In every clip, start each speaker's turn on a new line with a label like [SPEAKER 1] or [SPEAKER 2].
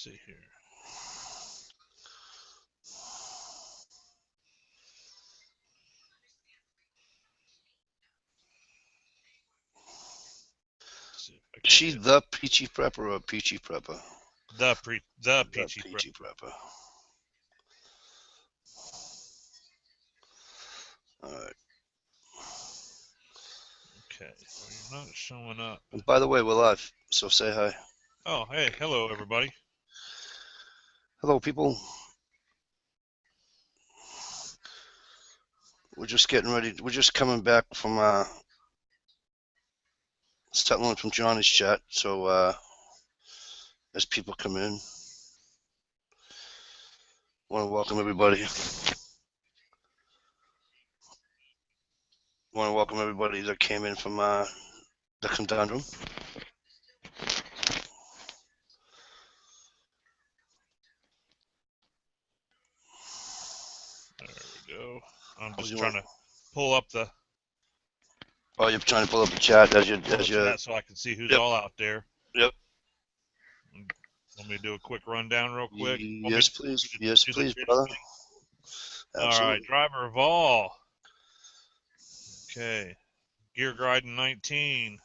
[SPEAKER 1] see here.
[SPEAKER 2] Is she the Peachy Prepper or Peachy Prepper?
[SPEAKER 1] The Peachy
[SPEAKER 2] Prepper. All right.
[SPEAKER 1] Okay, well, you're not showing up.
[SPEAKER 2] And by the way, we're live, so say hi.
[SPEAKER 1] Oh, hey, hello everybody.
[SPEAKER 2] Hello, people. We're just getting ready. We're just coming back from settling from Johnny's chat. So as people come in, I want to welcome everybody. Want to welcome everybody that came in from the Conundrum.
[SPEAKER 1] There we go. I'm just trying to pull up the.
[SPEAKER 2] Oh, you're trying to pull up the chat as you
[SPEAKER 1] chat so I can see who's all out there.
[SPEAKER 2] Yep.
[SPEAKER 1] Want me to do a quick rundown real quick?
[SPEAKER 2] Yes, please. Yes, please, brother.
[SPEAKER 1] Absolutely. All right, driver of all. Okay. Gear Griden 19.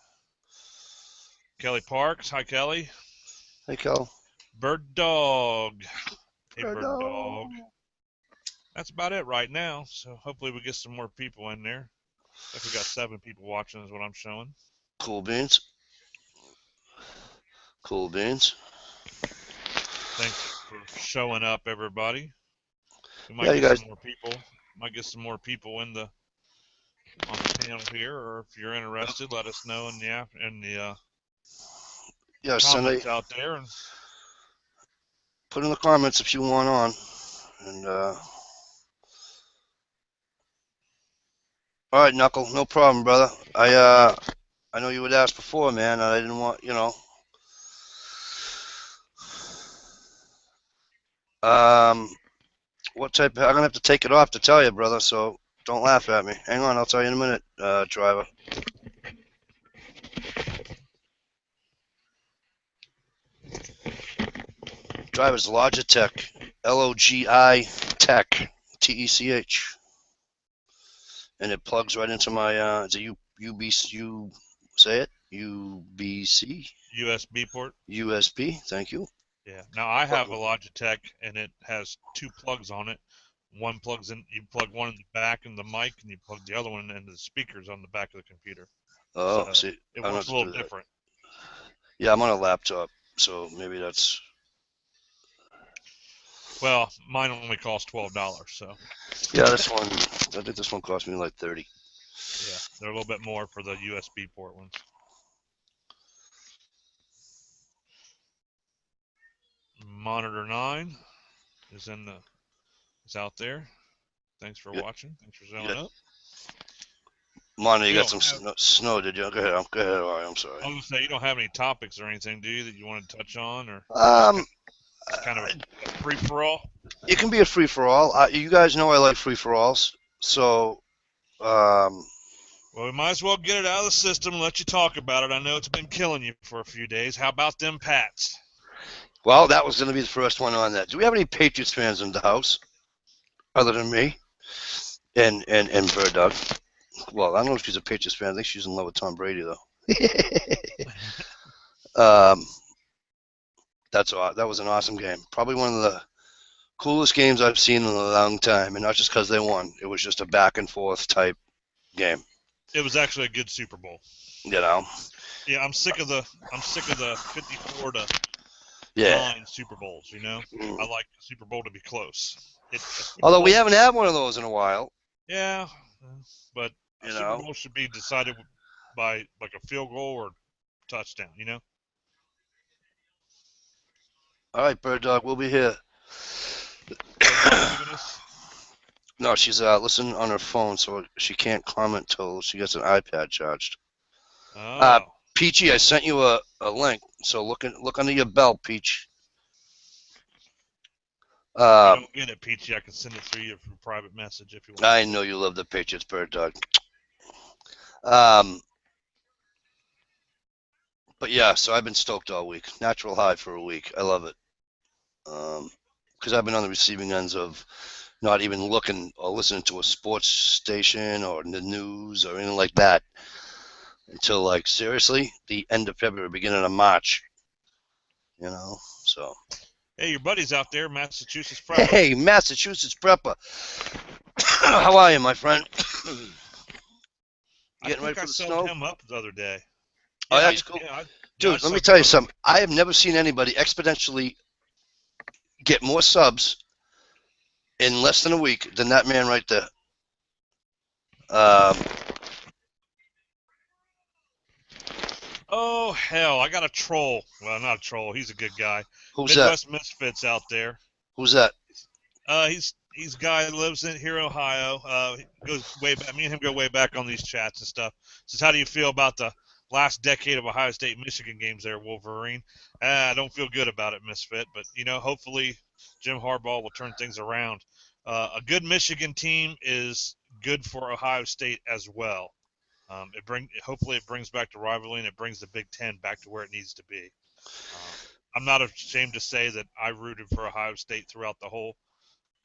[SPEAKER 1] Kelly Parks. Hi, Kelly.
[SPEAKER 2] Hey, Kel.
[SPEAKER 1] Bird Dog. Hey, Bird Dog. That's about it right now. So hopefully we get some more people in there. I think we got 7 people watching is what I'm showing.
[SPEAKER 2] Cool beans. Cool beans.
[SPEAKER 1] Thanks for showing up, everybody. We might
[SPEAKER 2] get
[SPEAKER 1] some more people. Might get some more people on the panel here, or if you're interested, let us know in the comments out there. And
[SPEAKER 2] put in the comments if you want on. And all right, Knuckle, no problem, brother. I know you would ask before, man. I didn't want, what type? I'm gonna have to take it off to tell you, brother. So don't laugh at me. Hang on, I'll tell you in a minute, driver. Driver's Logitech, L-O-G-I Tech, T-E-C-H, and it plugs right into my. It's a UBC. Say it. UBC.
[SPEAKER 1] USB port.
[SPEAKER 2] USB. Thank you.
[SPEAKER 1] Yeah. Now I have a Logitech, and it has 2 plugs on it. One plugs in. You plug one in the back in the mic, and you plug the other one into the speakers on the back of the computer.
[SPEAKER 2] Oh,
[SPEAKER 1] so
[SPEAKER 2] see,
[SPEAKER 1] it works a little different.
[SPEAKER 2] Yeah, I'm on a laptop, so maybe that's.
[SPEAKER 1] Well, mine only costs $12, so.
[SPEAKER 2] Yeah, this one. I think this one cost me like 30.
[SPEAKER 1] Yeah, they're a little bit more for the USB port ones. Monitor 9 is out there. Thanks for watching. Thanks for showing up.
[SPEAKER 2] Monitor, you got some snow, did you? Go ahead. All right, I'm sorry.
[SPEAKER 1] I was gonna say, you don't have any topics or anything, do you, that you want to touch on, or it's kind of a free for all?
[SPEAKER 2] It can be a free for all. You guys know I like free for alls, so.
[SPEAKER 1] Well, we might as well get it out of the system and let you talk about it. I know it's been killing you for a few days. How about them Pats?
[SPEAKER 2] Well, that was going to be the first one on that. Do we have any Patriots fans in the house, other than me and Bird Dog? Well, I don't know if she's a Patriots fan. I think she's in love with Tom Brady, though. That was an awesome game. Probably one of the coolest games I've seen in a long time, and not just because they won. It was just a back and forth type game.
[SPEAKER 1] It was actually a good Super Bowl.
[SPEAKER 2] You know.
[SPEAKER 1] Yeah, I'm sick of the 54-9 Super Bowls. You know, I like the Super Bowl to be close.
[SPEAKER 2] Although we haven't had one of those in a while.
[SPEAKER 1] Yeah, but Super Bowl should be decided by like a field goal or touchdown. You know.
[SPEAKER 2] All right, Bird Dog, we'll be here. No, she's listening on her phone, so she can't comment till she gets an iPad charged.
[SPEAKER 1] Oh.
[SPEAKER 2] Peachy, I sent you a link, so look under your belt, Peach.
[SPEAKER 1] I don't get it, Peachy. I can send it through you for private message if you want.
[SPEAKER 2] I know you love the Patriots, Bird Dog. But yeah, so I've been stoked all week. Natural high for a week. I love it. because I've been on the receiving ends of not even looking or listening to a sports station or the news or anything like that until, like, seriously, the end of February, beginning of March. So.
[SPEAKER 1] Hey, your buddy's out there, Massachusetts Prepper.
[SPEAKER 2] Hey, Massachusetts Prepper. How are you, my friend? Getting ready for the
[SPEAKER 1] I
[SPEAKER 2] snow?
[SPEAKER 1] subbed him up the other day.
[SPEAKER 2] Oh, yeah, he's cool. Dude, let me tell you something. I have never seen anybody exponentially get more subs in less than a week than that man right there.
[SPEAKER 1] Oh, hell, I got a troll. Well, not a troll. He's a good guy.
[SPEAKER 2] Who's
[SPEAKER 1] Midwest Misfits out there.
[SPEAKER 2] Who's that?
[SPEAKER 1] He's a guy that lives here in Ohio. Goes way back. Me and him go way back on these chats and stuff. Says, how do you feel about the last decade of Ohio State Michigan games there, Wolverine? I don't feel good about it, Misfit. But hopefully Jim Harbaugh will turn things around. A good Michigan team is good for Ohio State as well. Hopefully it brings back the rivalry and it brings the Big Ten back to where it needs to be. I'm not ashamed to say that I rooted for Ohio State throughout the whole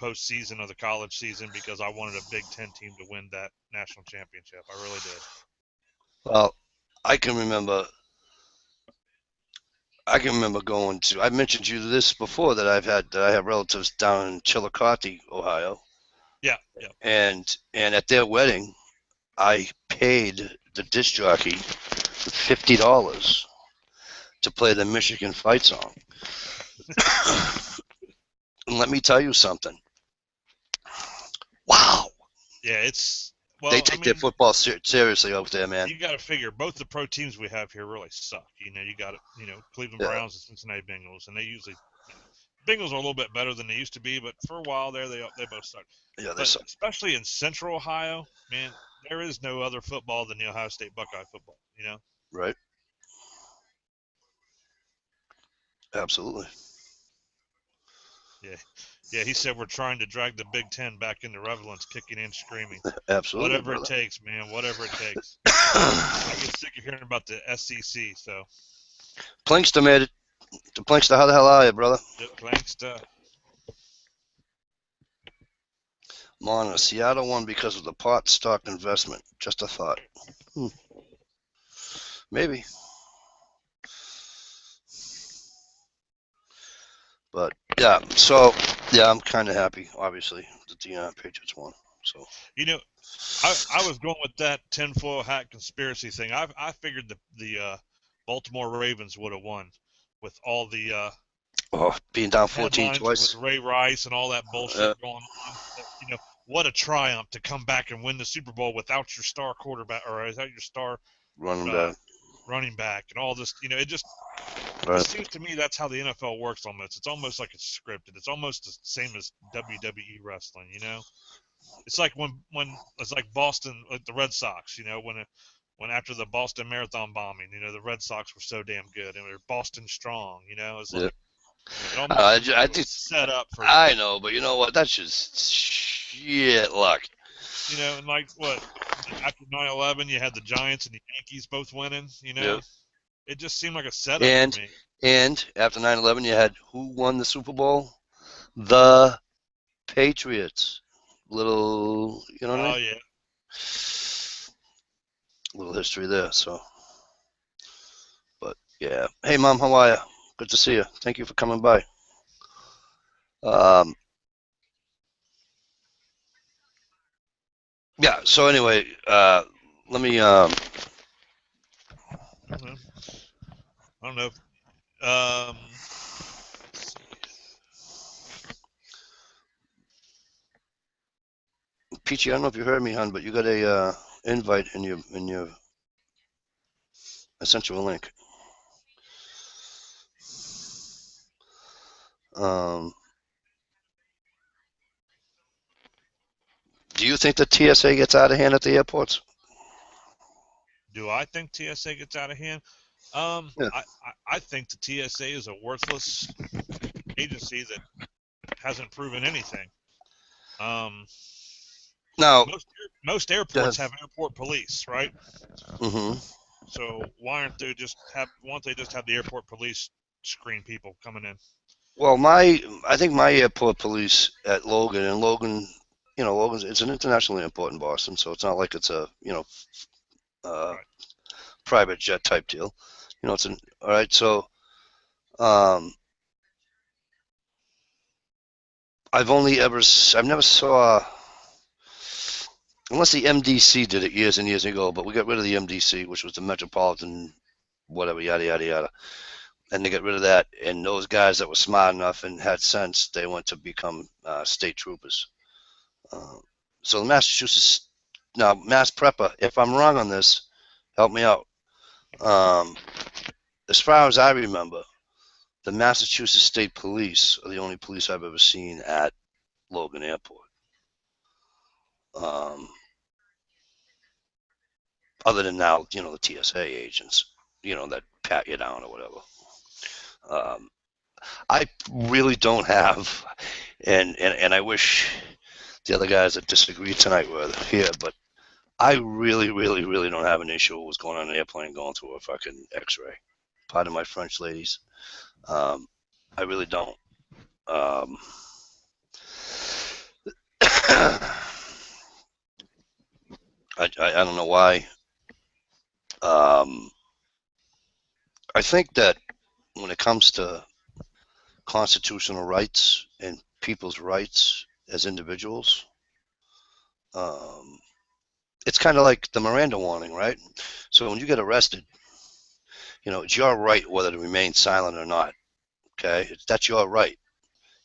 [SPEAKER 1] postseason of the college season because I wanted a Big Ten team to win that national championship. I really did.
[SPEAKER 2] Well, I can remember going to. I mentioned to you this before that I have relatives down in Chillicothe, Ohio.
[SPEAKER 1] Yeah.
[SPEAKER 2] And at their wedding, I paid the disc jockey $50 to play the Michigan fight song. And let me tell you something. Wow.
[SPEAKER 1] Yeah,
[SPEAKER 2] they take their football seriously out there, man.
[SPEAKER 1] You got to figure both the pro teams we have here really suck. You got Cleveland Browns and Cincinnati Bengals, and they usually Bengals are a little bit better than they used to be, but for a while there they both suck.
[SPEAKER 2] Yeah, they suck.
[SPEAKER 1] Especially in Central Ohio, man, there is no other football than the Ohio State Buckeye football.
[SPEAKER 2] Right. Absolutely.
[SPEAKER 1] Yeah. He said we're trying to drag the Big Ten back into relevance, kicking and screaming.
[SPEAKER 2] Absolutely.
[SPEAKER 1] Whatever
[SPEAKER 2] brother.
[SPEAKER 1] it takes, man. Whatever it takes. I get sick of hearing about the SEC. So.
[SPEAKER 2] Plankster made it. The Plankster, how the hell are you, brother?
[SPEAKER 1] Plankster.
[SPEAKER 2] Mona, Seattle won because of the pot stock investment. Just a thought. Maybe. But yeah, I'm kind of happy, obviously, that the Patriots won. So
[SPEAKER 1] I was going with that tinfoil hat conspiracy thing. I figured the Baltimore Ravens would have won with all the
[SPEAKER 2] being down 14 twice
[SPEAKER 1] with Ray Rice and all that bullshit going on. What a triumph to come back and win the Super Bowl without your star quarterback or without your star running back and all this. It just it seems to me that's how the NFL works almost. It's almost like it's scripted. It's almost the same as WWE wrestling. It's like when it's like Boston, like the Red Sox. When after the Boston Marathon bombing, the Red Sox were so damn good and they're Boston strong. It's like
[SPEAKER 2] I think
[SPEAKER 1] set up for.
[SPEAKER 2] I know, but you know what? That's just shit luck.
[SPEAKER 1] And like what after 9/11, you had the Giants and the Yankees both winning.
[SPEAKER 2] Yep.
[SPEAKER 1] It just seemed like a setup to me.
[SPEAKER 2] And after 9/11, you had who won the Super Bowl? The Patriots. Little, you know what I mean?
[SPEAKER 1] Yeah.
[SPEAKER 2] Little history there, so. But yeah. Hey, Mom, how are you? Good to see you. Thank you for coming by. Yeah. So anyway, let me.
[SPEAKER 1] I don't know.
[SPEAKER 2] Peachy, I don't know if you heard me, hon, but you got a invite in your. I sent you a link. Do you think the TSA gets out of hand at the airports?
[SPEAKER 1] Do I think TSA gets out of hand?
[SPEAKER 2] Yeah.
[SPEAKER 1] I think the TSA is a worthless agency that hasn't proven anything.
[SPEAKER 2] Now,
[SPEAKER 1] most airports have airport police, right?
[SPEAKER 2] Mm-hmm.
[SPEAKER 1] So why don't they just have the airport police screen people coming in?
[SPEAKER 2] Well, I think my airport police at Logan, and Logan, Logan's, it's an internationally important Boston, so it's not like it's a, uh,
[SPEAKER 1] Right.
[SPEAKER 2] private jet type deal. All right. So, um, I've never saw, unless the MDC did it years and years ago, but we got rid of the MDC, which was the Metropolitan, whatever, yada, yada, yada. And they got rid of that. And those guys that were smart enough and had sense, they went to become state troopers. Uh, so the Massachusetts, now, Mass Prepper, if I'm wrong on this, help me out. Um, as far as I remember, the Massachusetts State Police are the only police I've ever seen at Logan Airport. Um, other than now, the TSA agents, that pat you down or whatever. Um, I really don't have, and I wish the other guys that disagree tonight were here, but I really, really, really don't have an issue with what's going on in an airplane going through a fucking X-ray. Pardon my French, ladies. I really don't. Um, I don't know why. I think that when it comes to constitutional rights and people's rights as individuals, it's kind of like the Miranda warning, right? So when you get arrested, it's your right whether to remain silent or not. Okay, that's your right.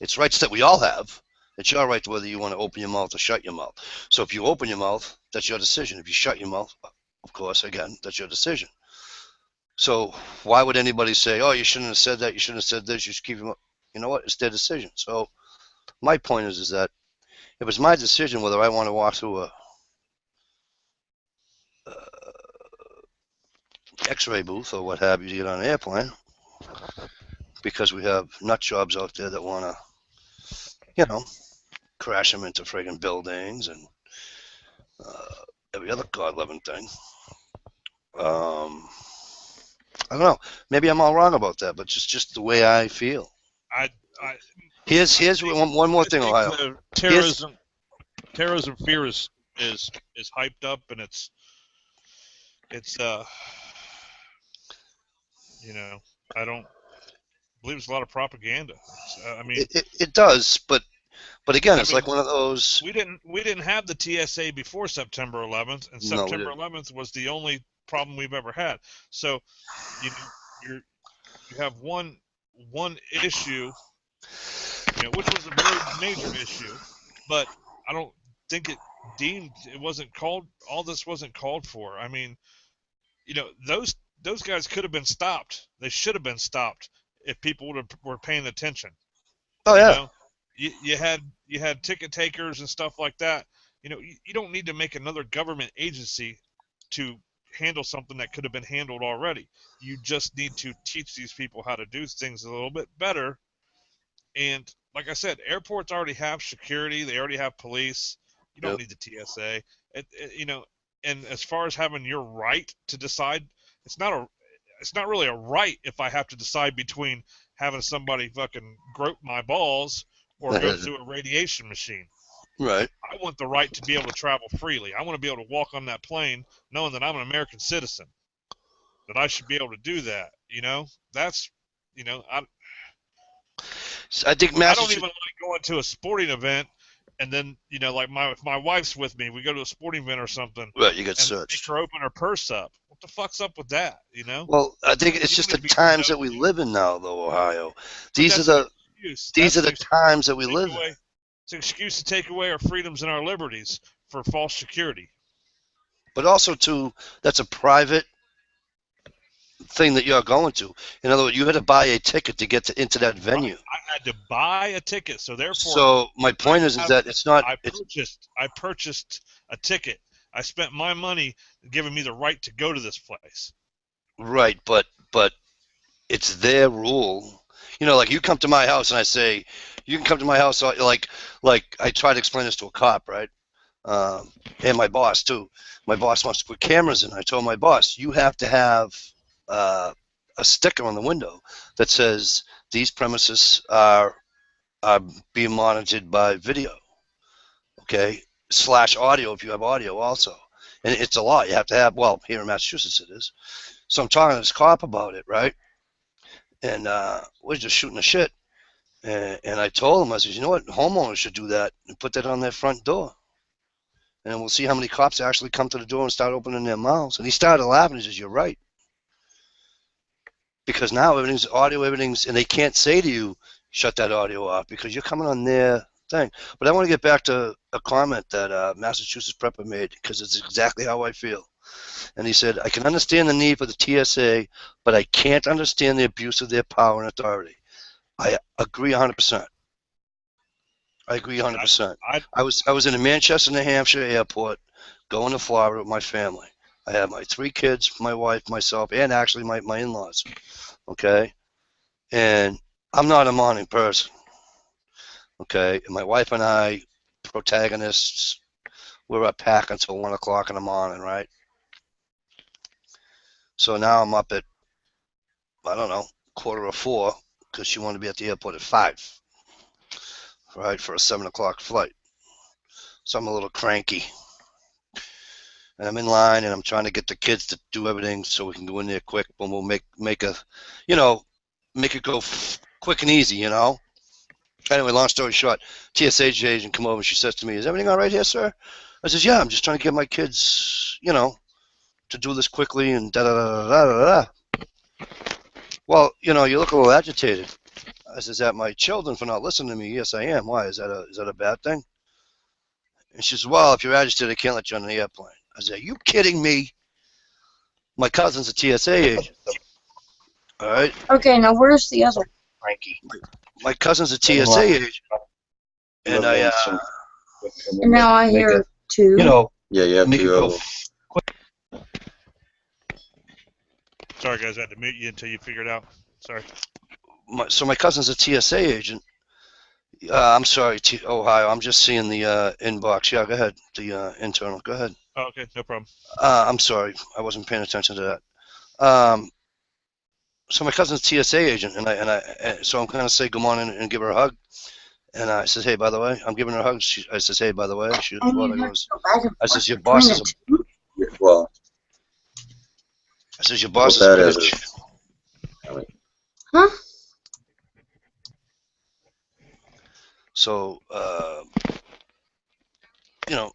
[SPEAKER 2] It's rights that we all have. It's your right to whether you want to open your mouth or shut your mouth. So if you open your mouth, that's your decision. If you shut your mouth, of course, again, that's your decision. So why would anybody say, oh, you shouldn't have said that, you shouldn't have said this, you should keep them up? You know what? It's their decision. So my point is that if it's my decision whether I want to walk through a X-ray booth or what have you to get on an airplane, because we have nut jobs out there that want to, crash them into friggin' buildings and every other god-loving thing. I don't know. Maybe I'm all wrong about that, but just the way I feel.
[SPEAKER 1] I
[SPEAKER 2] Here's one more thing, Ohio.
[SPEAKER 1] Terrorism fear is hyped up, and it's I don't believe it's a lot of propaganda. I mean,
[SPEAKER 2] it does, but again, it's like one of those.
[SPEAKER 1] We didn't have the TSA before September 11th, and September 11th was the only problem we've ever had. So, you have one issue, which was a very major issue, but I don't think it wasn't called. All this wasn't called for. I mean, those guys could have been stopped. They should have been stopped if people were paying attention.
[SPEAKER 2] Oh yeah.
[SPEAKER 1] You had ticket takers and stuff like that. You don't need to make another government agency to handle something that could have been handled already. You just need to teach these people how to do things a little bit better. And like I said, airports already have security. They already have police. You don't need the TSA. And as far as having your right to decide, it's not really a right if I have to decide between having somebody fucking grope my balls or go through a radiation machine.
[SPEAKER 2] Right.
[SPEAKER 1] I want the right to be able to travel freely. I want to be able to walk on that plane knowing that I'm an American citizen. That I should be able to do that. That's,
[SPEAKER 2] I think
[SPEAKER 1] I don't even like going to a sporting event and then, like if my wife's with me, we go to a sporting event or something.
[SPEAKER 2] Right, you get searched.
[SPEAKER 1] Make her open her purse up. What the fuck's up with that?
[SPEAKER 2] Well, I think it's just the times that we live in now, though, Ohio. These are the times that we live in.
[SPEAKER 1] It's an excuse to take away our freedoms and our liberties for false security.
[SPEAKER 2] But also, that's a private thing that you're going to. In other words, you had to buy a ticket to get into that venue.
[SPEAKER 1] I had to buy a ticket, so therefore.
[SPEAKER 2] So my point is that it's not.
[SPEAKER 1] I purchased a ticket. I spent my money giving me the right to go to this place.
[SPEAKER 2] Right, but it's their rule. Like you come to my house and I say, you can come to my house. Like I try to explain this to a cop, right? And my boss too. My boss wants to put cameras in. I told my boss, you have to have a sticker on the window that says these premises are being monitored by video, okay, / audio if you have audio also. And it's a lot. You have to have, well, here in Massachusetts it is. So I'm talking to this cop about it, right? And we're just shooting the shit. And I told him, I said, you know what, homeowners should do that and put that on their front door. And we'll see how many cops actually come to the door and start opening their mouths. And he started laughing. He says, you're right. Because now everything's audio, and they can't say to you, shut that audio off because you're coming on their thing. But I want to get back to a comment that Massachusetts Prepper made because it's exactly how I feel. And he said, I can understand the need for the TSA, but I can't understand the abuse of their power and authority. I agree 100%. I agree 100%. I was in the Manchester, New Hampshire airport going to Florida with my family. I had my 3 kids, my wife, myself, and actually my in-laws, okay? And I'm not a morning person, okay? And my wife and I, protagonists, we're up pack until 1 o'clock in the morning, right? So now I'm up at, I don't know, 3:45 because she wanted to be at the airport at 5, right, for a 7 o'clock flight. So I'm a little cranky. And I'm in line, and I'm trying to get the kids to do everything so we can go in there quick, and we'll make a, you know, make it go quick and easy, you know. Anyway, long story short, TSA agent come over, and she says to me, is everything all right here, sir? I says, yeah, I'm just trying to get my kids, you know, to do this quickly and da-da-da-da-da-da. Well, you know, you look a little agitated. I says, that my children for not listening to me? Yes, I am. Why? Is that a bad thing? And she says, well, if you're agitated, I can't let you on the airplane. I said, are you kidding me? My cousin's a TSA agent. All right?
[SPEAKER 3] Okay, now where's the other?
[SPEAKER 2] Frankie. My cousin's a TSA agent. And
[SPEAKER 3] And now I hear 2.
[SPEAKER 2] you know,
[SPEAKER 4] Yeah, you have
[SPEAKER 2] make it
[SPEAKER 4] to.
[SPEAKER 2] go.
[SPEAKER 1] Sorry, guys, I had to mute you until you figured it out. Sorry.
[SPEAKER 2] So my cousin's a TSA agent. I'm sorry, Ohio. I'm just seeing the inbox. Yeah, go ahead. The internal. Go ahead.
[SPEAKER 1] Oh, okay, no problem.
[SPEAKER 2] I'm sorry. I wasn't paying attention to that. So my cousin's a TSA agent, so I'm going to say good morning and give her a hug. And I says, hey, by the way, I'm giving her a hug. I says, hey, by the way, she goes, I says, your boss is a,
[SPEAKER 4] Well,
[SPEAKER 2] I says, your boss
[SPEAKER 4] what
[SPEAKER 2] is
[SPEAKER 4] that
[SPEAKER 2] a
[SPEAKER 4] is,
[SPEAKER 2] bitch.
[SPEAKER 3] Huh?
[SPEAKER 2] So, you know,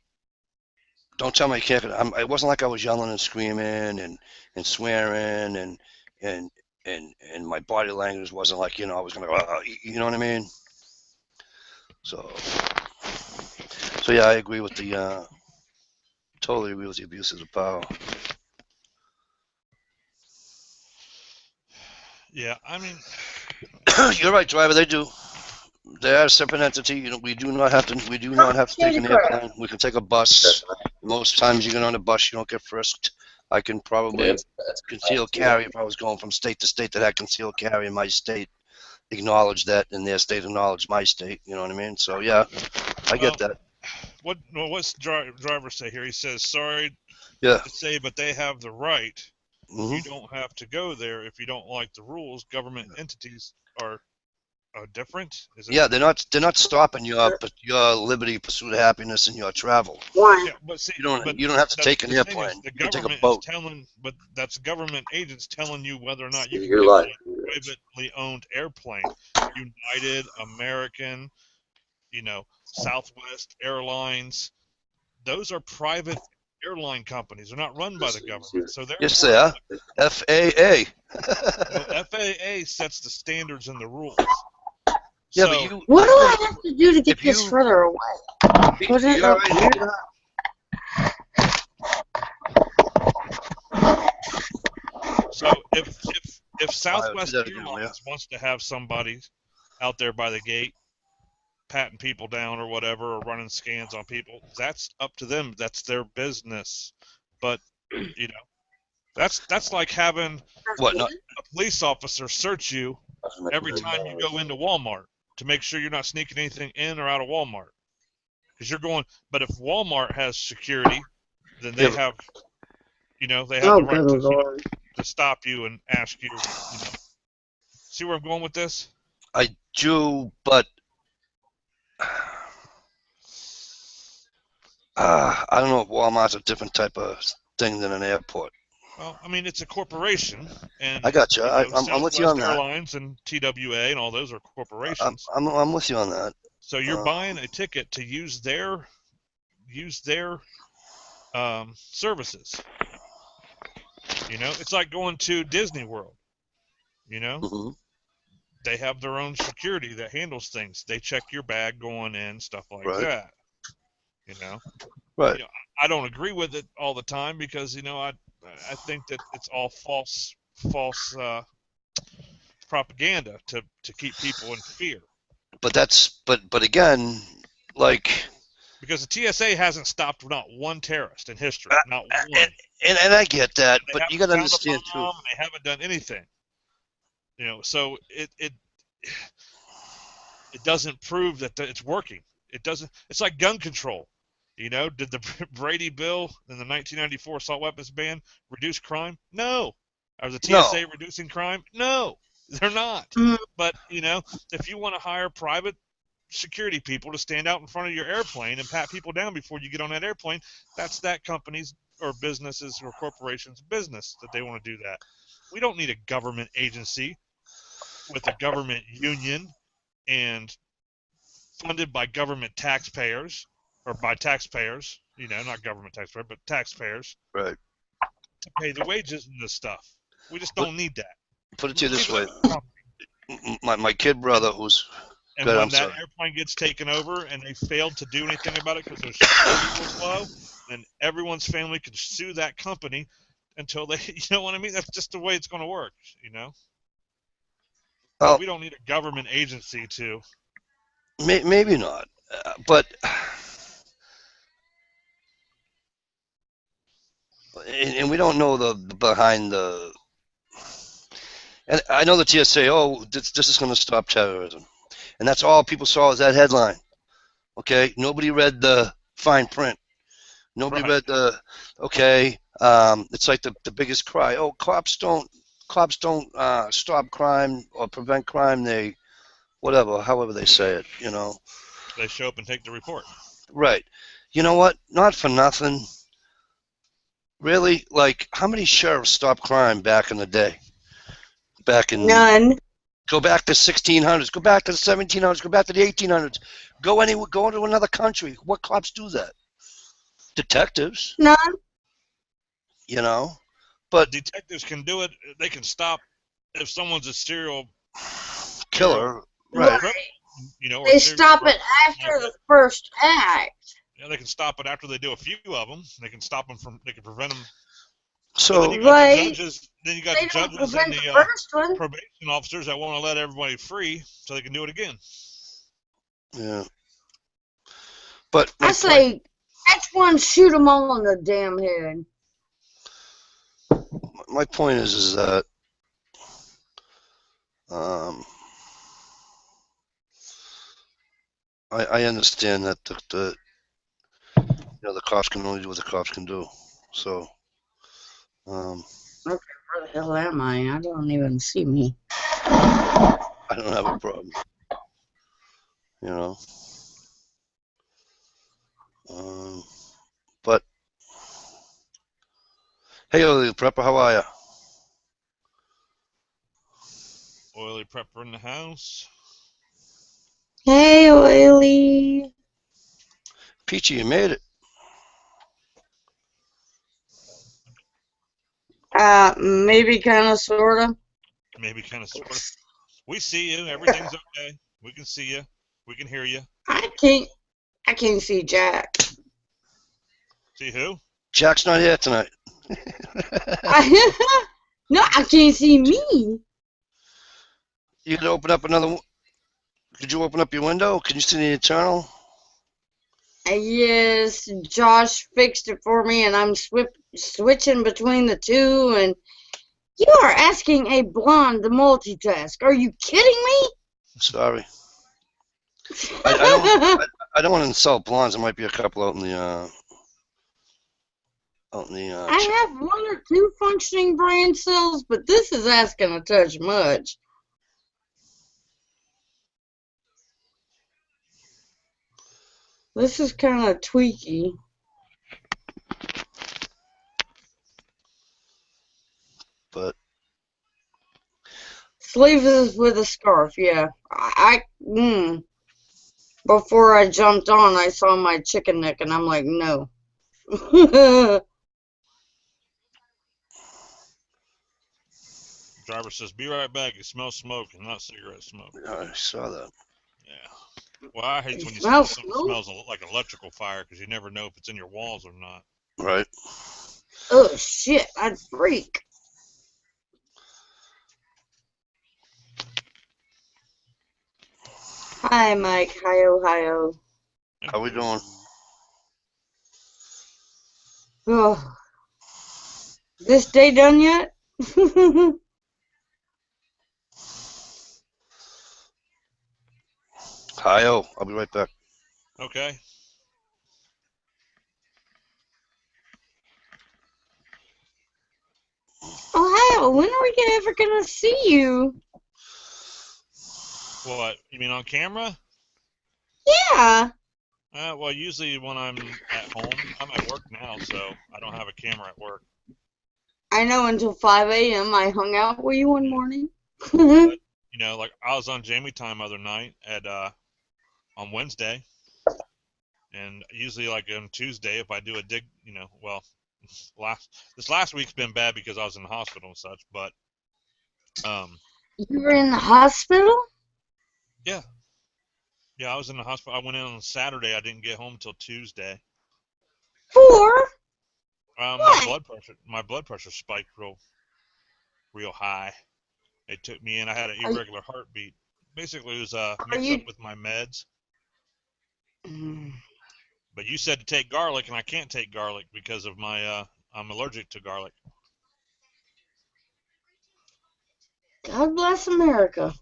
[SPEAKER 2] don't tell me I can't. It wasn't like I was yelling and screaming and swearing and my body language wasn't like, you know, I was going to, you know what I mean? So yeah, I agree with the, totally agree with the abuse of the power.
[SPEAKER 1] Yeah, I mean,
[SPEAKER 2] You're right, driver. They do. They are a separate entity. You know, we do not have to take an airplane. We can take a bus. Most times you get on a bus, you don't get frisked. I can probably conceal carry if I was going from state to state that had concealed carry in my state. Acknowledge that in their state, acknowledge my state. You know what I mean? So yeah, I get that.
[SPEAKER 1] What's driver say here? He says, sorry
[SPEAKER 2] Yeah.
[SPEAKER 1] to say, but they have the right.
[SPEAKER 2] Mm-hmm.
[SPEAKER 1] You don't have to go there if you don't like the rules. Government entities are different.
[SPEAKER 2] Yeah, they're not stopping your liberty, pursuit of happiness, and your travel.
[SPEAKER 3] Why?
[SPEAKER 1] Yeah, but see,
[SPEAKER 2] You don't have to take an airplane.
[SPEAKER 1] The
[SPEAKER 2] you can take a
[SPEAKER 1] government
[SPEAKER 2] boat.
[SPEAKER 1] but that's government agents telling you whether or not you can
[SPEAKER 4] You're
[SPEAKER 1] get
[SPEAKER 4] lying.
[SPEAKER 1] on a privately owned airplane. United, American, you know, Southwest Airlines. Those are private airline companies. They're not run by the government. So
[SPEAKER 2] Yes, they are. FAA.
[SPEAKER 1] FAA sets the standards and the rules.
[SPEAKER 2] Yeah,
[SPEAKER 1] So,
[SPEAKER 2] but you.
[SPEAKER 3] What do I have to do to get
[SPEAKER 2] If
[SPEAKER 3] this
[SPEAKER 2] you-
[SPEAKER 3] further away? Put it
[SPEAKER 2] You're
[SPEAKER 3] up
[SPEAKER 2] right.
[SPEAKER 3] here.
[SPEAKER 1] So if Southwest
[SPEAKER 2] do that again,
[SPEAKER 1] Airlines wants to have somebody out there by the gate patting people down or whatever, or running scans on people, that's up to them. That's their business. But you know, that's like having
[SPEAKER 2] What? Not,
[SPEAKER 1] a police officer search you every time you go into Walmart to make sure you're not sneaking anything in or out of Walmart. Because you're going. But if Walmart has security, then they have, you know, they have
[SPEAKER 3] Oh,
[SPEAKER 1] the right
[SPEAKER 3] good
[SPEAKER 1] to.
[SPEAKER 3] Lord.
[SPEAKER 1] to stop you and ask you, see where I'm going with this?
[SPEAKER 2] I do, but I don't know if Walmart's a different type of thing than an airport.
[SPEAKER 1] Well, I mean, it's a corporation, and
[SPEAKER 2] I got you. I'm with you on
[SPEAKER 1] Southwest
[SPEAKER 2] that.
[SPEAKER 1] Airlines and TWA and all those are corporations.
[SPEAKER 2] I'm with you on that.
[SPEAKER 1] So you're buying a ticket to use their services. It's like going to Disney World.
[SPEAKER 2] Mm-hmm.
[SPEAKER 1] They have their own security that handles things. They check your bag going in, stuff like
[SPEAKER 2] Right.
[SPEAKER 1] that.
[SPEAKER 2] Right.
[SPEAKER 1] I don't agree with it all the time because I think that it's all false propaganda to keep people in fear.
[SPEAKER 2] But again, like.
[SPEAKER 1] Because the TSA hasn't stopped not one terrorist in history, not one.
[SPEAKER 2] And I get that,
[SPEAKER 1] They
[SPEAKER 2] but you got to understand too.
[SPEAKER 1] They haven't done anything. So it doesn't prove that it's working. It doesn't. It's like gun control. Did the Brady bill in the 1994 assault weapons ban reduce crime? No. Are the TSA reducing crime? No, they're not. But if you want to hire private security people to stand out in front of your airplane and pat people down before you get on that airplane, that's that company's or businesses or corporations' business that they want to do that. We don't need a government agency with a government union and funded by government taxpayers or by taxpayers, not government taxpayers, but taxpayers,
[SPEAKER 2] right,
[SPEAKER 1] to pay the wages and this stuff. We just don't need that.
[SPEAKER 2] Put it to you this way. My kid brother who's
[SPEAKER 1] And when that airplane gets taken over and they failed to do anything about it because their security was low, then everyone's family can sue that company until they, you know what I mean? That's just the way it's going to work,
[SPEAKER 2] Oh,
[SPEAKER 1] we don't need a government agency to.
[SPEAKER 2] Maybe not, but and we don't know the behind the. And I know the TSA. Oh, this is going to stop terrorism. And that's all people saw was that headline. Okay, nobody read the fine print. Nobody read the. Okay, it's like the biggest cry. Oh, cops don't stop crime or prevent crime. They, however they say it.
[SPEAKER 1] They show up and take the report.
[SPEAKER 2] Right. You know what? Not for nothing. Really, like how many sheriffs stopped crime back in the day?
[SPEAKER 3] None.
[SPEAKER 2] Go back to 1600s. Go back to the 1700s. Go back to the 1800s. Go to another country. What cops do that? Detectives.
[SPEAKER 3] None.
[SPEAKER 2] But
[SPEAKER 1] detectives can do it. They can stop if someone's a serial
[SPEAKER 2] killer.
[SPEAKER 3] Right. They stop it after the first act.
[SPEAKER 1] Yeah, they can stop it after they do a few of them. They can stop them from. They can prevent them.
[SPEAKER 2] So
[SPEAKER 1] then you got the judges and the probation officers that want to let everybody free so they can do it again.
[SPEAKER 2] Yeah. But
[SPEAKER 3] I say, catch one, shoot them all in the damn head.
[SPEAKER 2] My point is that I understand that the cops can only do what the cops can do. So.
[SPEAKER 3] Okay, where the hell am I? I don't even see me.
[SPEAKER 2] I don't have a problem. But hey, Oily Prepper, how are you?
[SPEAKER 1] Oily Prepper in the house.
[SPEAKER 3] Hey, Oily.
[SPEAKER 2] Peachy, you made it.
[SPEAKER 3] Maybe kind of, sort of.
[SPEAKER 1] Maybe kind of, sort of. We see you. Everything's okay. We can see you. We can hear you.
[SPEAKER 3] I can't see Jack.
[SPEAKER 1] See who?
[SPEAKER 2] Jack's not here tonight.
[SPEAKER 3] No, I can't see me.
[SPEAKER 2] You could open up another. Could you open up your window? Can you see the Eternal?
[SPEAKER 3] Yes, Josh fixed it for me, and I'm switching between the two, and you are asking a blonde to multitask. Are you kidding me?
[SPEAKER 2] Sorry. I don't want to insult blondes. There might be a couple out in out in the.
[SPEAKER 3] I have 1 or 2 functioning brain cells, but this is asking a touch much. This is kind of tweaky.
[SPEAKER 2] But
[SPEAKER 3] Sleeveless with a scarf, yeah. Before I jumped on, I saw my chicken neck, and I'm like, no.
[SPEAKER 1] Driver says, "Be right back. It smells smoke and not cigarette smoke."
[SPEAKER 2] I saw that.
[SPEAKER 1] Yeah. Well, I hate when you
[SPEAKER 3] Smells
[SPEAKER 1] something
[SPEAKER 3] smoke?
[SPEAKER 1] smells like electrical fire because you never know if it's in your walls or not.
[SPEAKER 2] Right.
[SPEAKER 3] Oh, shit, I'd freak. Hi, Mike. Hi, Ohio.
[SPEAKER 2] How we doing?
[SPEAKER 3] Oh. This day done yet?
[SPEAKER 2] Hi-oh. I'll be right back.
[SPEAKER 1] Okay.
[SPEAKER 3] Ohio, when are we ever gonna see you?
[SPEAKER 1] What? You mean on camera?
[SPEAKER 3] Yeah.
[SPEAKER 1] Well, usually when I'm at home, I'm at work now, so I don't have a camera at work.
[SPEAKER 3] I know until 5 a.m. I hung out with you one morning.
[SPEAKER 1] But, you know, like I was on Jamie Time other night at on Wednesday, and usually like on Tuesday if I do a dig, you know, well, this last week's been bad because I was in the hospital and such, but
[SPEAKER 3] You were in the hospital?
[SPEAKER 1] yeah, I was in the hospital. I went in on Saturday. I didn't get home till Tuesday.
[SPEAKER 3] For?
[SPEAKER 1] My blood pressure spiked real high. They took me in. I had an irregular heartbeat. Basically, it was mixed up with my meds. But you said to take garlic, and I can't take garlic because of my I'm allergic to garlic.
[SPEAKER 3] God bless America.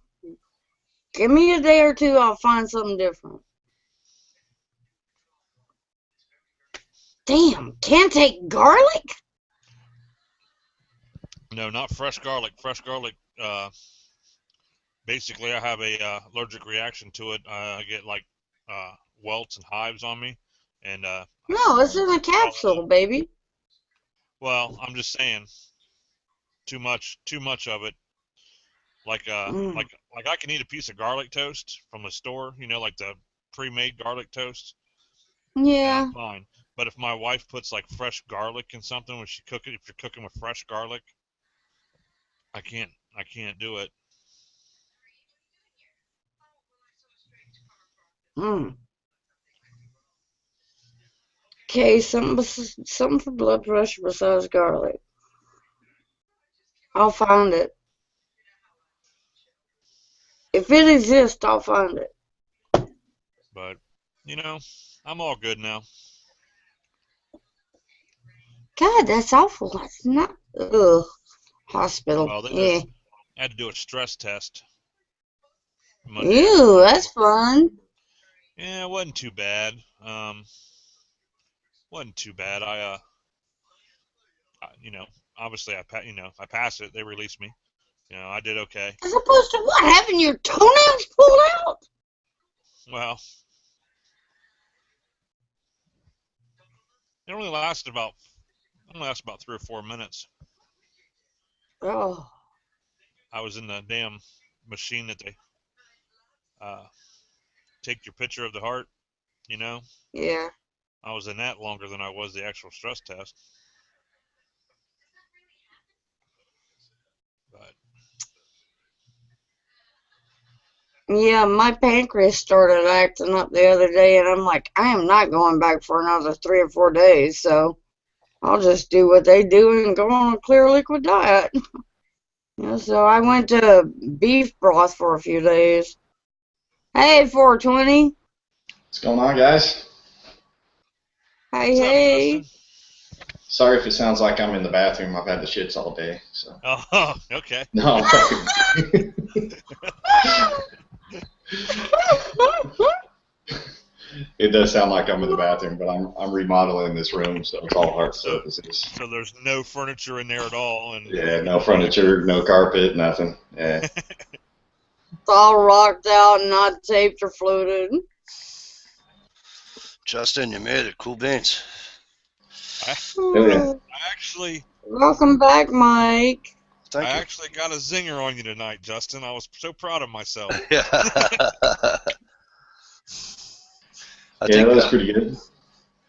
[SPEAKER 3] Give me a day or two, I'll find something different. Damn, can't take garlic?
[SPEAKER 1] No, not fresh garlic. Fresh garlic, basically I have a allergic reaction to it. I get like welts and hives on me, and
[SPEAKER 3] No, it's in a capsule, baby.
[SPEAKER 1] Well, I'm just saying, too much of it. Like I can eat a piece of garlic toast from the store, you know, like the pre-made garlic toast.
[SPEAKER 3] Yeah.
[SPEAKER 1] And I'm fine. But if my wife puts like fresh garlic in something when she cook it, if you're cooking with fresh garlic, I can't do it.
[SPEAKER 3] Okay, something for blood pressure besides garlic. I'll find it. If it exists, I'll find it.
[SPEAKER 1] But, you know, I'm all good now.
[SPEAKER 3] God, that's awful. That's not. Ugh. Hospital.
[SPEAKER 1] Well,
[SPEAKER 3] Yeah.
[SPEAKER 1] I had to do a stress test
[SPEAKER 3] Monday. Ew, that's fun.
[SPEAKER 1] Yeah, it wasn't too bad. Wasn't too bad. You know, obviously I passed it. They released me. You know, I did okay.
[SPEAKER 3] As opposed to what? Having your toenails pulled out?
[SPEAKER 1] Well, it only lasted about 3 or 4 minutes.
[SPEAKER 3] Oh.
[SPEAKER 1] I was in the damn machine that they take your picture of the heart, you know?
[SPEAKER 3] Yeah.
[SPEAKER 1] I was in that longer than I was the actual stress test. But
[SPEAKER 3] yeah, my pancreas started acting up the other day, and I'm like, I am not going back for another 3 or 4 days, so I'll just do what they do and go on a clear liquid diet. Yeah, so I went to beef broth for a few days. Hey, 420.
[SPEAKER 4] What's going on, guys?
[SPEAKER 3] Hey.
[SPEAKER 4] Sorry if it sounds like I'm in the bathroom. I've had the shits all day. So.
[SPEAKER 1] Oh, okay.
[SPEAKER 4] No. It does sound like I'm in the bathroom, but I'm remodeling this room, so it's all hard surfaces.
[SPEAKER 1] So there's no furniture in there at all, and
[SPEAKER 4] Yeah, no furniture, no carpet, nothing. Yeah.
[SPEAKER 3] It's all rocked out and not taped or fluted.
[SPEAKER 2] Justin, you made it. Cool beans.
[SPEAKER 4] yeah.
[SPEAKER 3] Welcome back, Mike.
[SPEAKER 2] Thank
[SPEAKER 1] I
[SPEAKER 2] you.
[SPEAKER 1] actually got a zinger on you tonight, Justin. I was so proud of myself.
[SPEAKER 2] Yeah.
[SPEAKER 4] That was pretty good.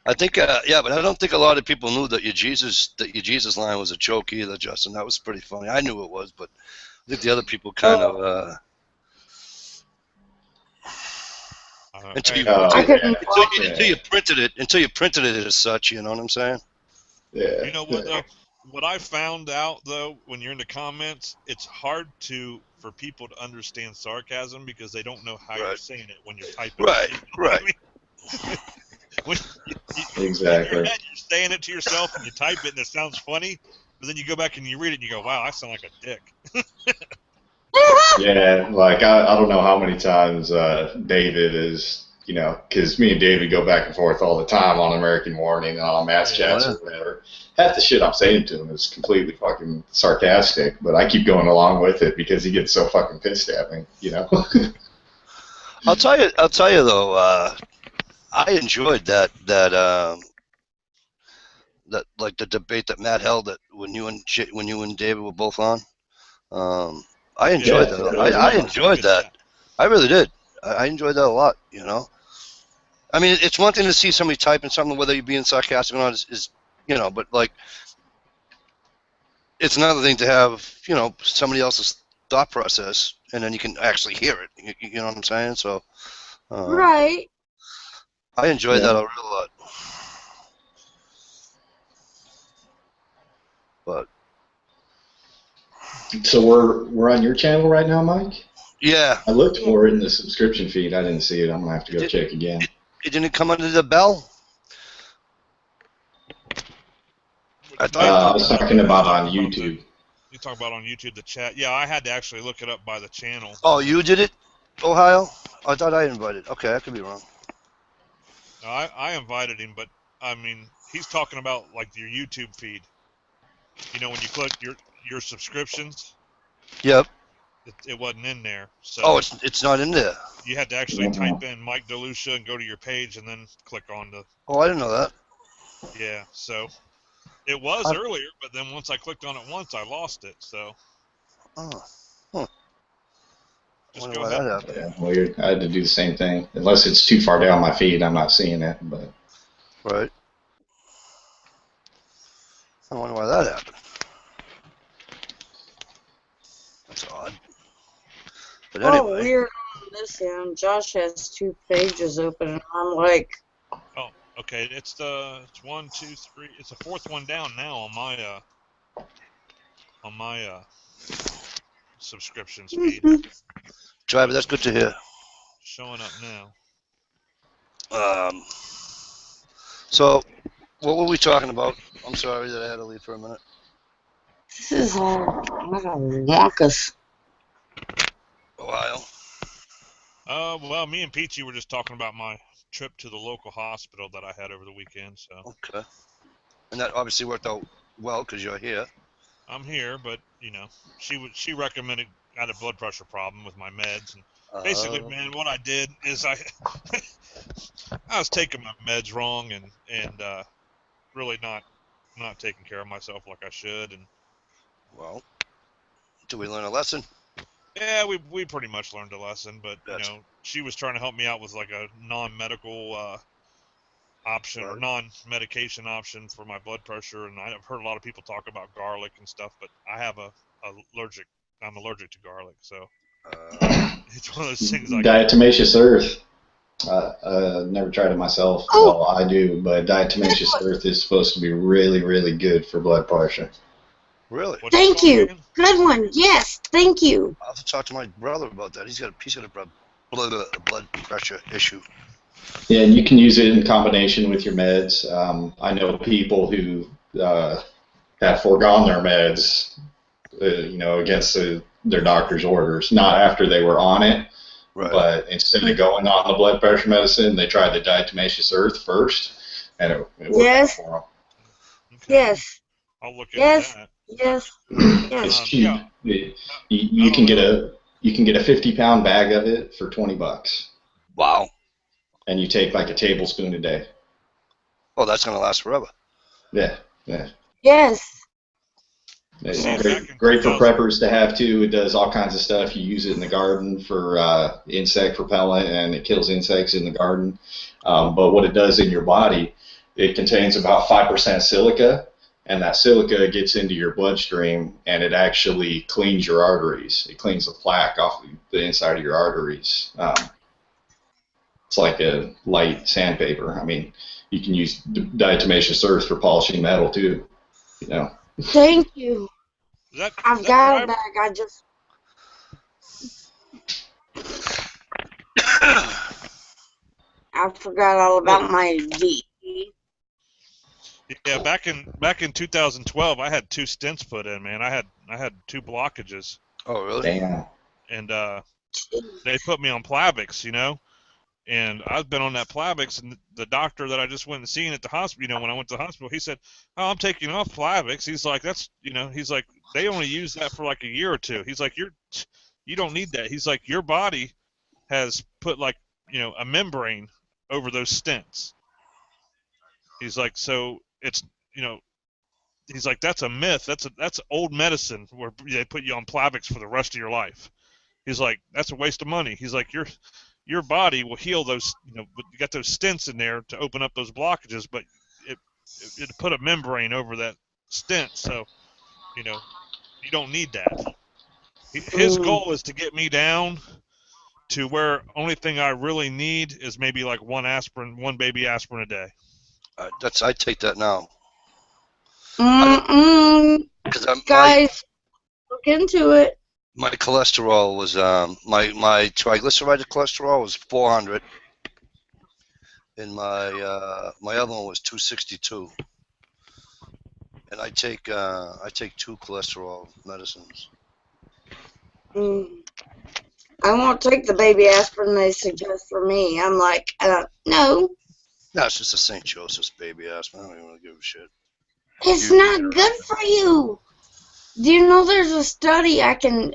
[SPEAKER 2] I think, yeah, but I don't think a lot of people knew that your Jesus line was a joke either, Justin. That was pretty funny. I knew it was, but I think the other people kind of. Until you printed it as such, you know what I'm saying?
[SPEAKER 4] Yeah.
[SPEAKER 1] You know what though? What I found out though, when you're in the comments, it's hard for people to understand sarcasm because they don't know how you're saying it when you're typing.
[SPEAKER 2] Right,
[SPEAKER 1] it. You know
[SPEAKER 2] right.
[SPEAKER 1] I mean? When
[SPEAKER 4] Exactly.
[SPEAKER 1] in your head, you're saying it to yourself and you type it and it sounds funny, but then you go back and you read it and you go, "Wow, I sound like a dick."
[SPEAKER 4] Yeah, like I don't know how many times David is, because me and David go back and forth all the time on American Morning and on Mass Chats or whatever. Half the shit I'm saying to him is completely fucking sarcastic, but I keep going along with it because he gets so fucking pissed at me,
[SPEAKER 2] I'll tell you though, I enjoyed that like the debate that Matt held when you and David were both on. I enjoyed that. I enjoyed that. I really did. I enjoyed that a lot. I mean, it's one thing to see somebody typing something, whether you're being sarcastic or not, is but like, it's another thing to have somebody else's thought process, and then you can actually hear it. You know what I'm saying? So,
[SPEAKER 3] Right.
[SPEAKER 2] I enjoyed that a real lot. But
[SPEAKER 4] so we're on your channel right now, Mike?
[SPEAKER 2] yeah.
[SPEAKER 4] I looked for it in the subscription feed. I didn't see it. I'm gonna have to go check again.
[SPEAKER 2] It didn't come under the bell?
[SPEAKER 4] I was talking about on YouTube.
[SPEAKER 1] You talk about on YouTube the chat. Yeah, I had to actually look it up by the channel.
[SPEAKER 2] Oh, you did it, Ohio? I thought I invited. Okay, I could be wrong.
[SPEAKER 1] No, I invited him, but I mean, he's talking about like your YouTube feed. When you click your subscriptions.
[SPEAKER 2] Yep.
[SPEAKER 1] It wasn't in there. So
[SPEAKER 2] oh, it's not in there.
[SPEAKER 1] You had to actually type in Mike DeLucia and go to your page and then click on the.
[SPEAKER 2] Oh, I didn't know that.
[SPEAKER 1] Yeah, so it was earlier, but then once I clicked on it once, I lost it. So.
[SPEAKER 2] Oh. Huh.
[SPEAKER 1] Just
[SPEAKER 2] go
[SPEAKER 4] ahead. That happened. Yeah, weird. I had to do the same thing. Unless it's too far down my feed, I'm not seeing it. But.
[SPEAKER 2] Right. I wonder why that happened. That's odd. But anyway.
[SPEAKER 3] Weird on this end. Josh has 2 pages open, and I'm like.
[SPEAKER 1] Oh, okay. It's 1, 2, 3. It's the 4th one down now on my subscription speed.
[SPEAKER 2] Driver, that's good to hear.
[SPEAKER 1] Showing up now.
[SPEAKER 2] So, what were we talking about? I'm sorry that I had to leave for a minute.
[SPEAKER 3] This is all wonkus.
[SPEAKER 2] Ohio.
[SPEAKER 1] Well, me and Peachy were just talking about my trip to the local hospital that I had over the weekend. So.
[SPEAKER 2] Okay. And that obviously worked out well because you're here.
[SPEAKER 1] I'm here, but she recommended. I had a blood pressure problem with my meds, and basically, man, what I did is I was taking my meds wrong and really not taking care of myself like I should. And
[SPEAKER 2] well, did we learn a lesson?
[SPEAKER 1] Yeah, we pretty much learned a lesson, but she was trying to help me out with like a non-medical option or non-medication option for my blood pressure, and I've heard a lot of people talk about garlic and stuff, but I have I'm allergic to garlic, so it's one of those things.
[SPEAKER 4] Diatomaceous earth. Never tried it myself. Well, I do, but diatomaceous earth is supposed to be really, really good for blood pressure.
[SPEAKER 2] Really?
[SPEAKER 3] Thank you. Good one. Yes, thank you.
[SPEAKER 2] I'll have to talk to my brother about that. He's got a blood pressure issue.
[SPEAKER 4] Yeah, and you can use it in combination with your meds. I know people who have foregone their meds, against their doctor's orders. Not after they were on it,
[SPEAKER 2] Right.
[SPEAKER 4] But instead of going on the blood pressure medicine, they tried the diatomaceous earth first, and it worked out
[SPEAKER 3] Yes.
[SPEAKER 4] for them.
[SPEAKER 1] Okay.
[SPEAKER 3] Yes.
[SPEAKER 1] I'll look into
[SPEAKER 3] Yes.
[SPEAKER 1] that.
[SPEAKER 3] Yes.
[SPEAKER 4] It's
[SPEAKER 3] Yes.
[SPEAKER 4] cheap.
[SPEAKER 1] Yeah.
[SPEAKER 4] You can get a 50-pound bag of it for $20,
[SPEAKER 2] Wow.
[SPEAKER 4] and you take like a tablespoon a day.
[SPEAKER 2] Oh, that's gonna last forever.
[SPEAKER 4] Yeah.
[SPEAKER 3] Yes.
[SPEAKER 4] It's
[SPEAKER 3] Yes.
[SPEAKER 4] great for preppers to have too. It does all kinds of stuff. You use it in the garden for insect repellent, and it kills insects in the garden. But what it does in your body, it contains about 5% silica, and that silica gets into your bloodstream, and it actually cleans your arteries. It cleans the plaque off the inside of your arteries. It's like a light sandpaper. I mean, you can use diatomaceous earth for polishing metal too. You know.
[SPEAKER 3] Thank you. I've got a
[SPEAKER 1] driver?
[SPEAKER 3] bag. I just. I forgot all about my D.
[SPEAKER 1] Yeah, back in 2012, I had 2 stents put in, man. I had 2 blockages,
[SPEAKER 2] Oh, really?
[SPEAKER 4] Damn.
[SPEAKER 1] and they put me on Plavix, you know. And I've been on that Plavix, and the doctor that I just went and seen at the hospital, you know, when I went to the hospital, he said, "Oh, I'm taking off Plavix." He's like, "That's, you know," he's like, "They only use that for like a year or 2." He's like, "You don't need that." He's like, "Your body has put like, you know, a membrane over those stents." He's like, "So it's, you know," he's like, "That's a myth. That's old medicine where they put you on Plavix for the rest of your life." He's like, "That's a waste of money." He's like, your body will heal those, you know, you got those stents in there to open up those blockages, but it put a membrane over that stent, so, you know, you don't need that. His goal is to get me down to where only thing I really need is maybe like one baby aspirin a day.
[SPEAKER 2] I take that now.
[SPEAKER 3] Guys, look into it.
[SPEAKER 2] My cholesterol was my triglyceride cholesterol was 400, and my other one was 262. And I take 2 cholesterol medicines.
[SPEAKER 3] I won't take the baby aspirin they suggest for me. I'm like, no.
[SPEAKER 2] No, it's just a St. Joseph's baby aspirin. I don't even want to give a shit.
[SPEAKER 3] It's not good for you. Do you know there's a study, I can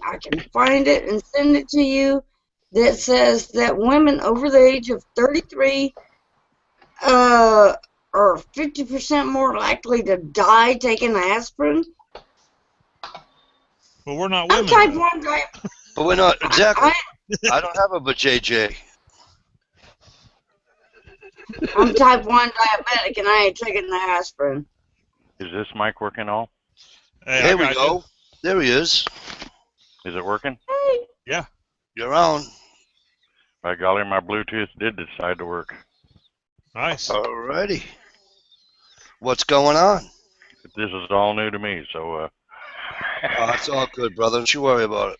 [SPEAKER 3] find it and send it to you, that says that women over the age of 33 are 50% more likely to die taking aspirin?
[SPEAKER 1] But we're not
[SPEAKER 3] I'm
[SPEAKER 1] women.
[SPEAKER 3] type 1 diabetic.
[SPEAKER 2] But we're not, exactly. I don't have a JJ.
[SPEAKER 3] I'm type 1 diabetic and I ain't taking the aspirin.
[SPEAKER 5] Is this mic working all?
[SPEAKER 1] Hey,
[SPEAKER 2] There we go. There he is.
[SPEAKER 5] Is it working?
[SPEAKER 1] Yeah.
[SPEAKER 2] You're on.
[SPEAKER 5] By golly, my Bluetooth did decide to work.
[SPEAKER 1] Nice.
[SPEAKER 2] Alrighty. What's going on?
[SPEAKER 5] This is all new to me, so
[SPEAKER 2] Oh, it's all good, brother. Don't you worry about it.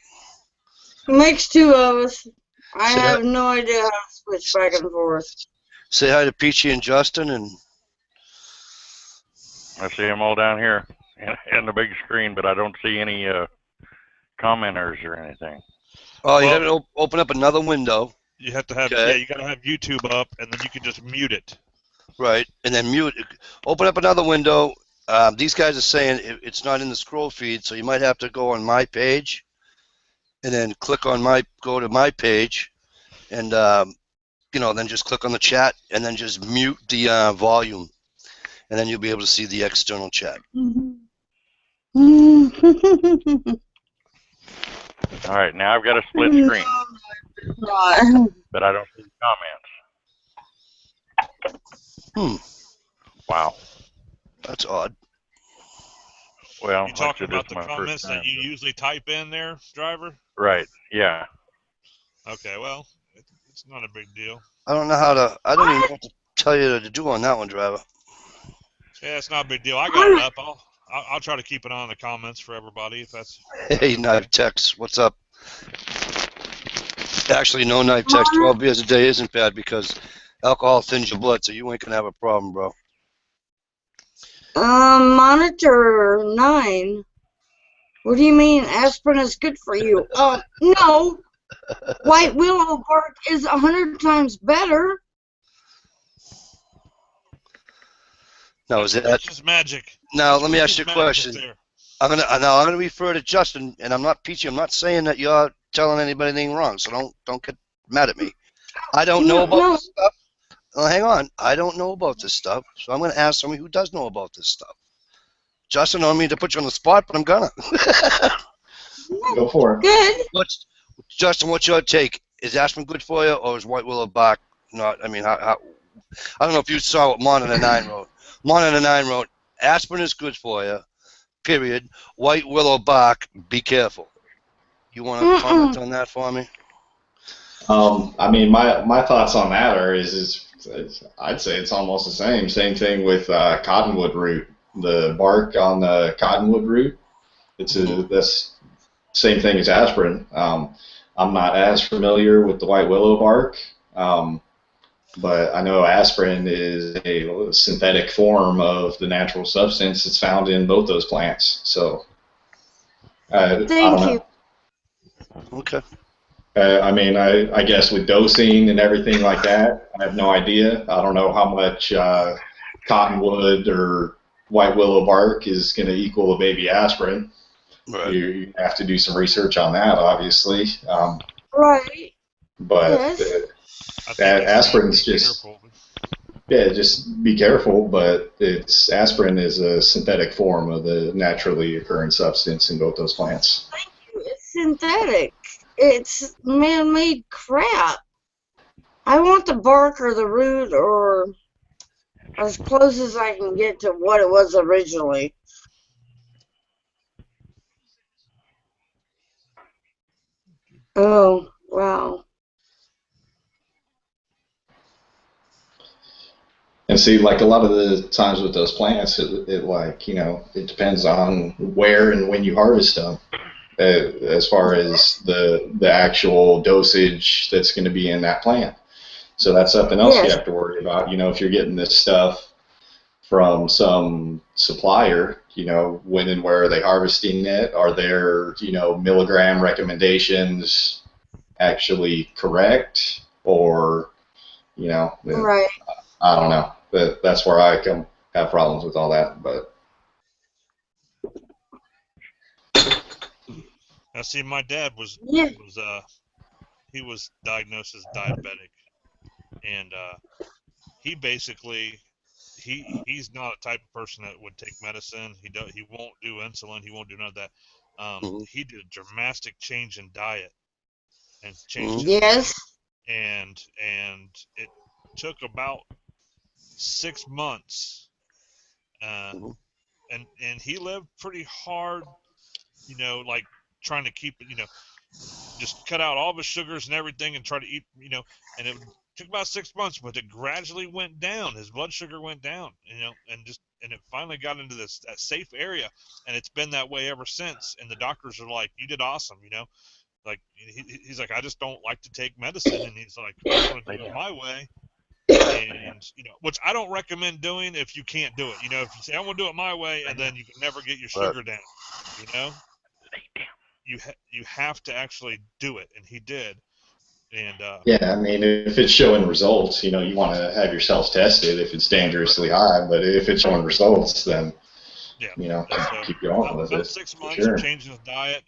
[SPEAKER 3] Makes 2 of us. I have no idea how to switch back and forth.
[SPEAKER 2] Say hi to Peachy and Justin, and
[SPEAKER 5] I see them all down here in the big screen, but I don't see any commenters or anything.
[SPEAKER 2] oh, you have to open up another window.
[SPEAKER 1] You have to have,
[SPEAKER 2] Okay.
[SPEAKER 1] yeah, you got to have YouTube up, and then you can just mute it.
[SPEAKER 2] Right, and then mute. Open up another window. These guys are saying it's not in the scroll feed, so you might have to go on my page, and then go to my page, and you know, then just click on the chat, and then just mute the volume, and then you'll be able to see the external chat.
[SPEAKER 5] All right, now I've got a split screen, but I don't see comments. Wow.
[SPEAKER 2] That's odd.
[SPEAKER 5] Well,
[SPEAKER 1] You talking
[SPEAKER 5] actually,
[SPEAKER 1] about
[SPEAKER 5] this
[SPEAKER 1] the
[SPEAKER 5] is my
[SPEAKER 1] comments
[SPEAKER 5] first
[SPEAKER 1] that
[SPEAKER 5] time.
[SPEAKER 1] you usually type in there, driver?
[SPEAKER 5] Right, yeah.
[SPEAKER 1] Okay, well, it's not a big deal.
[SPEAKER 2] I don't even know what to tell you to do on that one, driver.
[SPEAKER 1] Yeah, it's not a big deal. I got it up. I'll try to keep an eye on the comments for everybody if that's.
[SPEAKER 2] Hey, Knife Tex, what's up? Actually, no, Knife Tex, 12 beers a day isn't bad because alcohol thins your blood, so you ain't gonna have a problem, bro.
[SPEAKER 3] Monitor 9. What do you mean aspirin is good for you? No. White willow bark is 100 times better.
[SPEAKER 2] Now, is that?
[SPEAKER 1] That's just magic.
[SPEAKER 2] Now, let me
[SPEAKER 1] That's
[SPEAKER 2] ask you a
[SPEAKER 1] just magic
[SPEAKER 2] question.
[SPEAKER 1] there.
[SPEAKER 2] I'm gonna refer to Justin, and I'm not Peachy. I'm not saying that you're telling anybody anything wrong, so don't get mad at me. I don't know about this stuff. Well, hang on. I don't know about this stuff, so I'm going to ask somebody who does know about this stuff. Justin, I don't mean to put you on the spot, but I'm gonna.
[SPEAKER 4] Go for it.
[SPEAKER 3] Good.
[SPEAKER 2] Justin, what's your take? Is aspirin good for you, or is white willow bark not? I mean, I don't know if you saw what Mon and the Nine wrote. Mon and the Nine wrote, aspirin is good for you, period. White willow bark, be careful. You want to comment on that for me?
[SPEAKER 4] I mean, my thoughts on that are I'd say it's almost the same. Same thing with cottonwood root. The bark on the cottonwood root, it's that's same thing as aspirin. I'm not as familiar with the white willow bark, but I know aspirin is a synthetic form of the natural substance that's found in both those plants. So I don't know.
[SPEAKER 3] You.
[SPEAKER 2] Okay.
[SPEAKER 4] I mean, I guess with dosing and everything like that, I have no idea. I don't know how much cottonwood or white willow bark is going to equal a baby aspirin.
[SPEAKER 2] Right.
[SPEAKER 4] You have to do some research on that, obviously.
[SPEAKER 3] Right.
[SPEAKER 4] But
[SPEAKER 3] Yes.
[SPEAKER 4] aspirin's just be careful. But aspirin is a synthetic form of the naturally occurring substance in both those plants.
[SPEAKER 3] Thank you. It's synthetic. It's man-made crap. I want the bark or the root or as close as I can get to what it was originally. Oh, wow.
[SPEAKER 4] And see, like a lot of the times with those plants, it depends on where and when you harvest them. As far as the actual dosage that's going to be in that plant. So that's something else you have to worry about. You know, if you're getting this stuff from some supplier, when and where are they harvesting it? Are their, milligram recommendations actually correct? Or,
[SPEAKER 3] Right.
[SPEAKER 4] I don't know. That's where I have problems with all that. But
[SPEAKER 1] Now, see, my dad was diagnosed as diabetic, and he basically he's not a type of person that would take medicine. He won't do insulin. He won't do none of that. He did a dramatic change in diet and changed his and it took about 6 months, and he lived pretty hard, like trying to keep it, just cut out all the sugars and everything and try to eat, and it took about 6 months, but it gradually went down. His blood sugar went down, and it finally got into that safe area, and it's been that way ever since. And the doctors are like, "You did awesome," like he's like, "I just don't like to take medicine," and he's like, "I want to do it my way." And which I don't recommend doing if you can't do it. If you say I want to do it my way, and then you can never get your sugar down, you have to actually do it, and he did. And
[SPEAKER 4] yeah, I mean, if it's showing results, you want to have yourself tested if it's dangerously high. But if it's showing results, then keep going with it.
[SPEAKER 1] 6 months of changing his diet,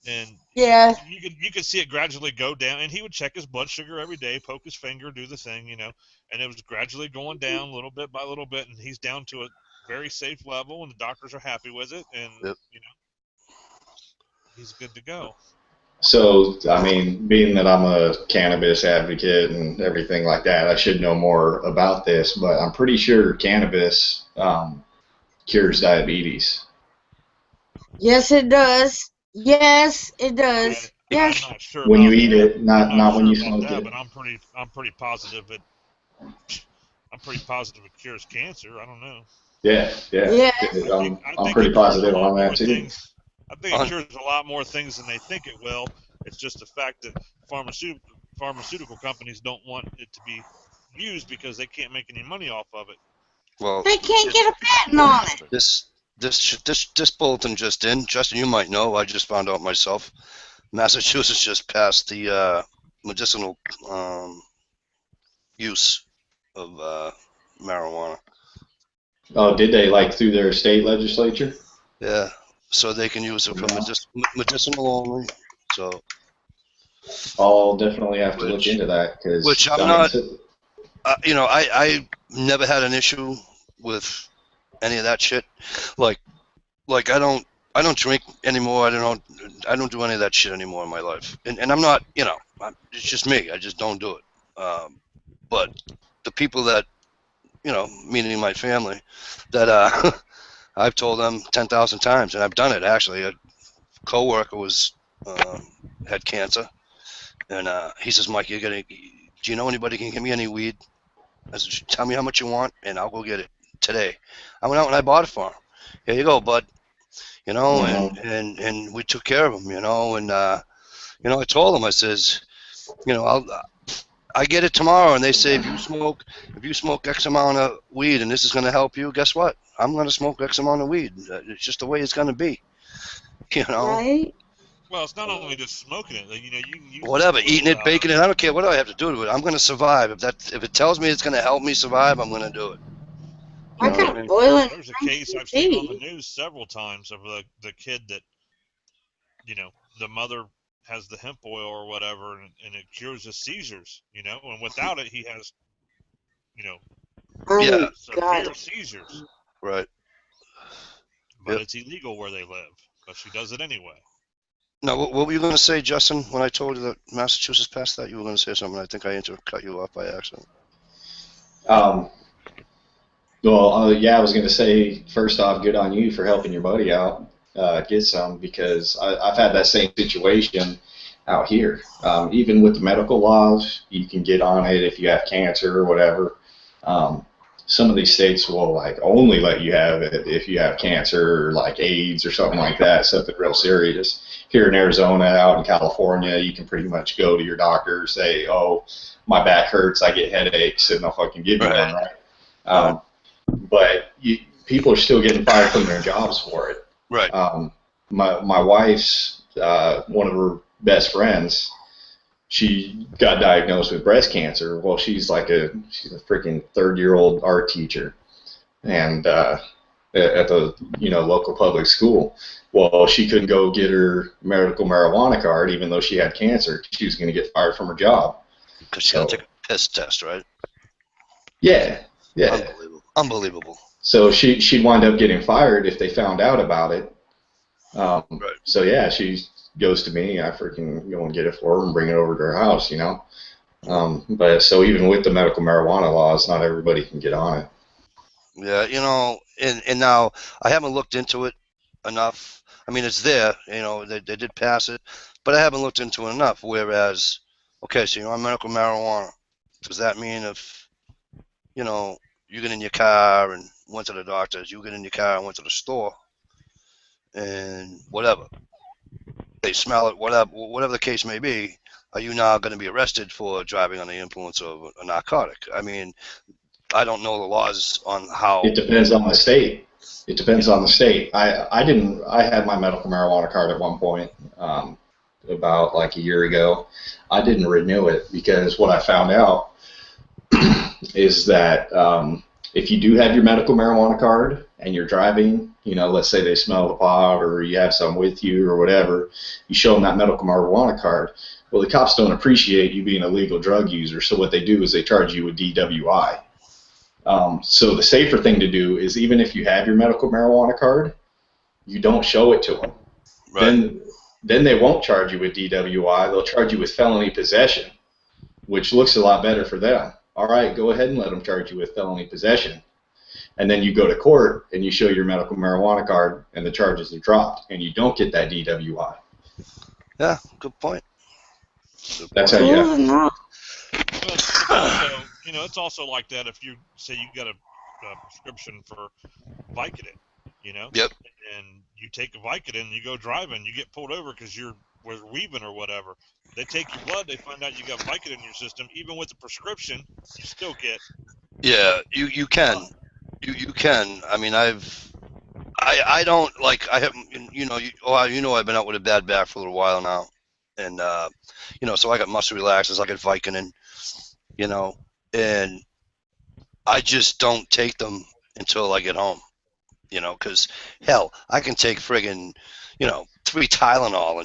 [SPEAKER 1] and you could see it gradually go down. And he would check his blood sugar every day, poke his finger, do the thing, and it was gradually going down little bit by little bit, and he's down to a very safe level, and the doctors are happy with it, and he's good to go.
[SPEAKER 4] So, I mean, being that I'm a cannabis advocate and everything like that, I should know more about this, but I'm pretty sure cannabis cures diabetes.
[SPEAKER 3] Yes, it does. Yes, it does. Yes.
[SPEAKER 1] I'm not sure
[SPEAKER 4] when you eat it, not when you smoke it.
[SPEAKER 1] But I'm pretty positive it cures cancer. I don't know.
[SPEAKER 4] Yeah. I'm pretty positive on that too.
[SPEAKER 1] I think it cures a lot more things than they think it will. It's just the fact that pharmaceutical companies don't want it to be used because they can't make any money off of it.
[SPEAKER 2] Well,
[SPEAKER 3] they can't get a patent on it.
[SPEAKER 2] This bulletin just in. Justin, you might know. I just found out myself. Massachusetts just passed the medicinal use of marijuana.
[SPEAKER 4] Oh, did they like through their state legislature?
[SPEAKER 2] Yeah, so they can use it for medicinal only. So
[SPEAKER 4] I'll definitely have to look into that because
[SPEAKER 2] which I'm not. You know, I never had an issue with any of that shit. Like I don't drink anymore. I don't do any of that shit anymore in my life. And I'm not, you know, it's just me. I just don't do it. But the people that, you know, meaning my family, that I've told them 10,000 times, and I've done it actually. A coworker had cancer, and he says, "Mike, do you know anybody who can give me any weed?" I said, "Tell me how much you want, and I'll go get it today." I went out and I bought it for him. Here you go, bud. You know, and we took care of him. You know, and you know, I told him, I says, you know, I get it tomorrow, and they say if you smoke X amount of weed, and this is going to help you, guess what? I'm going to smoke X amount of weed. It's just the way it's going to be. You know.
[SPEAKER 3] Right?
[SPEAKER 1] Well, it's not only just smoking it. You know, you
[SPEAKER 2] whatever, eating it, baking it. I don't care what I have to do to it. I'm going to survive. If it tells me it's going to help me survive, I'm going to do it.
[SPEAKER 3] I got boiling.
[SPEAKER 1] There's a case I've seen on the news several times of the kid that, you know, the mother has the hemp oil or whatever, and it cures his seizures. You know, and without it, he has, you know, severe seizures.
[SPEAKER 2] Right.
[SPEAKER 1] But it's illegal where they live. But she does it anyway.
[SPEAKER 2] Now, what were you going to say, Justin, when I told you that Massachusetts passed that? You were going to say something. I think I cut you off by accident.
[SPEAKER 4] Well, yeah, I was going to say, first off, good on you for helping your buddy out get some, because I've had that same situation out here. Even with the medical laws, you can get on it if you have cancer or whatever. Some of these states will like only let you have it if you have cancer or like AIDS or something like that, something real serious. Here in Arizona, out in California, you can pretty much go to your doctor, say, "Oh, my back hurts, I get headaches," and they'll fucking give you one, right? But people are still getting fired from their jobs for it.
[SPEAKER 2] Right.
[SPEAKER 4] My wife's one of her best friends, she got diagnosed with breast cancer. Well, she's a freaking third-year-old art teacher, and at the local public school. Well, she couldn't go get her medical marijuana card, even though she had cancer. She was going to get fired from her job.
[SPEAKER 2] Because she had to take a piss test, right?
[SPEAKER 4] Yeah.
[SPEAKER 2] Unbelievable.
[SPEAKER 4] So she'd wind up getting fired if they found out about it.
[SPEAKER 2] Right.
[SPEAKER 4] So yeah, she goes to me. I freaking go and get it for her and bring it over to her house, you know. But so even with the medical marijuana laws, not everybody can get on it.
[SPEAKER 2] Yeah, you know, and now I haven't looked into it enough. I mean, it's there, you know, they did pass it, but I haven't looked into it enough. Whereas, okay, so you're on medical marijuana. Does that mean if, you know, you get in your car and went to the doctor's, you get in your car and went to the store, and whatever, they smell it, whatever the case may be, are you now going to be arrested for driving on the influence of a narcotic? I mean, I don't know the laws on how.
[SPEAKER 4] It depends on the state. It depends on the state. I had my medical marijuana card at one point, about like a year ago. I didn't renew it because what I found out is that if you do have your medical marijuana card and you're driving, you know, let's say they smell the pot or you have some with you or whatever, you show them that medical marijuana card. Well, the cops don't appreciate you being a legal drug user, so what they do is they charge you with DWI. So the safer thing to do is, even if you have your medical marijuana card, you don't show it to them. Right. Then they won't charge you with DWI. They'll charge you with felony possession, which looks a lot better for them. All right, go ahead and let them charge you with felony possession. And then you go to court and you show your medical marijuana card and the charges are dropped and you don't get that DWI.
[SPEAKER 2] Yeah, good point.
[SPEAKER 4] That's how you have.
[SPEAKER 1] Well, also, you know, it's also like that if you say you got a prescription for Vicodin, you know?
[SPEAKER 2] Yep.
[SPEAKER 1] And you take a Vicodin, you go driving, you get pulled over because you're weaving or whatever. They take your blood, they find out you got Vicodin in your system. Even with the prescription, you still get.
[SPEAKER 2] Yeah, you can. You can. I mean, I don't, like, I haven't, you know, I've been out with a bad back for a little while now. And so I got muscle relaxers, I got Vicodin, and I just don't take them until I get home, because hell, I can take friggin', 3 Tylenol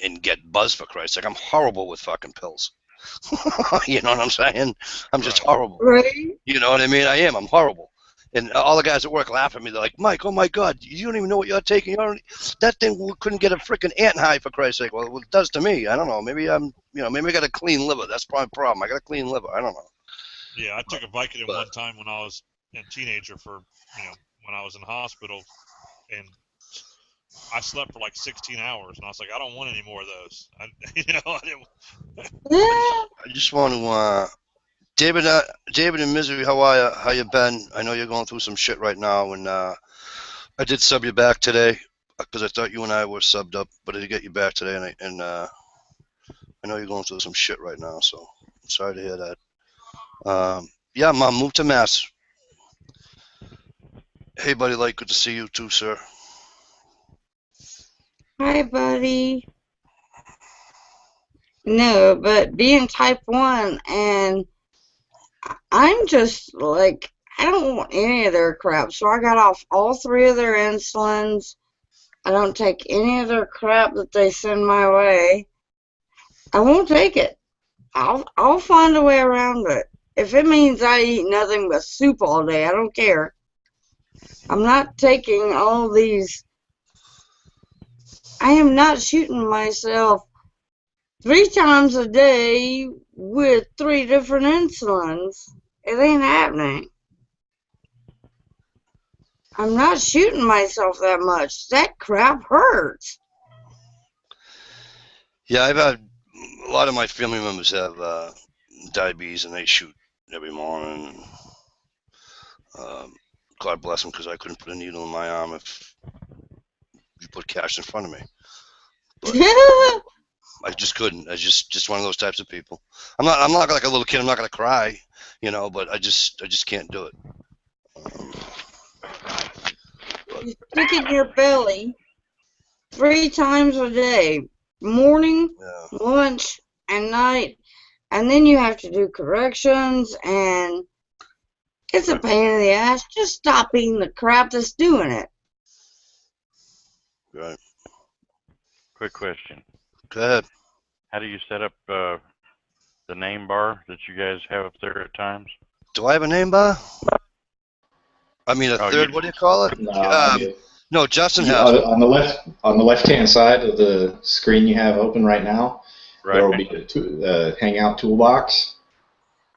[SPEAKER 2] and get buzzed, for Christ's sake. I'm horrible with fucking pills. You know what I'm saying? I'm just horrible.
[SPEAKER 3] Right?
[SPEAKER 2] You know what I mean? I am. I'm horrible. And all the guys at work laugh at me. They're like, Mike, oh my God, you don't even know what you're taking. That thing couldn't get a freaking ant high, for Christ's sake. Well, it does to me. I don't know. Maybe maybe I got a clean liver. That's probably a problem. I got a clean liver. I don't know.
[SPEAKER 1] Yeah, I took a Vicodin one time when I was a teenager for, when I was in hospital, and I slept for like 16 hours, and I was like, I don't want any more of those. I didn't.
[SPEAKER 3] Yeah.
[SPEAKER 2] I just want to, David in Misery, how are you? How you been? I know you're going through some shit right now, and I did sub you back today because I thought you and I were subbed up, but I did get you back today, and I know you're going through some shit right now, so I'm sorry to hear that. Yeah, Mom, moved to Mass. Hey, buddy, good to see you too, sir.
[SPEAKER 3] Hi, buddy. No, but being type 1, and I'm just like, I don't want any of their crap. So I got off all 3 of their insulins. I don't take any of their crap that they send my way. I won't take it. I'll find a way around it. If it means I eat nothing but soup all day, I don't care. I'm not taking all these. I am not shooting myself 3 times a day with 3 different insulins. It ain't happening. I'm not shooting myself that much. That crap hurts.
[SPEAKER 2] Yeah, I've had a lot of my family members have diabetes, and they shoot every morning. God bless them, because I couldn't put a needle in my arm if you put cash in front of me. But I just couldn't. I just one of those types of people. I'm not like a little kid. I'm not gonna cry, but I just can't do it.
[SPEAKER 3] You stick it in your belly 3 times a day, morning, lunch, and night, and then you have to do corrections, and it's a pain in the ass. Just stop eating the crap that's doing it.
[SPEAKER 2] Right.
[SPEAKER 5] Quick question.
[SPEAKER 2] Go ahead.
[SPEAKER 5] How do you set up the name bar that you guys have up there at times?
[SPEAKER 2] Do I have a name bar? I mean, third. What do you call it? No, Justin has.
[SPEAKER 4] On the left-hand side of the screen you have open right now, there will be a Hangout toolbox.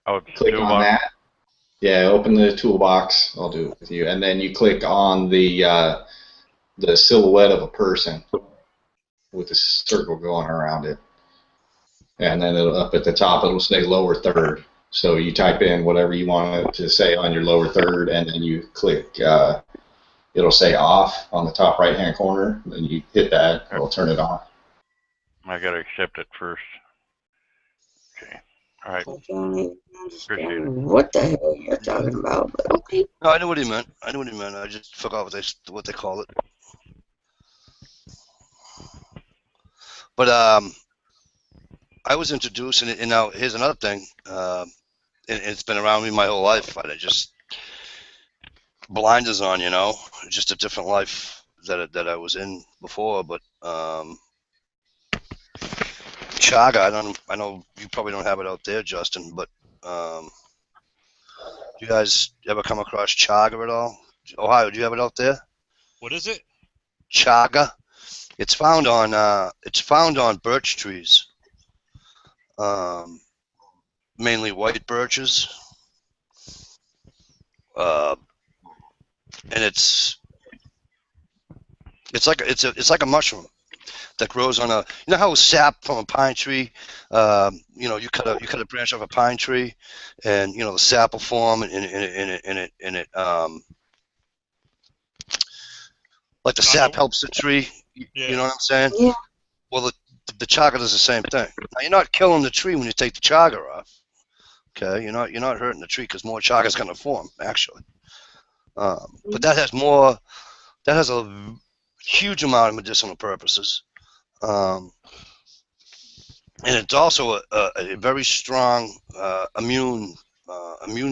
[SPEAKER 5] Oh,
[SPEAKER 4] click
[SPEAKER 5] toolbox.
[SPEAKER 4] On that. Yeah, open the toolbox. I'll do it with you, and then you click on the silhouette of a person with a circle going around it, and then up at the top it'll say lower third. So you type in whatever you want it to say on your lower third, and then you click. It'll say off on the top right-hand corner. Then you hit that. It'll turn it on.
[SPEAKER 5] I gotta accept it first. Okay. All right.
[SPEAKER 3] I don't even understand
[SPEAKER 5] Appreciate it.
[SPEAKER 3] what the hell you're talking about, but okay.
[SPEAKER 2] No, I knew what he meant. I just forgot what they call it. But I was introduced, and now here's another thing. And it's been around me my whole life. But I just blinders on, just a different life that I was in before. But chaga, I know you probably don't have it out there, Justin. But you guys ever come across chaga at all? Ohio, do you have it out there?
[SPEAKER 1] What is it?
[SPEAKER 2] Chaga. It's found on birch trees. Mainly white birches. And it's like a mushroom that grows on a, how sap from a pine tree, you cut a branch off a pine tree, and the sap will form, and it like the sap helps the tree. You know what I'm saying?
[SPEAKER 3] Yeah.
[SPEAKER 2] Well, the chaga does the same thing. Now, you're not killing the tree when you take the chaga off. Okay, you're not hurting the tree, because more chaga is going to form, actually. But that has a huge amount of medicinal purposes. and it's also a very strong immune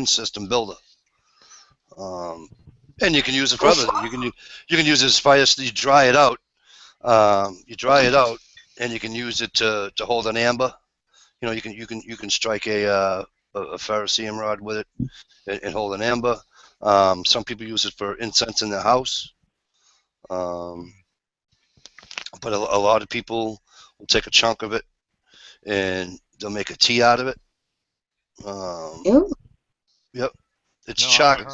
[SPEAKER 2] system builder. And you can use it for other things. You can use it as fire. You dry it out. And you can use it to hold an amber. You know, you can strike a ferrocerium rod with it and hold an amber. Some people use it for incense in their house. But a lot of people will take a chunk of it and they'll make a tea out of it. Yep. It's chaga.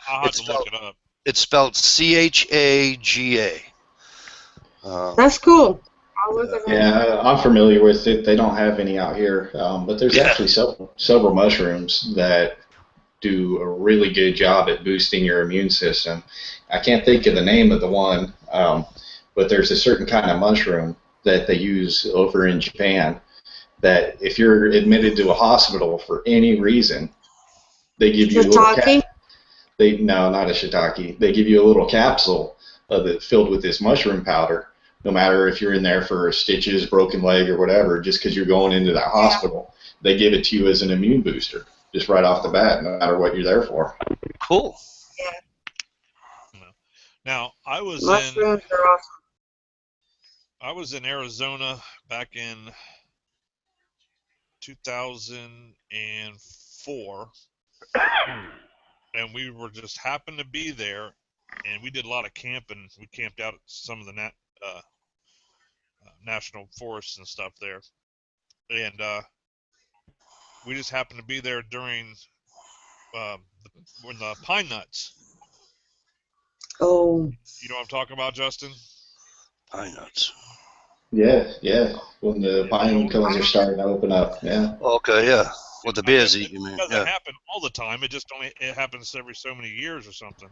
[SPEAKER 1] I'll have to look it up.
[SPEAKER 2] It's spelled CHAGA.
[SPEAKER 3] That's cool.
[SPEAKER 4] Yeah, I'm familiar with it. They don't have any out here, but there's actually several mushrooms that do a really good job at boosting your immune system. I can't think of the name of the one, but there's a certain kind of mushroom that they use over in Japan that if you're admitted to a hospital for any reason, they give you a little no, not a shiitake. They give you a little capsule that's filled with this mushroom powder. No matter if you're in there for stitches, broken leg, or whatever, just because you're going into that hospital, they give it to you as an immune booster, just right off the bat, no matter what you're there for.
[SPEAKER 2] Cool.
[SPEAKER 3] Yeah.
[SPEAKER 1] Now, I was
[SPEAKER 3] Mushrooms are awesome.
[SPEAKER 1] I was in Arizona back in 2004, and we were just happened to be there, and we did a lot of camping. We camped out at some of the national forests and stuff there, and we just happened to be there during when the pine nuts.
[SPEAKER 3] Oh.
[SPEAKER 1] You know what I'm talking about, Justin?
[SPEAKER 2] Pine nuts.
[SPEAKER 4] Yeah. When the pine cones are starting to open up, yeah.
[SPEAKER 2] Okay, yeah. What the bears eat, you mean?
[SPEAKER 1] It doesn't happen all the time. It happens every so many years or something.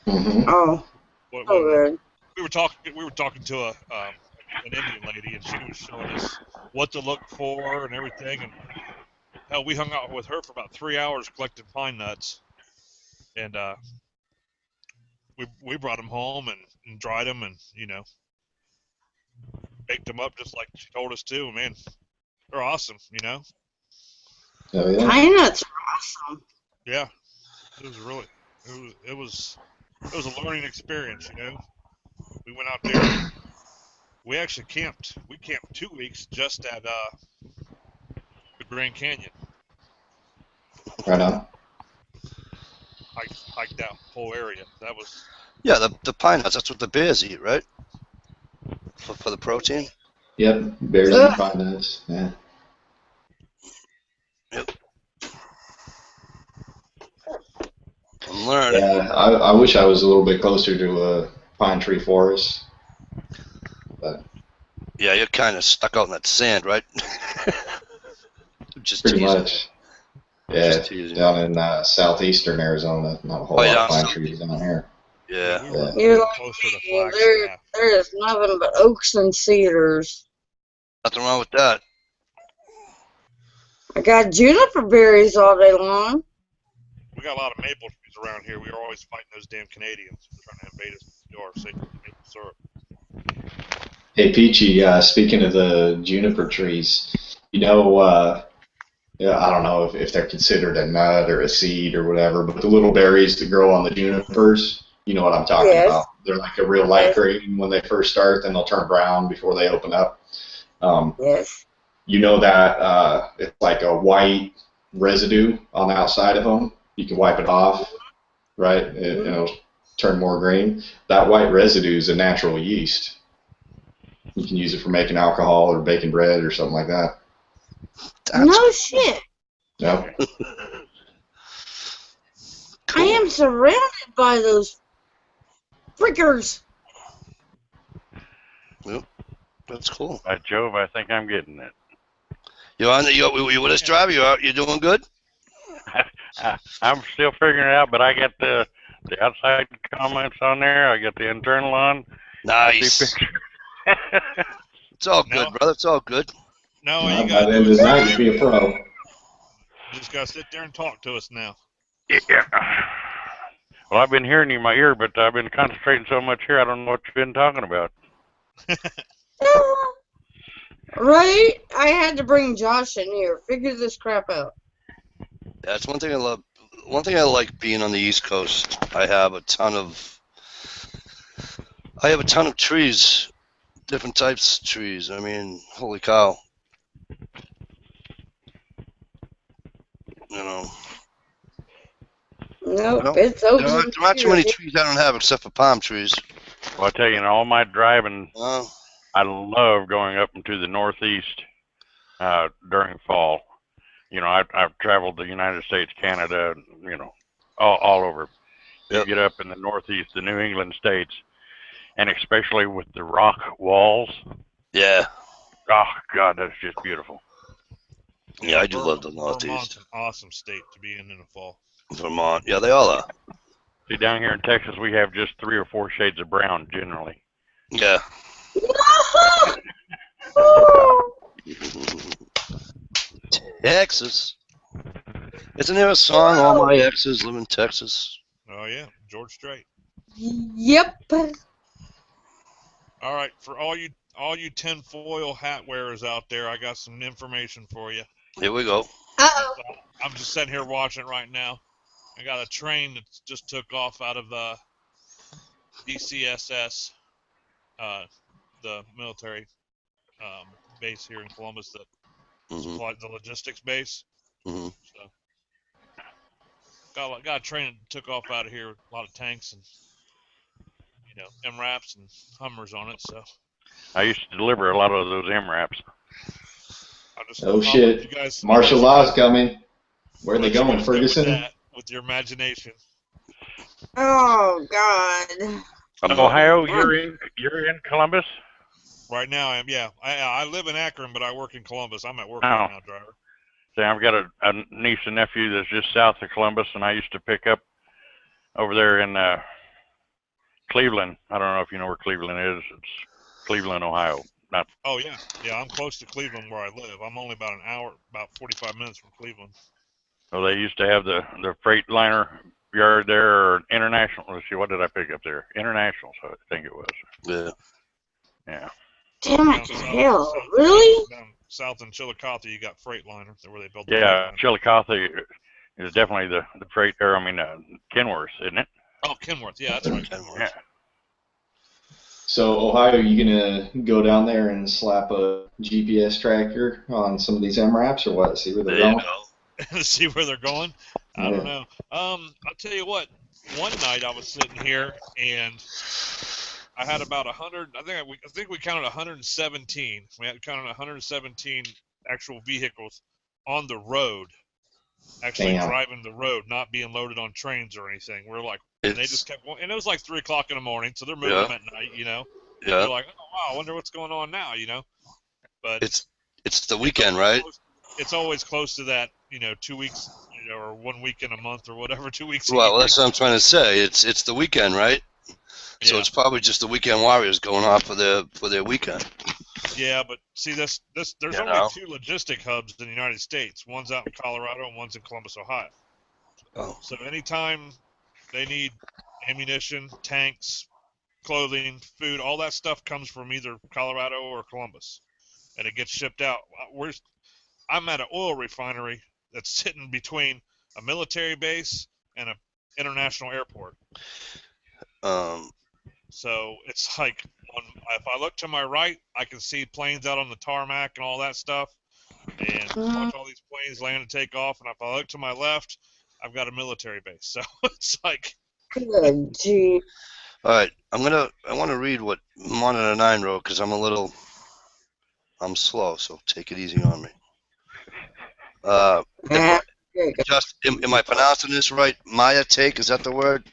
[SPEAKER 4] Mm-hmm.
[SPEAKER 3] Oh. Good.
[SPEAKER 1] We were talking to an Indian lady, and she was showing us what to look for and everything. And hell, we hung out with her for about 3 hours collecting pine nuts, and we brought them home and dried them, and baked them up just like she told us to. Man, they're awesome,
[SPEAKER 4] Oh, yeah.
[SPEAKER 3] Pine nuts are awesome.
[SPEAKER 1] Yeah, it was a learning experience. We went out there. We actually camped. We camped 2 weeks just at the Grand Canyon.
[SPEAKER 4] Right on.
[SPEAKER 1] Hiked that whole area. That was.
[SPEAKER 2] Yeah, the pine nuts. That's what the bears eat, right? For the protein.
[SPEAKER 4] Yep, bears and pine nuts. Yeah.
[SPEAKER 2] Yep. I'm learning.
[SPEAKER 4] Yeah, I wish I was a little bit closer to a pine tree forest. But
[SPEAKER 2] yeah, you're kind of stuck out in that sand, right? Just
[SPEAKER 4] pretty
[SPEAKER 2] teasing.
[SPEAKER 4] much. Yeah, down in southeastern Arizona, not a whole lot of pine trees down here.
[SPEAKER 2] Yeah.
[SPEAKER 3] You're like me. There is nothing but oaks and cedars.
[SPEAKER 2] Nothing wrong with that.
[SPEAKER 3] I got juniper berries all day long.
[SPEAKER 1] We got a lot of maple trees around here. We were always fighting those damn Canadians trying to invade us with our safe maple syrup.
[SPEAKER 4] Hey, Peachy, speaking of the juniper trees, I don't know if they're considered a nut or a seed or whatever, but the little berries that grow on the junipers, you know what I'm talking about. They're like a real light green when they first start, then they'll turn brown before they open up.
[SPEAKER 3] Yes.
[SPEAKER 4] You know that it's like a white residue on the outside of them. You can wipe it off, right? It'll turn more green. That white residue is a natural yeast. You can use it for making alcohol or baking bread or something like that.
[SPEAKER 3] No shit.
[SPEAKER 4] Yep.
[SPEAKER 3] I am surrounded by those frickers.
[SPEAKER 2] Yep. That's cool.
[SPEAKER 5] By Jove, I think I'm getting it.
[SPEAKER 2] You with us, driver? You doing good?
[SPEAKER 5] I'm still figuring it out, but I got the outside comments on there. I got the internal on.
[SPEAKER 2] Nice. It's all good, brother. It's all good.
[SPEAKER 1] No,
[SPEAKER 4] By
[SPEAKER 1] you
[SPEAKER 4] the end of the night, you'll be a pro.
[SPEAKER 1] You just gotta sit there and talk to us now.
[SPEAKER 5] Yeah. Well, I've been hearing you in my ear, but I've been concentrating so much here, I don't know what you've been talking about.
[SPEAKER 3] Right? I had to bring Josh in here. Figure this crap out.
[SPEAKER 2] That's one thing I love. One thing I like being on the East Coast. I have a ton of trees, different types of trees. I mean, holy cow. You know,
[SPEAKER 3] Nope,
[SPEAKER 2] well,
[SPEAKER 3] it's open
[SPEAKER 2] there aren't too
[SPEAKER 3] here.
[SPEAKER 2] many trees I don't have except for palm trees.
[SPEAKER 5] Well, I tell you, in all my driving,
[SPEAKER 2] Uh,
[SPEAKER 5] I love going up into the Northeast during fall. You know, I've traveled the United States, Canada, you know, all over. You
[SPEAKER 2] Yep.
[SPEAKER 5] get up in the Northeast, the New England states, and especially with the rock walls.
[SPEAKER 2] yeah.
[SPEAKER 5] Oh God, that's just beautiful.
[SPEAKER 2] Yeah, I do love the
[SPEAKER 1] Vermont's
[SPEAKER 2] Northeast.
[SPEAKER 1] an awesome state to be in the fall.
[SPEAKER 2] Vermont. Yeah, they all are.
[SPEAKER 5] See, down here in Texas, we have just 3 or 4 shades of brown generally.
[SPEAKER 2] Yeah. Texas. Isn't there a song, All My Exes Live in Texas?
[SPEAKER 1] Oh yeah, George Strait.
[SPEAKER 3] Yep.
[SPEAKER 1] All right, for all you tinfoil hat wearers out there, I got some information for you.
[SPEAKER 2] Here we go.
[SPEAKER 3] Uh-oh.
[SPEAKER 1] I'm just sitting here watching it right now. I got a train that just took off out of the DCSS, the military base here in Columbus that supplies the logistics base.
[SPEAKER 2] Mm-hmm.
[SPEAKER 1] So got a train that took off out of here, a lot of tanks and MRAPs and Hummers on it. So
[SPEAKER 5] I used to deliver a lot of those MRAPs.
[SPEAKER 4] Oh shit! Martial law's coming. Where are they going, Ferguson?
[SPEAKER 1] With your imagination.
[SPEAKER 3] Oh God.
[SPEAKER 5] Ohio, you're in Columbus?
[SPEAKER 1] Right now I am. Yeah, I live in Akron, but I work in Columbus. I'm at work right now, driver.
[SPEAKER 5] See, I've got a niece and nephew that's just south of Columbus, and I used to pick up over there in Cleveland. I don't know if you know where Cleveland is. It's Cleveland, Ohio. Not.
[SPEAKER 1] Oh yeah, I'm close to Cleveland where I live. I'm only about an hour, about 45 minutes from Cleveland.
[SPEAKER 5] Well, they used to have the Freightliner yard there, or International. Let's see, what did I pick up there? International, so I think it was.
[SPEAKER 2] Yeah.
[SPEAKER 5] Yeah.
[SPEAKER 3] Damn it, hell, really?
[SPEAKER 1] Down south in Chillicothe, you got Freightliner, where they build.
[SPEAKER 5] Yeah, Chillicothe is definitely the freight, or I mean, Kenworth, isn't it?
[SPEAKER 1] Oh, Kenworth, yeah, that's right, Kenworth.
[SPEAKER 5] Yeah.
[SPEAKER 4] So, Ohio, are you going to go down there and slap a GPS tracker on some of these MRAPs or what? See where they're going?
[SPEAKER 1] See where they're going? I don't know. I'll tell you what, one night I was sitting here and I had about 100, I think we counted 117. We had counted 117 actual vehicles on the road, actually driving the road, not being loaded on trains or anything. We're like, and they just kept going, and it was like 3 o'clock in the morning, so they're moving them at night,
[SPEAKER 2] Yeah.
[SPEAKER 1] They're like, oh wow, I wonder what's going on now, But
[SPEAKER 2] it's the weekend, right?
[SPEAKER 1] It's always close to that, 2 weeks, or 1 week in a month or whatever, 2 weeks.
[SPEAKER 2] Well, that's what I'm trying to say. It's the weekend, right? Yeah. So it's probably just the weekend warriors going off for their weekend.
[SPEAKER 1] Yeah, but see, there's only 2 logistic hubs in the United States. One's out in Colorado and one's in Columbus, Ohio.
[SPEAKER 2] Oh.
[SPEAKER 1] So anytime they need ammunition, tanks, clothing, food, all that stuff comes from either Colorado or Columbus, and it gets shipped out. I'm at an oil refinery that's sitting between a military base and an international airport. So it's like, if I look to my right, I can see planes out on the tarmac and all that stuff, and watch all these planes land and take off. And if I look to my left, I've got a military base. So it's like,
[SPEAKER 3] good gee.
[SPEAKER 2] All right, I want to read what Monitor 9 wrote because I'm slow, so take it easy on me. Just, am I pronouncing this right? Maya take, is that the word?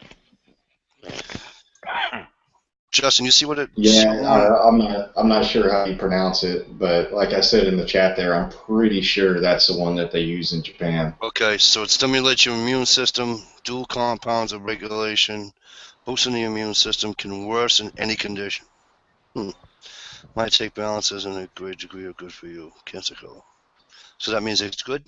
[SPEAKER 2] Justin, you see what it?
[SPEAKER 4] Yeah, I'm not sure how you pronounce it, but like I said in the chat there, I'm pretty sure that's the one that they use in Japan.
[SPEAKER 2] Okay, so it stimulates your immune system, dual compounds of regulation, boosting the immune system, can worsen any condition. Might take balances in a great degree are good for you. Cancer killer. So that means it's good?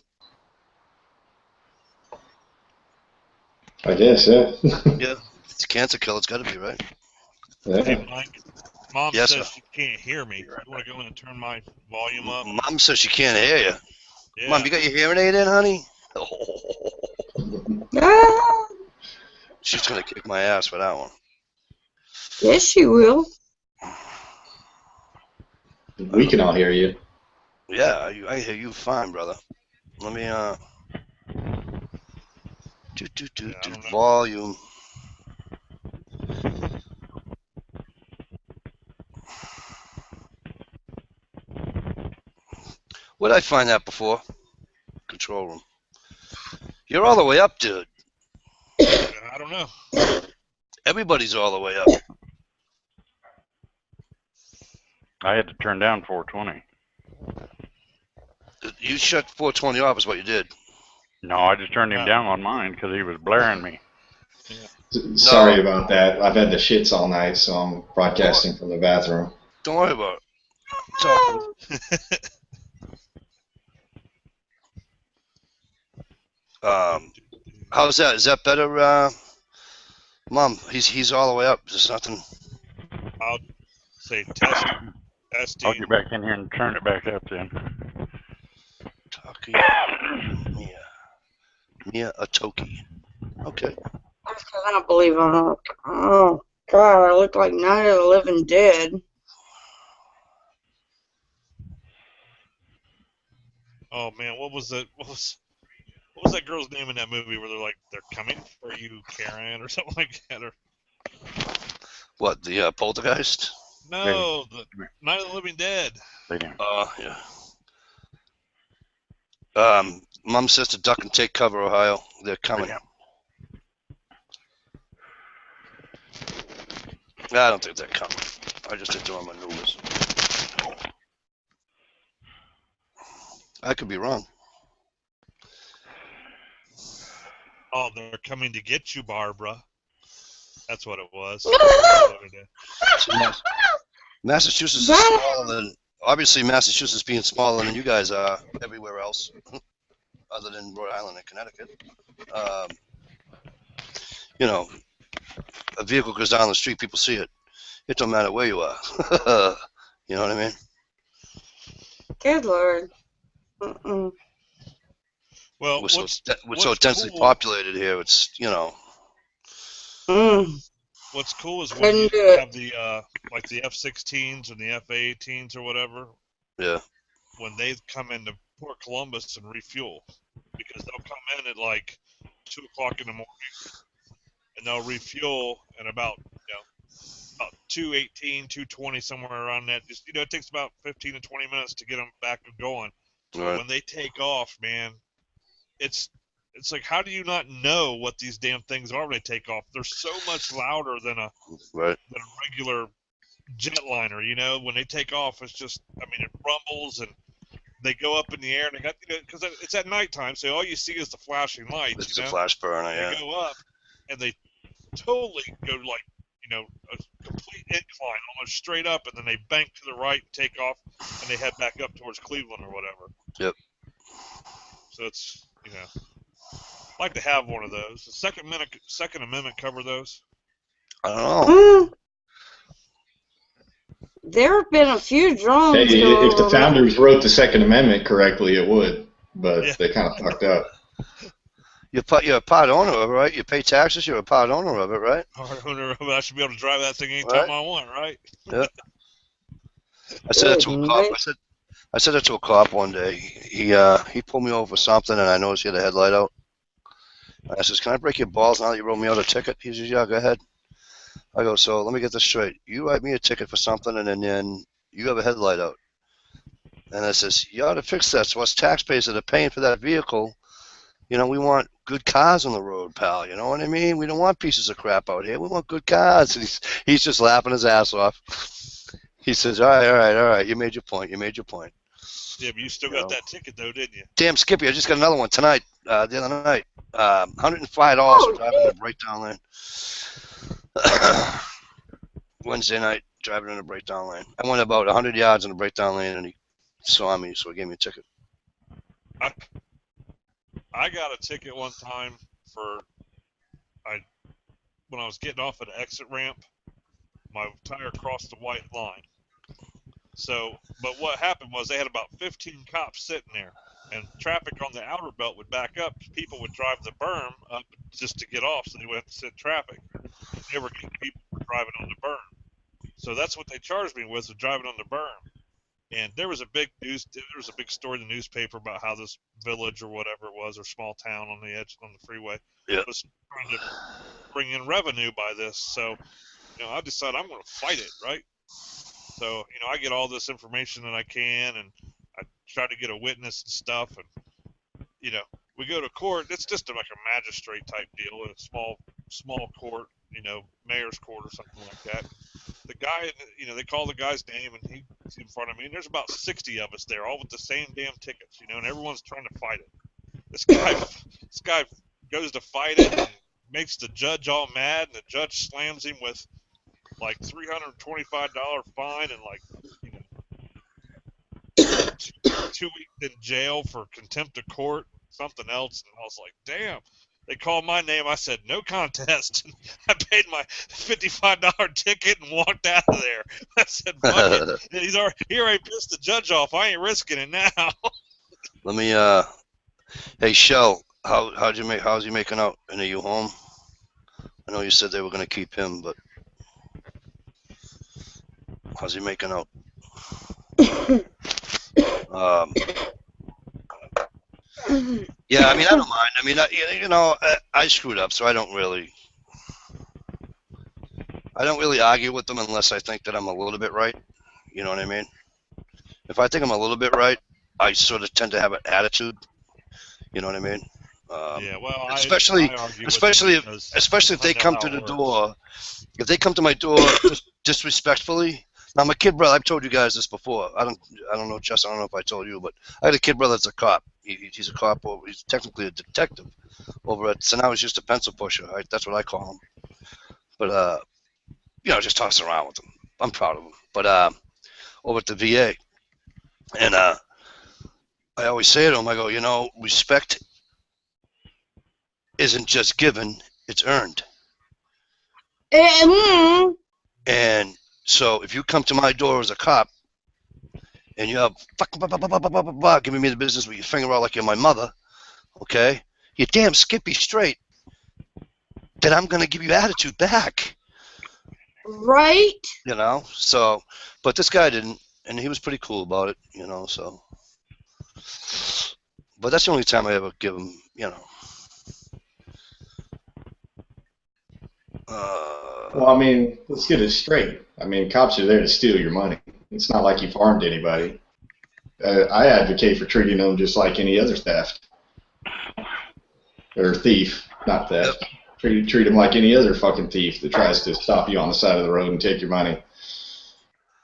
[SPEAKER 4] I guess, yeah.
[SPEAKER 2] Yeah, it's a cancer killer. It's got to be, right?
[SPEAKER 4] Yeah.
[SPEAKER 1] Hey, Mike, Mom
[SPEAKER 2] Yes,
[SPEAKER 1] says
[SPEAKER 2] sir.
[SPEAKER 1] she can't hear me. You want to go in and turn my volume up?
[SPEAKER 2] Mom says she can't hear you.
[SPEAKER 1] Yeah.
[SPEAKER 2] Mom, you got your hearing aid in, honey?
[SPEAKER 3] Ah,
[SPEAKER 2] She's gonna kick my ass for that one.
[SPEAKER 3] yes, she will.
[SPEAKER 4] We can all hear you.
[SPEAKER 2] Yeah, I hear you fine, brother. Let me
[SPEAKER 1] Yeah, I don't know.
[SPEAKER 2] volume. Where'd I find that before? Control room. You're all the way up, dude.
[SPEAKER 1] I don't know.
[SPEAKER 2] Everybody's all the way up.
[SPEAKER 5] I had to turn down 420.
[SPEAKER 2] You shut 420 off is what you did.
[SPEAKER 5] No, I just turned him down on mine because he was blaring me.
[SPEAKER 4] Sorry about that. I've had the shits all night, so I'm broadcasting from the bathroom.
[SPEAKER 2] Don't worry about it. Talk. How's that? Is that better, Mom? He's all the way up. There's nothing.
[SPEAKER 1] I'll say testing.
[SPEAKER 5] I'll get back in here and turn it back up then.
[SPEAKER 2] Taki Mia Atoki. Okay.
[SPEAKER 3] I cannot believe I'm not. Oh, God, I look like Night of the Living Dead.
[SPEAKER 1] Oh man, what was that girl's name in that movie where they're coming for you, Karen, or something like that? Or
[SPEAKER 2] What, the Poltergeist?
[SPEAKER 1] no, the Night of the Living Dead.
[SPEAKER 2] Yeah. Mom says to duck and take cover, Ohio. They're coming. I don't think they're coming. I just did doing maneuvers. I could be wrong.
[SPEAKER 1] Oh, they're coming to get you, Barbara. That's what it was.
[SPEAKER 2] Massachusetts is smaller than, obviously Massachusetts being smaller than you guys are everywhere else, other than Rhode Island and Connecticut. You know, a vehicle goes down the street, people see it. It don't matter where you are. You know what I mean?
[SPEAKER 3] Good Lord. Mm-mm.
[SPEAKER 1] Well,
[SPEAKER 2] we're so densely populated here. It's, you know.
[SPEAKER 1] What's cool is when you have the like the F-16s and the F-A-18s or whatever.
[SPEAKER 2] Yeah.
[SPEAKER 1] When they come into Port Columbus and refuel, because they'll come in at like 2 o'clock in the morning, and they'll refuel in about 2:18, 2:20, somewhere around that. Just it takes about 15 to 20 minutes to get them back and going.
[SPEAKER 2] Right.
[SPEAKER 1] When they take off, man, it's like, how do you not know what these damn things are when they take off? They're so much louder than a regular jetliner. When they take off, it's just, it rumbles and they go up in the air, and they got, because it's at nighttime, so all you see is the flashing lights.
[SPEAKER 2] It's a flash burner, yeah.
[SPEAKER 1] They go up, and they totally go like, a complete incline, almost straight up, and then they bank to the right and take off, and they head back up towards Cleveland or whatever.
[SPEAKER 2] Yep.
[SPEAKER 1] So it's, I'd like to have one of those. The Second Amendment cover those?
[SPEAKER 2] I don't know.
[SPEAKER 3] There have been a few drones.
[SPEAKER 4] Hey, if the founders wrote the Second Amendment correctly, it would, but they kind of fucked up.
[SPEAKER 2] You're a part owner of it, right? You pay taxes. You're a part owner of it, right?
[SPEAKER 1] Part owner of it. I should be able to drive that thing anytime I want, right?
[SPEAKER 2] Yeah. I said it to a cop. I said it to a cop one day. He pulled me over for something, and I noticed he had a headlight out. I says, "Can I break your balls now that you wrote me out a ticket?" He says, "Yeah, go ahead." I go, "So let me get this straight. You write me a ticket for something, and then you have a headlight out." And I says, "You ought to fix that. So us taxpayers that are paying for that vehicle, we want good cars on the road, pal. You know what I mean? We don't want pieces of crap out here. We want good cars." And he's just laughing his ass off. He says, all right. You made your point. Yeah,
[SPEAKER 1] but you still got that ticket, though, didn't you?
[SPEAKER 2] Damn, Skippy, I just got another one tonight, the other night. $105 for driving in a breakdown lane. Wednesday night, driving in a breakdown lane. I went about 100 yards in a breakdown lane, and he saw me, so he gave me a ticket.
[SPEAKER 1] I got a ticket one time when I was getting off at an exit ramp, My tire crossed the white line. So, but what happened was they had about 15 cops sitting there, and traffic on the outer belt would back up. People would drive the berm up just to get off, so they would have to sit traffic. They were getting people driving on the berm. So that's what they charged me with, was driving on the berm. And there was a big story in the newspaper about how this village or whatever it was, or small town on the edge on the freeway, was trying to bring in revenue by this. So, I decided I'm going to fight it, right? So, I get all this information that I can, and I try to get a witness and stuff, and, we go to court. It's just like a magistrate type deal in a small court, mayor's court or something like that. The guy, they call the guy's name, and he's in front of me, and there's about 60 of us there, all with the same damn tickets, and everyone's trying to fight it. This guy goes to fight it and makes the judge all mad, and the judge slams him with like $325 fine and like 2 weeks in jail for contempt of court, something else. And I was like, damn. They called my name. I said, no contest. I paid my $55 ticket and walked out of there. I said, fuck it. He already pissed the judge off. I ain't risking it now.
[SPEAKER 2] Let me, hey, Shell, how's he making out? And are you home? I know you said they were going to keep him, but how's he making out? Yeah, I mean, I don't mind. I mean, I screwed up, so I don't really argue with them unless I think that I'm a little bit right. You know what I mean? If I think I'm a little bit right, I sort of tend to have an attitude. You know what I mean?
[SPEAKER 1] Yeah, well,
[SPEAKER 2] especially if they come to the door, if they come to my door disrespectfully. Now, my kid brother, I've told you guys this before. I don't know, Justin. I don't know if I told you, but I had a kid brother that's a cop. He's a cop, or he's technically a detective over at. So now he's just a pencil pusher. Right? That's what I call him. But just toss around with him. I'm proud of him. But over at the VA, and I always say to him, I go, respect isn't just given; it's earned. And so if you come to my door as a cop and you have giving me the business with your finger out like you're my mother, okay? You damn skippy straight. Then I'm gonna give you attitude back.
[SPEAKER 3] Right?
[SPEAKER 2] So, but this guy didn't, and he was pretty cool about it, so. But that's the only time I ever give him,
[SPEAKER 4] Well, I mean, let's get it straight. I mean, cops are there to steal your money. It's not like you've harmed anybody. I advocate for treating them just like any other theft. Or thief, not theft. Treat them like any other fucking thief that tries to stop you on the side of the road and take your money.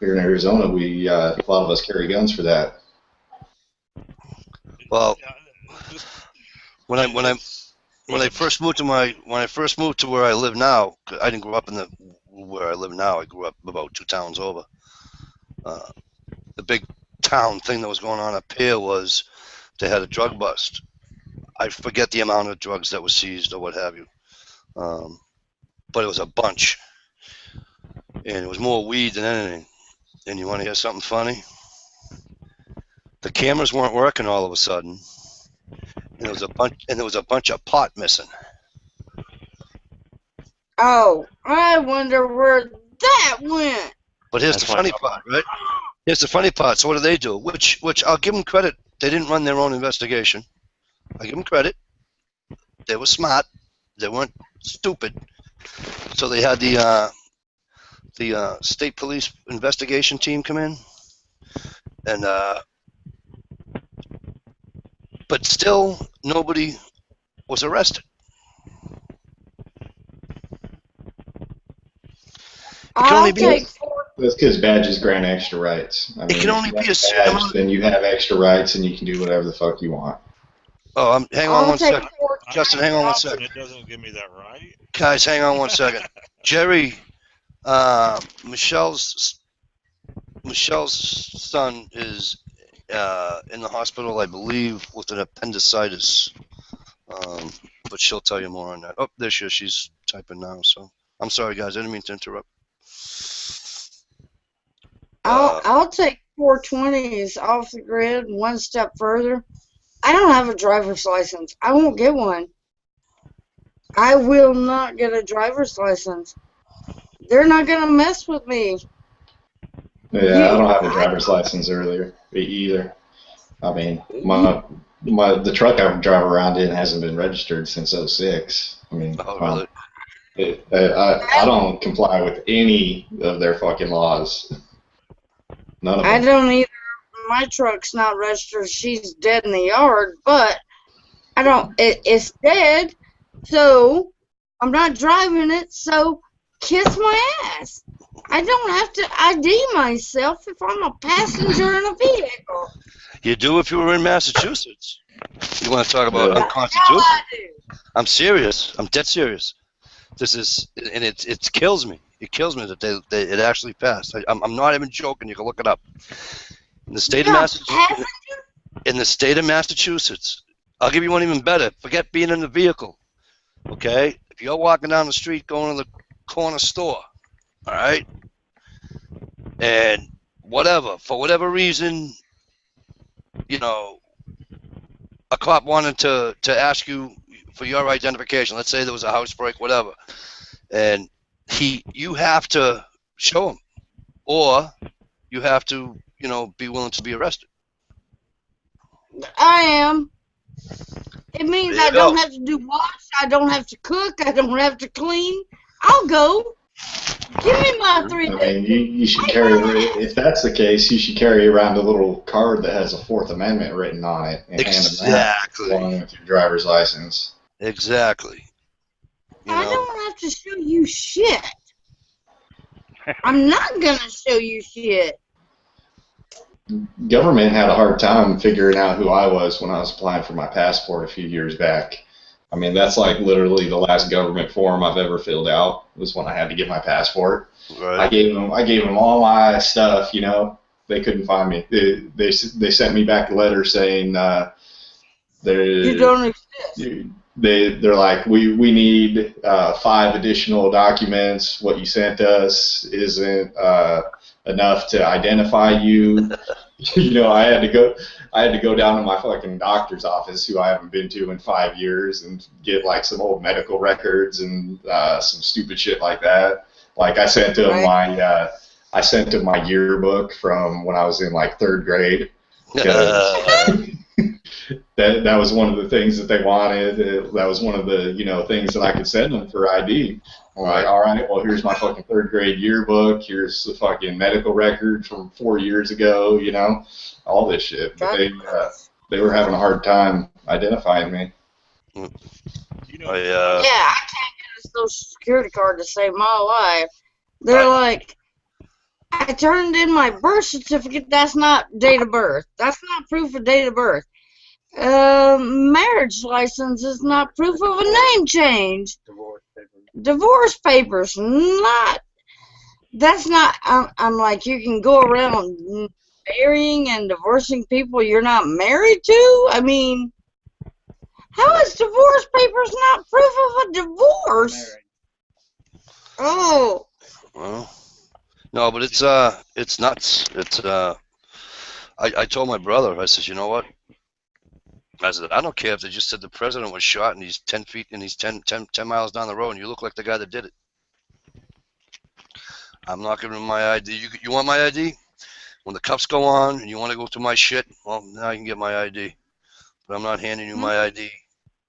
[SPEAKER 4] Here in Arizona, a lot of us carry guns for that.
[SPEAKER 2] Well, when I first moved to where I live now, I didn't grow up where I live now. I grew up about 2 towns over. The big town thing that was going on up here was they had a drug bust. I forget the amount of drugs that was seized or what have you, but it was a bunch, and it was more weed than anything. And you want to hear something funny? The cameras weren't working all of a sudden. And there was a bunch of pot missing.
[SPEAKER 3] Oh, I wonder where that went.
[SPEAKER 2] But here's the funny part, right? Here's the funny part. So what do? Which I'll give them credit. They didn't run their own investigation. I give them credit. They were smart. They weren't stupid. So they had the state police investigation team come in, and but still nobody was arrested.
[SPEAKER 4] That's because badges grant extra rights. I mean,
[SPEAKER 2] it can only be a
[SPEAKER 4] badge, then you have extra rights and you can do whatever the fuck you want.
[SPEAKER 2] Oh, hang on one second. Justin, hang on 1 second.
[SPEAKER 1] It doesn't give me that right.
[SPEAKER 2] Guys, hang on 1 second. Jerry, Michelle's son is in the hospital, I believe, with an appendicitis. But she'll tell you more on that. Oh, there she is. She's typing now. So I'm sorry, guys. I didn't mean to interrupt.
[SPEAKER 3] I'll take 420s off the grid one step further. I don't have a driver's license. I won't get one. I will not get a driver's license. They're not gonna mess with me.
[SPEAKER 4] Yeah, I don't have a driver's license either. I mean, the truck I drive around in hasn't been registered since '06. I mean,
[SPEAKER 2] Oh, really?
[SPEAKER 4] I don't comply with any of their fucking laws. None of them.
[SPEAKER 3] I don't either. My truck's not registered. She's dead in the yard, but I don't. It's dead, so I'm not driving it. So kiss my ass. I don't have to ID myself if I'm a passenger in a vehicle.
[SPEAKER 2] You do if you were in Massachusetts. You want to talk about
[SPEAKER 3] Hell,
[SPEAKER 2] unconstitutional?
[SPEAKER 3] I do.
[SPEAKER 2] I'm serious. I'm dead serious. This is, and it kills me. It kills me that it actually passed. I'm not even joking. You can look it up. In the state of Massachusetts. In the state of Massachusetts, I'll give you one even better. Forget being in the vehicle. Okay, if you're walking down the street going to the corner store, all right, and for whatever reason, you know, a cop wanted to ask you for your identification. Let's say there was a housebreak, whatever, and you have to show him, or you have to, you know, be willing to be arrested.
[SPEAKER 3] I am. It means
[SPEAKER 2] There you
[SPEAKER 3] I don't
[SPEAKER 2] go.
[SPEAKER 3] have to do wash. I don't have to cook. I don't have to clean. I'll go. Give me my 3
[SPEAKER 4] I
[SPEAKER 3] days.
[SPEAKER 4] mean, you should carry, if that's the case, you should carry around a little card that has a Fourth Amendment written on it and hand them that along with your driver's license.
[SPEAKER 2] Exactly. You
[SPEAKER 3] I
[SPEAKER 2] know?
[SPEAKER 3] don't have to show you shit. I'm not gonna show you shit.
[SPEAKER 4] Government had a hard time figuring out who I was when I was applying for my passport a few years back. I mean, that's like literally the last government form I've ever filled out was when I had to get my passport.
[SPEAKER 2] Right.
[SPEAKER 4] I gave them all my stuff. You know, they couldn't find me. They sent me back a letter saying
[SPEAKER 3] You don't exist.
[SPEAKER 4] they're like, we need 5 additional documents. What you sent us isn't enough to identify you. You know, I had to go down to my fucking doctor's office, who I haven't been to in 5 years, and get like some old medical records and some stupid shit like that. Like I sent them my yearbook from when I was in like 3rd grade. That was one of the things that they wanted. That was one of the, you know, things that I could send them for ID. I'm like, all right, well, here's my fucking 3rd grade yearbook. Here's the fucking medical record from 4 years ago. You know, all this shit. But they were having a hard time identifying me.
[SPEAKER 1] You know,
[SPEAKER 3] Yeah, I can't get a social security card to save my life. They're like, I turned in my birth certificate. That's not date of birth. That's not proof of date of birth. Marriage license is not proof of a name change. Divorce papers, not. That's not. I'm like, you can go around marrying and divorcing people you're not married to? I mean, how is divorce papers not proof of a divorce? Oh.
[SPEAKER 2] Well, no, but it's nuts. It's I told my brother, I said, you know what? I said, I don't care if they just said the president was shot and he's 10 feet and he's 10 miles down the road and you look like the guy that did it. I'm not giving him my ID. You want my ID? When the cuffs go on and you want to go to my shit, well, now you can get my ID. But I'm not handing you my ID,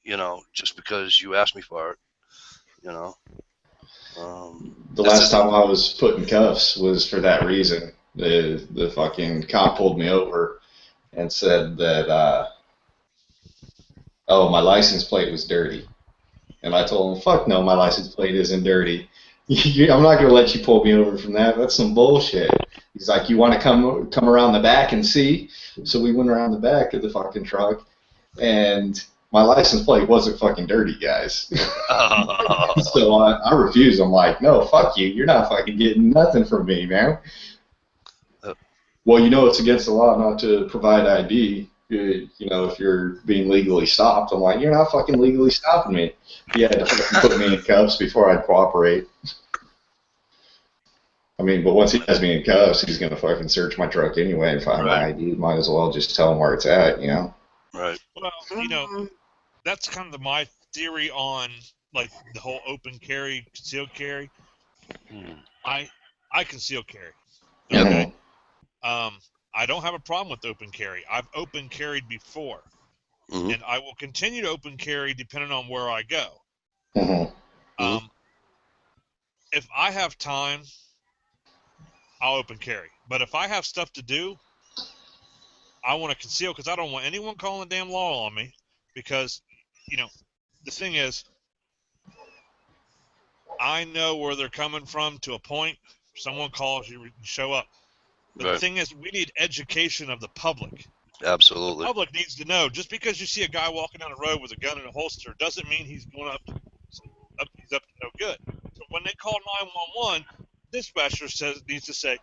[SPEAKER 2] you know, just because you asked me for it, you know.
[SPEAKER 4] The last time I was put in cuffs was for that reason. The fucking cop pulled me over and said that, oh, my license plate was dirty. And I told him, fuck no, my license plate isn't dirty. I'm not going to let you pull me over from that. That's some bullshit. He's like, you want to come around the back and see? So we went around the back of the fucking truck, and my license plate wasn't fucking dirty, guys. So I refused. I'm like, no, fuck you. You're not fucking getting nothing from me, man. Well, you know it's against the law not to provide ID. You know, if you're being legally stopped. I'm like, you're not fucking legally stopping me. He had to fucking put me in cuffs before I'd cooperate. I mean, but once he has me in cuffs, he's gonna fucking search my truck anyway and find my ID. Might as well just tell him where it's at, you know?
[SPEAKER 2] Right.
[SPEAKER 1] Well, that's kind of my theory on like the whole open carry, concealed carry. I conceal carry. Okay. I don't have a problem with open carry. I've open carried before, and I will continue to open carry depending on where I go. If I have time, I'll open carry. But if I have stuff to do, I want to conceal because I don't want anyone calling the damn law on me. Because, the thing is, I know where they're coming from to a point. Someone calls you, show up. But the thing is, we need education of the public.
[SPEAKER 2] Absolutely.
[SPEAKER 1] The public needs to know. Just because you see a guy walking down the road with a gun in a holster doesn't mean he's going he's up to no good. So when they call 911, dispatcher needs to say,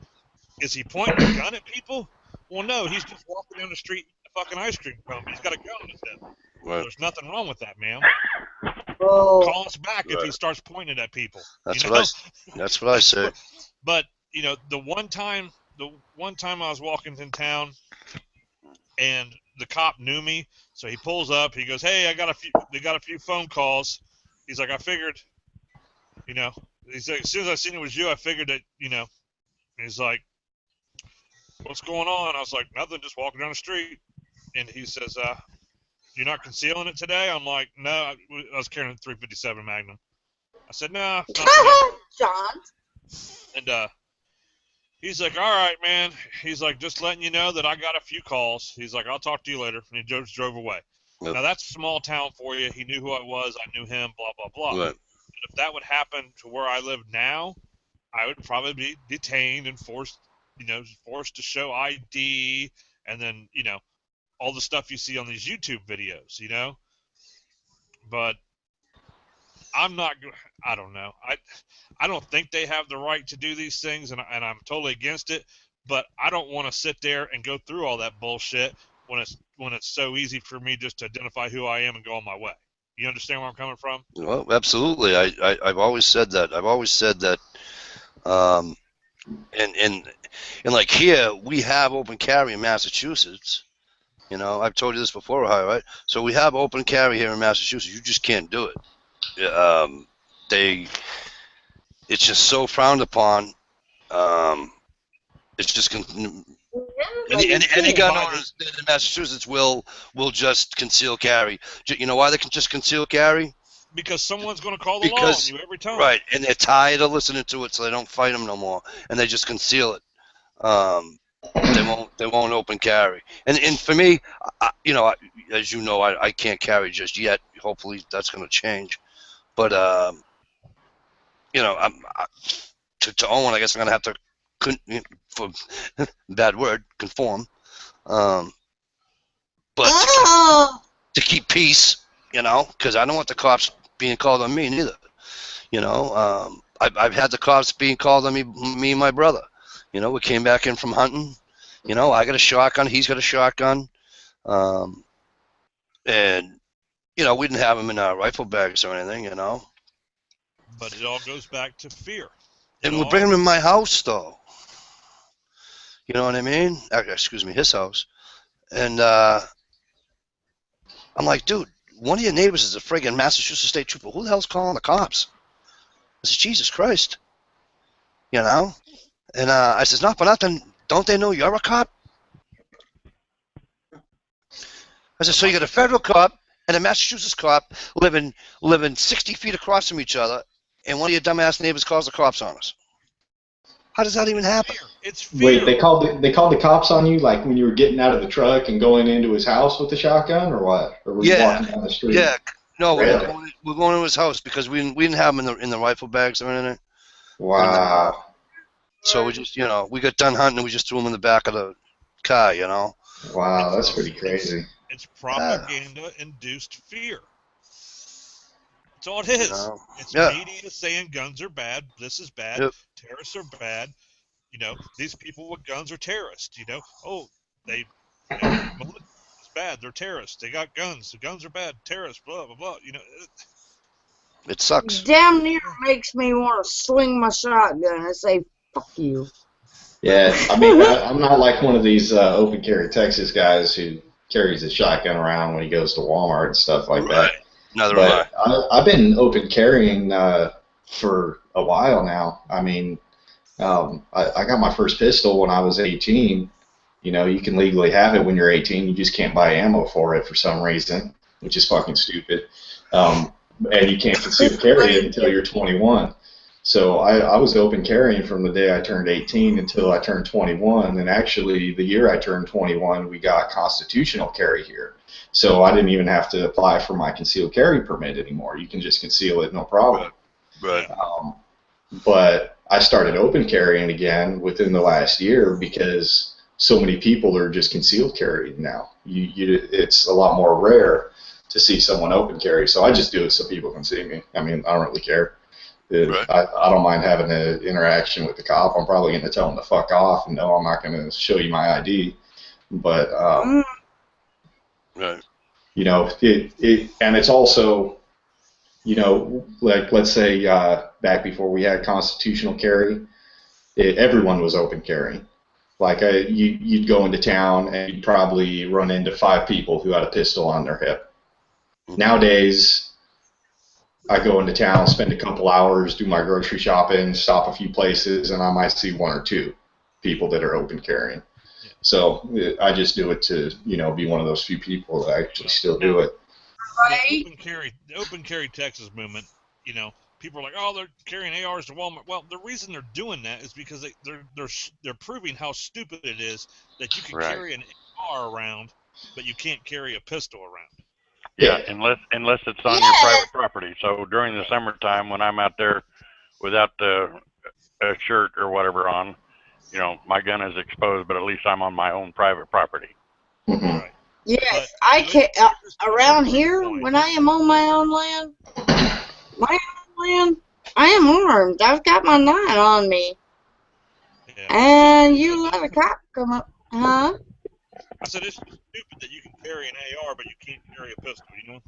[SPEAKER 1] is he pointing a gun at people? Well, no, he's just walking down the street with a fucking ice cream cone. He's got a gun in his head.
[SPEAKER 2] Right.
[SPEAKER 1] There's nothing wrong with that, ma'am.
[SPEAKER 3] Oh.
[SPEAKER 1] Call us back if he starts pointing at people.
[SPEAKER 2] That's what I say.
[SPEAKER 1] But the one time I was walking in town, and the cop knew me, so he pulls up. He goes, "Hey, they got a few phone calls." He's like, "I figured, He's like, as soon as I seen it was you, I figured that, He's like, "What's going on?" I was like, "Nothing, just walking down the street." And he says, "You're not concealing it today?" I'm like, "No, I was carrying a 357 Magnum." I said, "No, not today."
[SPEAKER 3] John.
[SPEAKER 1] And he's like, "All right, man." He's like, "Just letting you know that I got a few calls." He's like, "I'll talk to you later." And he just drove away.
[SPEAKER 2] Yep.
[SPEAKER 1] Now, that's small town for you. He knew who I was. I knew him, blah, blah, blah.
[SPEAKER 2] Right.
[SPEAKER 1] But if that would happen to where I live now, I would probably be detained and forced to show ID, and then, all the stuff you see on these YouTube videos, But I don't know. I don't think they have the right to do these things, and I'm totally against it. But I don't want to sit there and go through all that bullshit when it's so easy for me just to identify who I am and go on my way. You understand where I'm coming from?
[SPEAKER 2] Well, absolutely. I've always said that. And like here, we have open carry in Massachusetts. I've told you this before, Ohio, right? So we have open carry here in Massachusetts. You just can't do it. It's just so frowned upon. It's just any gun owners in Massachusetts will just conceal carry. You know why they can just conceal carry?
[SPEAKER 1] Because someone's going to call the law on you every time.
[SPEAKER 2] Right, and they're tired of listening to it, so they don't fight them no more, and they just conceal it. They won't open carry. And for me, as you know, I can't carry just yet. Hopefully that's going to change. But to own one, I guess I'm going to have to, for bad word, conform. But to keep peace, because I don't want the cops being called on me neither. I've had the cops being called on me and my brother. We came back in from hunting. I got a shotgun. He's got a shotgun. And, we didn't have them in our rifle bags or anything,
[SPEAKER 1] But it all goes back to fear.
[SPEAKER 2] And we're bringing them in my house, though. You know what I mean? Excuse me, his house. And I'm like, dude, one of your neighbors is a friggin' Massachusetts State Trooper. Who the hell's calling the cops? I said, Jesus Christ. And I says, not for nothing. Don't they know you're a cop? I said, so you got a federal cop and a Massachusetts cop living 60 feet across from each other, and one of your dumbass neighbors calls the cops on us. How does that even happen?
[SPEAKER 1] It's fear.
[SPEAKER 4] Wait, they called the cops on you like when you were getting out of the truck and going into his house with the shotgun, or what? Or were you walking down the street?
[SPEAKER 2] Yeah. No,
[SPEAKER 4] Really?
[SPEAKER 2] we're going to his house because we didn't have him in the rifle bags or anything.
[SPEAKER 4] Wow.
[SPEAKER 2] So we just, we got done hunting and we just threw him in the back of the car,
[SPEAKER 4] Wow, that's pretty crazy.
[SPEAKER 1] It's propaganda-induced fear. That's all it is. It's media saying guns are bad, this is bad, terrorists are bad. These people with guns are terrorists. It's bad, they're terrorists. They got guns. The guns are bad, terrorists, blah, blah, blah.
[SPEAKER 2] It sucks.
[SPEAKER 3] Damn near makes me want to swing my shotgun and say, Fuck you.
[SPEAKER 4] Yeah, I mean, I'm not like one of these open carry Texas guys who carries a shotgun around when he goes to Walmart and stuff like that.
[SPEAKER 2] Neither am
[SPEAKER 4] But I've been open carrying for a while now. I mean, I got my first pistol when I was 18. You know, you can legally have it when you're 18. You just can't buy ammo for it for some reason, which is fucking stupid. And you can't conceal carry it until you're 21. So I was open carrying from the day I turned 18 until I turned 21. And actually, the year I turned 21, we got constitutional carry here. So I didn't even have to apply for my concealed carry permit anymore. You can just conceal it, no problem.
[SPEAKER 2] Right.
[SPEAKER 4] But I started open carrying again within the last year because so many people are just concealed carrying now. It's a lot more rare to see someone open carry. So I just do it so people can see me. I mean, I don't really care.
[SPEAKER 2] Right.
[SPEAKER 4] I don't mind having an interaction with the cop. I'm probably going to tell him to fuck off and no, I'm not going to show you my ID. But,
[SPEAKER 2] Right.
[SPEAKER 4] you know, and it's also, you know, like let's say back before we had constitutional carry, everyone was open carrying. Like you'd go into town and you'd probably run into 5 people who had a pistol on their hip. Nowadays, I go into town, spend a couple hours, do my grocery shopping, stop a few places, and I might see 1 or 2 people that are open carrying. So I just do it to, you know, be one of those few people that actually still do it.
[SPEAKER 3] Right?
[SPEAKER 1] The open carry Texas movement, you know, people are like, oh, they're carrying ARs to Walmart. Well, the reason they're doing that is because they're proving how stupid it is that you can carry an AR around, but you can't carry a pistol around.
[SPEAKER 5] Yeah, unless it's on your private property. So during the summertime when I'm out there without a shirt or whatever on, you know, my gun is exposed, but at least I'm on my own private property.
[SPEAKER 4] Mm-hmm.
[SPEAKER 1] Right.
[SPEAKER 3] Yes,
[SPEAKER 1] But
[SPEAKER 3] I can around here when I am on my own land, I am armed. I've got my 9 on me.
[SPEAKER 1] Yeah.
[SPEAKER 3] And you let a cop come up, huh?
[SPEAKER 1] I said it's stupid that you can carry an AR, but you can't carry a pistol, you know?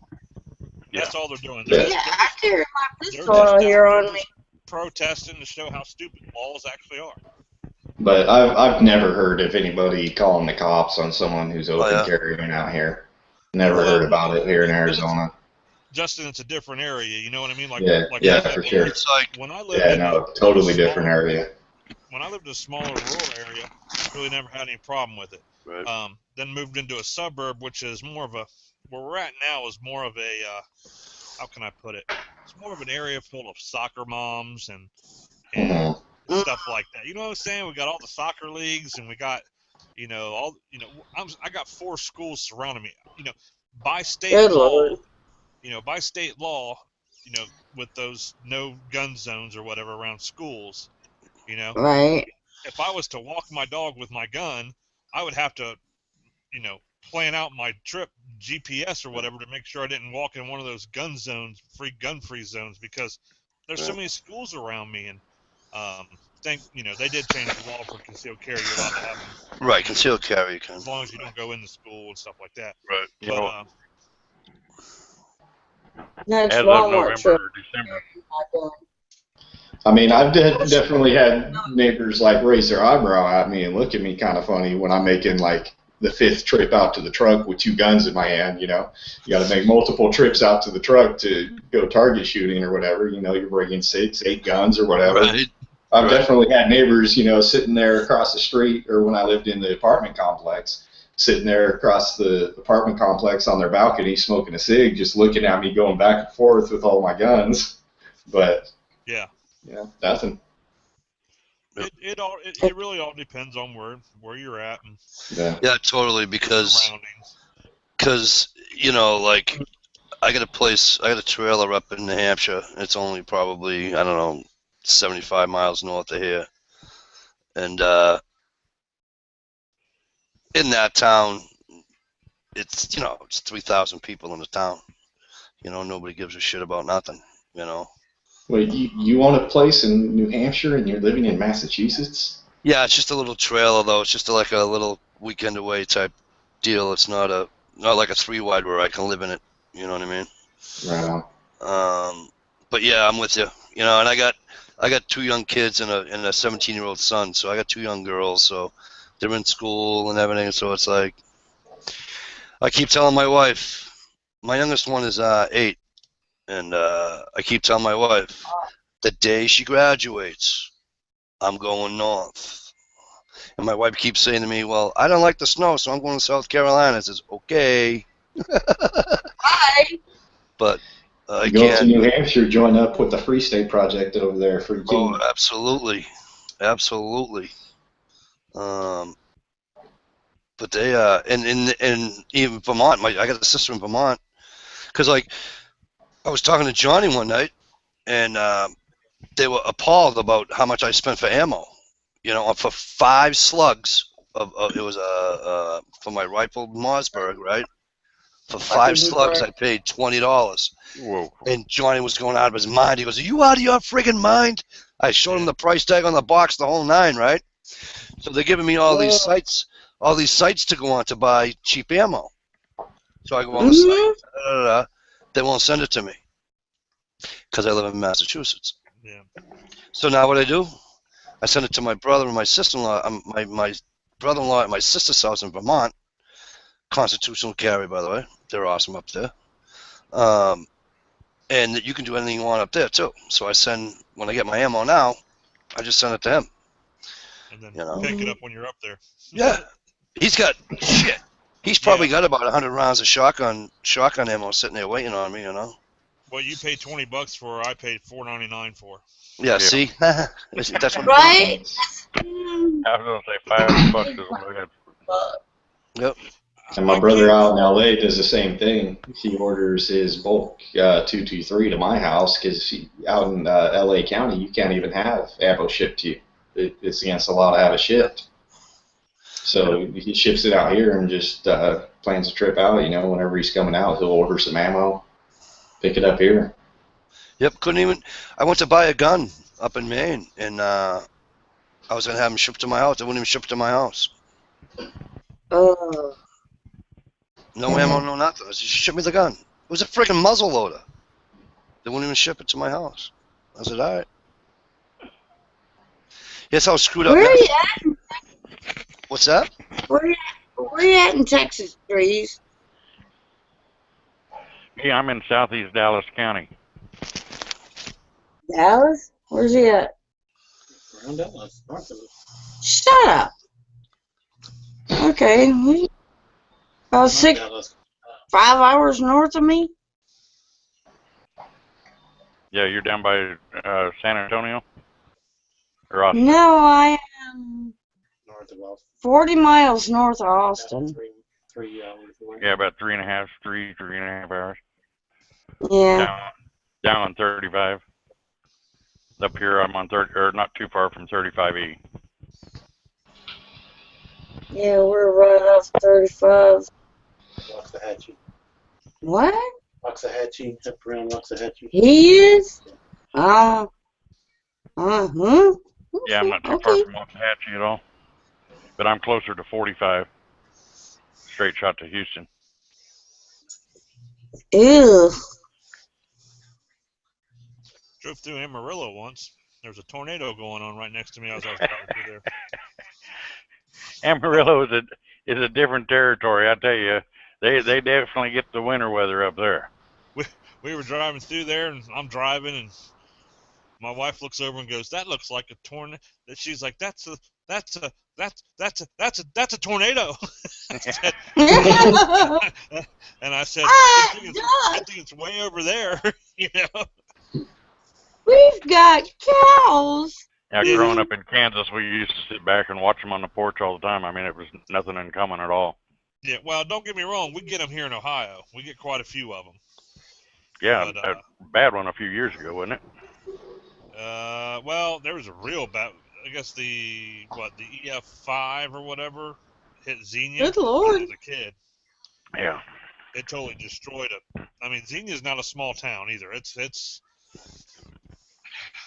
[SPEAKER 1] That's all they're doing.
[SPEAKER 3] Yeah, I carry my pistol out here on me.
[SPEAKER 1] Protesting to show how stupid laws actually are.
[SPEAKER 4] But I've never heard of anybody calling the cops on someone who's open carrying out here. Never heard about it here in Arizona.
[SPEAKER 1] Justin, it's a different area, you know what I mean? Like,
[SPEAKER 4] yeah, for sure.
[SPEAKER 1] It's like when I lived
[SPEAKER 4] totally different area.
[SPEAKER 1] When I lived in a smaller rural area, I really never had any problem with it.
[SPEAKER 2] Right.
[SPEAKER 1] Then moved into a suburb, which is more of a, where we're at now is more of a, how can I put it? It's more of an area full of soccer moms and stuff like that. You know what I'm saying? We got all the soccer leagues, and we got, you know, I got 4 schools surrounding me. You know, by state law, you know, with those no gun zones or whatever around schools, you know.
[SPEAKER 3] Right.
[SPEAKER 1] If I was to walk my dog with my gun, I would have to, you know, plan out my trip GPS or whatever to make sure I didn't walk in one of those gun zones, gun-free zones, because there's so many schools around me, and you know, they did change the law for concealed carry. You're allowed to have them.
[SPEAKER 2] Right, concealed carry you can.
[SPEAKER 1] As long as you don't go into school and stuff like that.
[SPEAKER 2] Right.
[SPEAKER 1] But
[SPEAKER 3] Next
[SPEAKER 5] as of
[SPEAKER 3] Walmart trip.
[SPEAKER 5] November or December.
[SPEAKER 4] I mean, I've definitely had neighbors like raise their eyebrow at me and look at me kind of funny when I'm making like the 5th trip out to the truck with 2 guns in my hand. You know, you got to make multiple trips out to the truck to go target shooting or whatever. You know, you're bringing 6, 8 guns or whatever.
[SPEAKER 2] Right.
[SPEAKER 4] I've definitely had neighbors, you know, sitting there across the street, or when I lived in the apartment complex, sitting there across the apartment complex on their balcony smoking a cig, just looking at me going back and forth with all my guns. But
[SPEAKER 1] yeah,
[SPEAKER 4] nothing.
[SPEAKER 1] It really all depends on where you're at. And
[SPEAKER 2] yeah, totally, because you know, like I got a trailer up in New Hampshire. It's only probably, I don't know, 75 miles north of here, and in that town, it's, you know, it's 3,000 people in the town. You know, nobody gives a shit about nothing. You know.
[SPEAKER 4] Wait, you own a place in New Hampshire and you're living in Massachusetts?
[SPEAKER 2] Yeah, it's just a little trailer though. It's just like a little weekend away type deal. It's not like a 3-wide where I can live in it. You know what I mean?
[SPEAKER 4] Right on.
[SPEAKER 2] But yeah, I'm with you. You know, and I got I got 2 young kids and a 17-year-old son, so I got 2 young girls, so they're in school and everything. So it's like I keep telling my wife, my youngest one is 8, and I keep telling my wife, the day she graduates, I'm going north. And my wife keeps saying to me, well, I don't like the snow, so I'm going to South Carolina. I says, okay.
[SPEAKER 3] Bye.
[SPEAKER 2] But
[SPEAKER 4] You go up to New Hampshire, join up with the Free State Project over there for your team.
[SPEAKER 2] Oh, absolutely. Absolutely. But they, and even Vermont, I got a sister in Vermont. Because, like, I was talking to Johnny one night, and they were appalled about how much I spent for ammo. You know, for 5 slugs it was for my rifle Mossberg, right? For 5 slugs, I paid $20.
[SPEAKER 5] Whoa.
[SPEAKER 2] And Johnny was going out of his mind. He goes, "Are you out of your friggin' mind?" I showed him the price tag on the box, the whole 9, right? So they're giving me all these sites to go on to buy cheap ammo. So I go on the site. They won't send it to me because I live in Massachusetts.
[SPEAKER 1] Yeah.
[SPEAKER 2] So now what I do? I send it to my brother and my sister-in-law. My brother-in-law at my sister's house in Vermont. Constitutional carry, by the way. They're awesome up there. And you can do anything you want up there too. So I send, when I get my ammo now, I just send it to him.
[SPEAKER 1] And then
[SPEAKER 2] You know?
[SPEAKER 1] pick it up when you're up there.
[SPEAKER 2] Yeah, he's got shit. He's probably got about 100 rounds of shotgun ammo sitting there waiting on me. You know.
[SPEAKER 1] Well, you paid $20 for. I paid $4.99 for.
[SPEAKER 2] Yeah. See, that's what.
[SPEAKER 3] Right?
[SPEAKER 5] I was gonna say $5 is what I had.
[SPEAKER 2] Yep.
[SPEAKER 4] And my brother out in LA does the same thing. He orders his bulk 223 to my house because out in LA County you can't even have ammo shipped to you. It's against the law to have it shipped. So he ships it out here and just plans a trip out. You know, whenever he's coming out, he'll order some ammo, pick it up here.
[SPEAKER 2] Yep. Couldn't even. I went to buy a gun up in Maine, and I was gonna have them shipped to my house. They wouldn't even ship it to my house.
[SPEAKER 3] Oh.
[SPEAKER 2] No ammo, no nothing. I said, just ship me the gun. It was a freaking muzzle loader. They wouldn't even ship it to my house. I said, all right. That's how screwed up.
[SPEAKER 3] Where are you at?
[SPEAKER 2] What's that?
[SPEAKER 3] Where you at in Texas, Trees?
[SPEAKER 5] Yeah, I'm in southeast Dallas County.
[SPEAKER 3] Dallas? Where's he at?
[SPEAKER 6] Around Dallas, north of us.
[SPEAKER 3] Shut up. Okay. About
[SPEAKER 6] North
[SPEAKER 3] 5
[SPEAKER 6] Dallas.
[SPEAKER 3] hours north of me?
[SPEAKER 5] Yeah, you're down by San Antonio? Or Austin?
[SPEAKER 3] No, I am
[SPEAKER 6] North of Austin.
[SPEAKER 3] 40 miles north of Austin.
[SPEAKER 6] About three hours away.
[SPEAKER 5] Yeah, about 3.5 hours.
[SPEAKER 3] Yeah.
[SPEAKER 5] Down on 35. Up here, I'm on 30, or not too far from 35E.
[SPEAKER 3] Yeah, we're right off 35.
[SPEAKER 6] Waxahachie.
[SPEAKER 3] What?
[SPEAKER 6] Waxahachie, up around Waxahachie.
[SPEAKER 3] He is? Uh-huh.
[SPEAKER 5] Yeah, I'm not too far from Waxahachie at all. But I'm closer to 45. Straight shot to Houston.
[SPEAKER 3] Ew.
[SPEAKER 1] Drove through Amarillo once. There was a tornado going on right next to me as I was driving through there.
[SPEAKER 5] Amarillo is a different territory, I tell you. They definitely get the winter weather up there.
[SPEAKER 1] We were driving through there, and I'm driving, and my wife looks over and goes, "That looks like a tornado." She's like, "That's a tornado." And I said, "I think it's way over there." You know.
[SPEAKER 3] We've got cows.
[SPEAKER 5] Yeah, growing up in Kansas, we used to sit back and watch them on the porch all the time. I mean, it was nothing uncommon at all.
[SPEAKER 1] Yeah, well, don't get me wrong. We get them here in Ohio. We get quite a few of them.
[SPEAKER 5] Yeah,
[SPEAKER 1] But,
[SPEAKER 5] a bad one a few years ago, wasn't it?
[SPEAKER 1] Well, there was a real bad. I guess the EF5 or whatever hit Xenia.
[SPEAKER 3] Good Lord.
[SPEAKER 1] When I was a kid.
[SPEAKER 5] Yeah.
[SPEAKER 1] It totally destroyed it. I mean, Xenia's not a small town either. It's.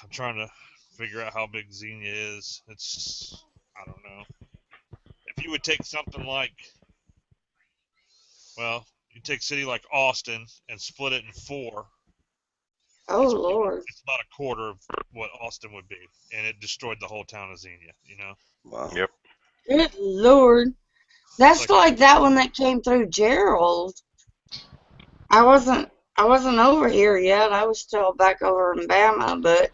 [SPEAKER 1] I'm trying to figure out how big Xenia is. It's, I don't know. If you would take something like, well, you take a city like Austin and split it in 4.
[SPEAKER 3] Oh,
[SPEAKER 1] It's,
[SPEAKER 3] Lord.
[SPEAKER 1] it's about a quarter of what Austin would be, and it destroyed the whole town of Xenia. You know.
[SPEAKER 2] Wow.
[SPEAKER 5] Yep.
[SPEAKER 3] Good Lord. That's
[SPEAKER 1] Like-
[SPEAKER 3] like that one that came through Gerald. I wasn't over here yet. I was still back over in Bama, but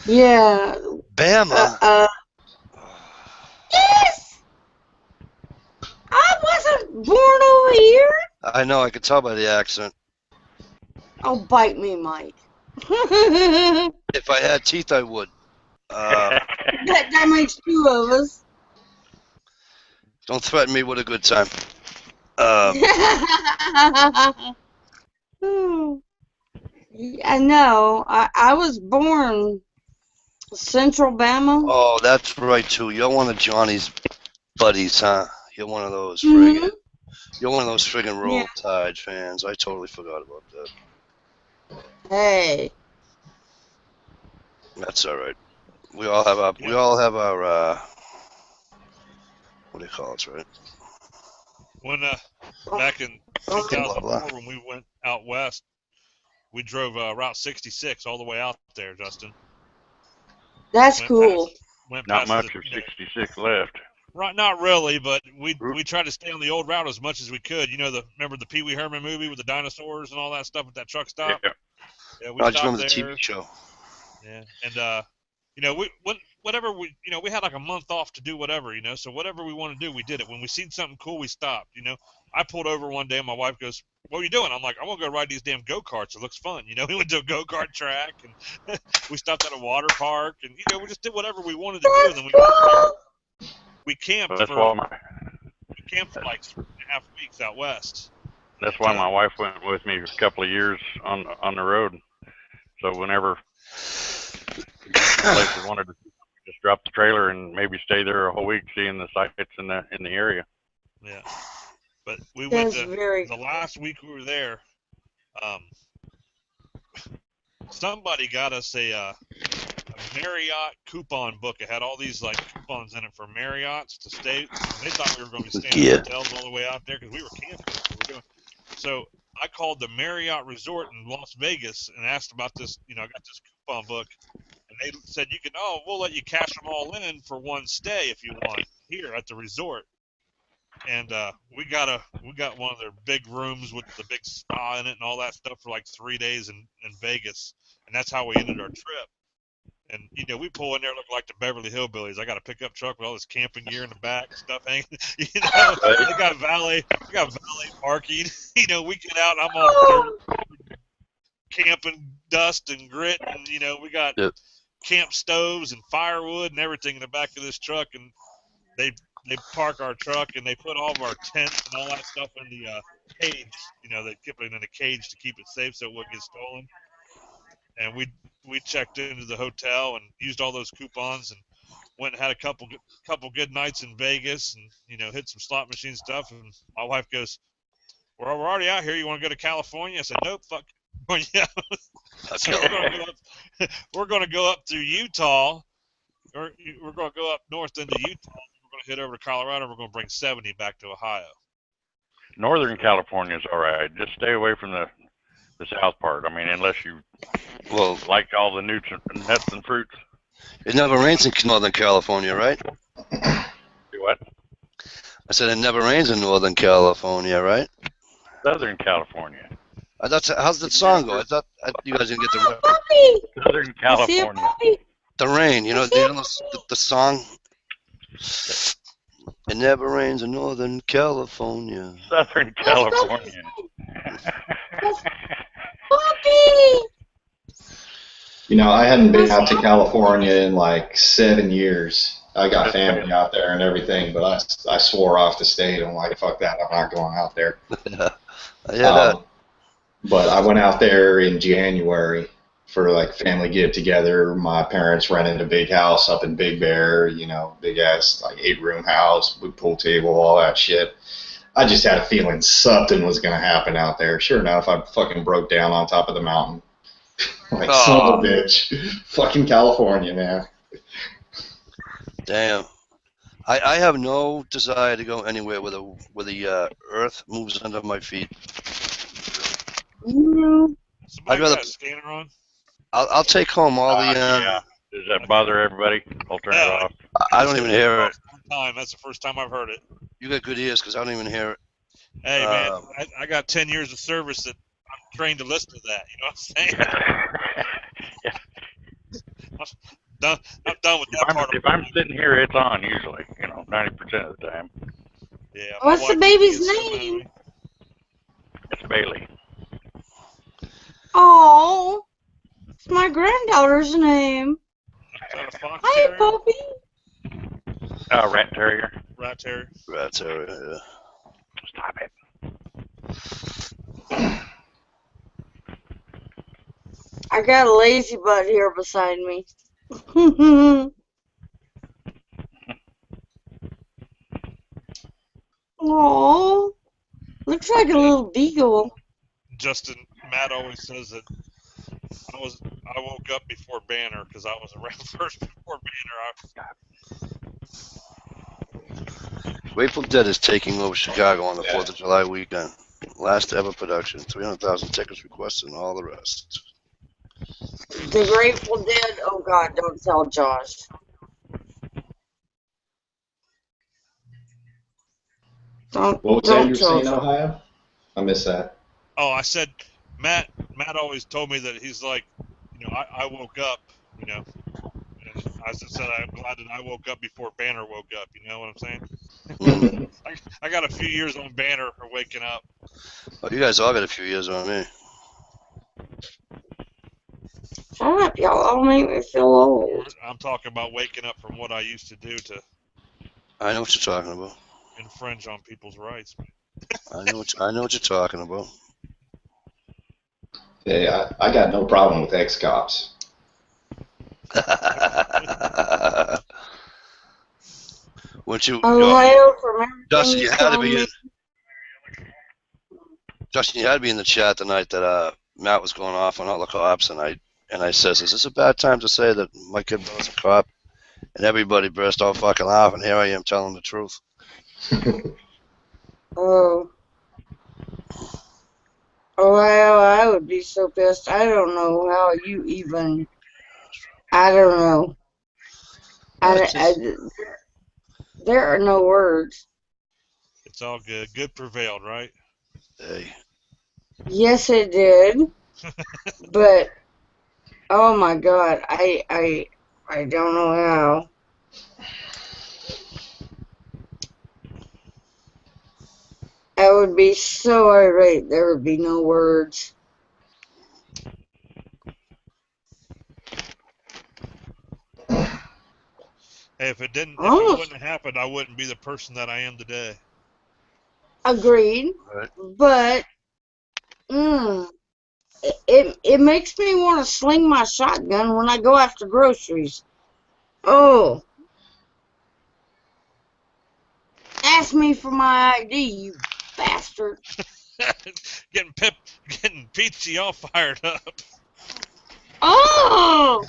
[SPEAKER 3] yeah.
[SPEAKER 2] Bama.
[SPEAKER 3] Yes! I wasn't born over here.
[SPEAKER 2] I know. I could tell by the accent.
[SPEAKER 3] Oh, bite me, Mike. that
[SPEAKER 2] If I had teeth, I would.
[SPEAKER 3] that makes two of us.
[SPEAKER 2] Don't threaten me with a good time.
[SPEAKER 3] I know. I was born Central Bama.
[SPEAKER 2] Oh, that's right too. You're one of Johnny's buddies, huh? You're one of those
[SPEAKER 3] Mhm.
[SPEAKER 2] friggin'. You're one of those friggin' Roll
[SPEAKER 3] Yeah.
[SPEAKER 2] Tide fans. I totally forgot about that.
[SPEAKER 3] Hey.
[SPEAKER 2] That's all right. We all have our. What do you call it, right?
[SPEAKER 1] When back in
[SPEAKER 2] Blah,
[SPEAKER 1] 2004,
[SPEAKER 2] blah.
[SPEAKER 1] when we went out west, we drove Route 66 all the way out there, Justin.
[SPEAKER 3] That's
[SPEAKER 1] Went
[SPEAKER 3] cool.
[SPEAKER 1] Went
[SPEAKER 5] Not
[SPEAKER 1] past
[SPEAKER 5] much
[SPEAKER 1] the,
[SPEAKER 5] of 66 left.
[SPEAKER 1] Right, not really, but we tried to stay on the old route as much as we could. You know, remember the Pee Wee Herman movie with the dinosaurs and all that stuff at that truck stop?
[SPEAKER 5] Yeah.
[SPEAKER 1] Yeah, we
[SPEAKER 2] I just
[SPEAKER 1] stopped
[SPEAKER 2] remember the
[SPEAKER 1] there.
[SPEAKER 2] TV show.
[SPEAKER 1] Yeah, and you know, we had like a month off to do whatever, you know. So whatever we wanted to do, we did it. When we seen something cool, we stopped. You know, I pulled over one day, and my wife goes, "What are you doing?" I'm like, "I want to go ride these damn go-karts. It looks fun." You know, we went to a go-kart track, and we stopped at a water park, and you know, we just did whatever we wanted to do. And then we camped
[SPEAKER 5] That's
[SPEAKER 1] for
[SPEAKER 5] why my
[SPEAKER 1] like 3.5 weeks out west.
[SPEAKER 5] that's why my wife went with me a couple of years on the road. So whenever places wanted to just drop the trailer and maybe stay there a whole week, seeing the sights in the area.
[SPEAKER 1] Yeah, but we went
[SPEAKER 3] That's
[SPEAKER 1] to
[SPEAKER 3] very
[SPEAKER 1] the last week we were there. Somebody got us a Marriott coupon book. It had all these like coupons in it for Marriotts to stay. They thought we were going to be staying in hotels all the way out there because we were camping. So I called the Marriott Resort in Las Vegas and asked about this. You know, I got this coupon book, and they said you can. Oh, we'll let you cash them all in for one stay if you want here at the resort. And we got one of their big rooms with the big spa in it and all that stuff for like 3 days in Vegas, and that's how we ended our trip. And you know, we pull in there looking like the Beverly Hillbillies. I got a pickup truck with all this camping gear in the back and stuff hanging. You know, they got valet parking. You know, we get out, I'm all dirt, camping dust and grit, and you know, we got camp stoves and firewood and everything in the back of this truck, and they park our truck and they put all of our tents and all that stuff in the cage. You know, they keep it in a cage to keep it safe so it wouldn't get stolen. And we checked into the hotel and used all those coupons and went and had a couple good nights in Vegas and you know, hit some slot machine stuff. And my wife goes, "Well, we're already out here. You want to go to California?" I said, "Nope, fuck." Yeah. So we're going to go up through Utah. We're going to go up north into Utah. We're going to head over to Colorado. We're going to bring 70 back to Ohio.
[SPEAKER 5] Northern California is all right. Just stay away from the south part. I mean, unless you like all the nuts and fruits.
[SPEAKER 2] It never rains in Northern California, right?
[SPEAKER 5] Do what?
[SPEAKER 2] I said it never rains in Northern California, right?
[SPEAKER 5] Southern California.
[SPEAKER 2] How's that song go? I thought you guys didn't get the
[SPEAKER 3] puppy.
[SPEAKER 5] Southern California.
[SPEAKER 2] The rain, you know the song. It never rains in Northern California.
[SPEAKER 5] Southern California.
[SPEAKER 3] Puppy.
[SPEAKER 4] You know, I hadn't been out to California in like 7 years. I got family out there and everything, but I swore off the state. I'm like, fuck that, I'm not going out there. But I went out there in January for like family get together. My parents rented a big house up in Big Bear, you know, big ass like 8-room house with pool table, all that shit. I just had a feeling something was gonna happen out there. Sure enough, I fucking broke down on top of the mountain. Like son of a bitch. Fucking California, man.
[SPEAKER 2] Damn. I have no desire to go anywhere where the earth moves under my feet.
[SPEAKER 1] Somebody
[SPEAKER 2] rather-
[SPEAKER 1] got a scanner on?
[SPEAKER 2] I'll take home all the.
[SPEAKER 5] Yeah. Does that bother everybody? I'll turn it
[SPEAKER 1] Yeah.
[SPEAKER 5] off.
[SPEAKER 2] I don't even hear it.
[SPEAKER 1] Time. That's the first time I've heard it.
[SPEAKER 2] You got good ears because I don't even hear it.
[SPEAKER 1] Hey, man, I got 10 years of service that I'm trained to listen to that. You know what I'm saying? I'm done with that part.
[SPEAKER 5] If I'm sitting here, it's on usually. 90% of the time.
[SPEAKER 1] Yeah. my
[SPEAKER 3] What's the
[SPEAKER 1] wife
[SPEAKER 3] baby's
[SPEAKER 1] gets so mad at
[SPEAKER 3] name?
[SPEAKER 1] me.
[SPEAKER 5] It's Bailey.
[SPEAKER 3] Oh, it's my granddaughter's name.
[SPEAKER 1] Is that a fox
[SPEAKER 3] Hi,
[SPEAKER 1] terrier?
[SPEAKER 3] puppy.
[SPEAKER 5] Rat Terrier.
[SPEAKER 1] Rat terrier.
[SPEAKER 2] Rat terrier. Yeah.
[SPEAKER 5] Stop it.
[SPEAKER 3] I got a lazy butt here beside me. Oh, looks like a little beagle.
[SPEAKER 1] Justin, Matt always says that I woke up before Banner because I was around first before Banner.
[SPEAKER 2] Grateful Dead is taking over Chicago on the 4th of July weekend. Last ever production. 300,000 tickets requested and all the rest.
[SPEAKER 3] The Grateful Dead. Oh God, don't tell Josh.
[SPEAKER 4] What was
[SPEAKER 3] Don't
[SPEAKER 4] Andrew
[SPEAKER 3] tell
[SPEAKER 4] saying, Ohio? I missed that.
[SPEAKER 1] Oh, I said Matt always told me that he's like, I woke up, and I just said I'm glad that I woke up before Banner woke up. You know what I'm saying? I got a few years on Banner for waking up.
[SPEAKER 2] Oh, you guys all got a few years on me.
[SPEAKER 3] Shut up, y'all all make me feel old.
[SPEAKER 1] I'm talking about waking up from what I used to do to
[SPEAKER 2] I know what you're talking about.
[SPEAKER 1] infringe on people's rights.
[SPEAKER 2] I know what you're talking about.
[SPEAKER 4] Yeah, I got no problem with ex-cops.
[SPEAKER 2] Once you,
[SPEAKER 3] Ohio from everything
[SPEAKER 2] Justin, you
[SPEAKER 3] you
[SPEAKER 2] had to
[SPEAKER 3] told
[SPEAKER 2] be
[SPEAKER 3] me.
[SPEAKER 2] in. Justin, you had to be in the chat tonight that Matt was going off on all the cops, and I says, "Is this a bad time to say that my kid was a cop?" And everybody burst out fucking laughing. Here I am telling the truth.
[SPEAKER 3] Oh. Ohio, I would be so pissed. I don't know how you even. I don't know. There are no words.
[SPEAKER 1] It's all good. Good prevailed, right?
[SPEAKER 2] Hey,
[SPEAKER 3] Yes, it did. But oh my God, I don't know how. I would be so irate. There would be no words.
[SPEAKER 1] Hey, if it
[SPEAKER 3] Oh.
[SPEAKER 1] wouldn't have happened, I wouldn't be the person that I am today.
[SPEAKER 3] Agreed.
[SPEAKER 2] Right.
[SPEAKER 3] But it makes me want to sling my shotgun when I go after groceries. Oh. Ask me for my ID, you bastard.
[SPEAKER 1] getting Peachy all fired up.
[SPEAKER 3] Oh!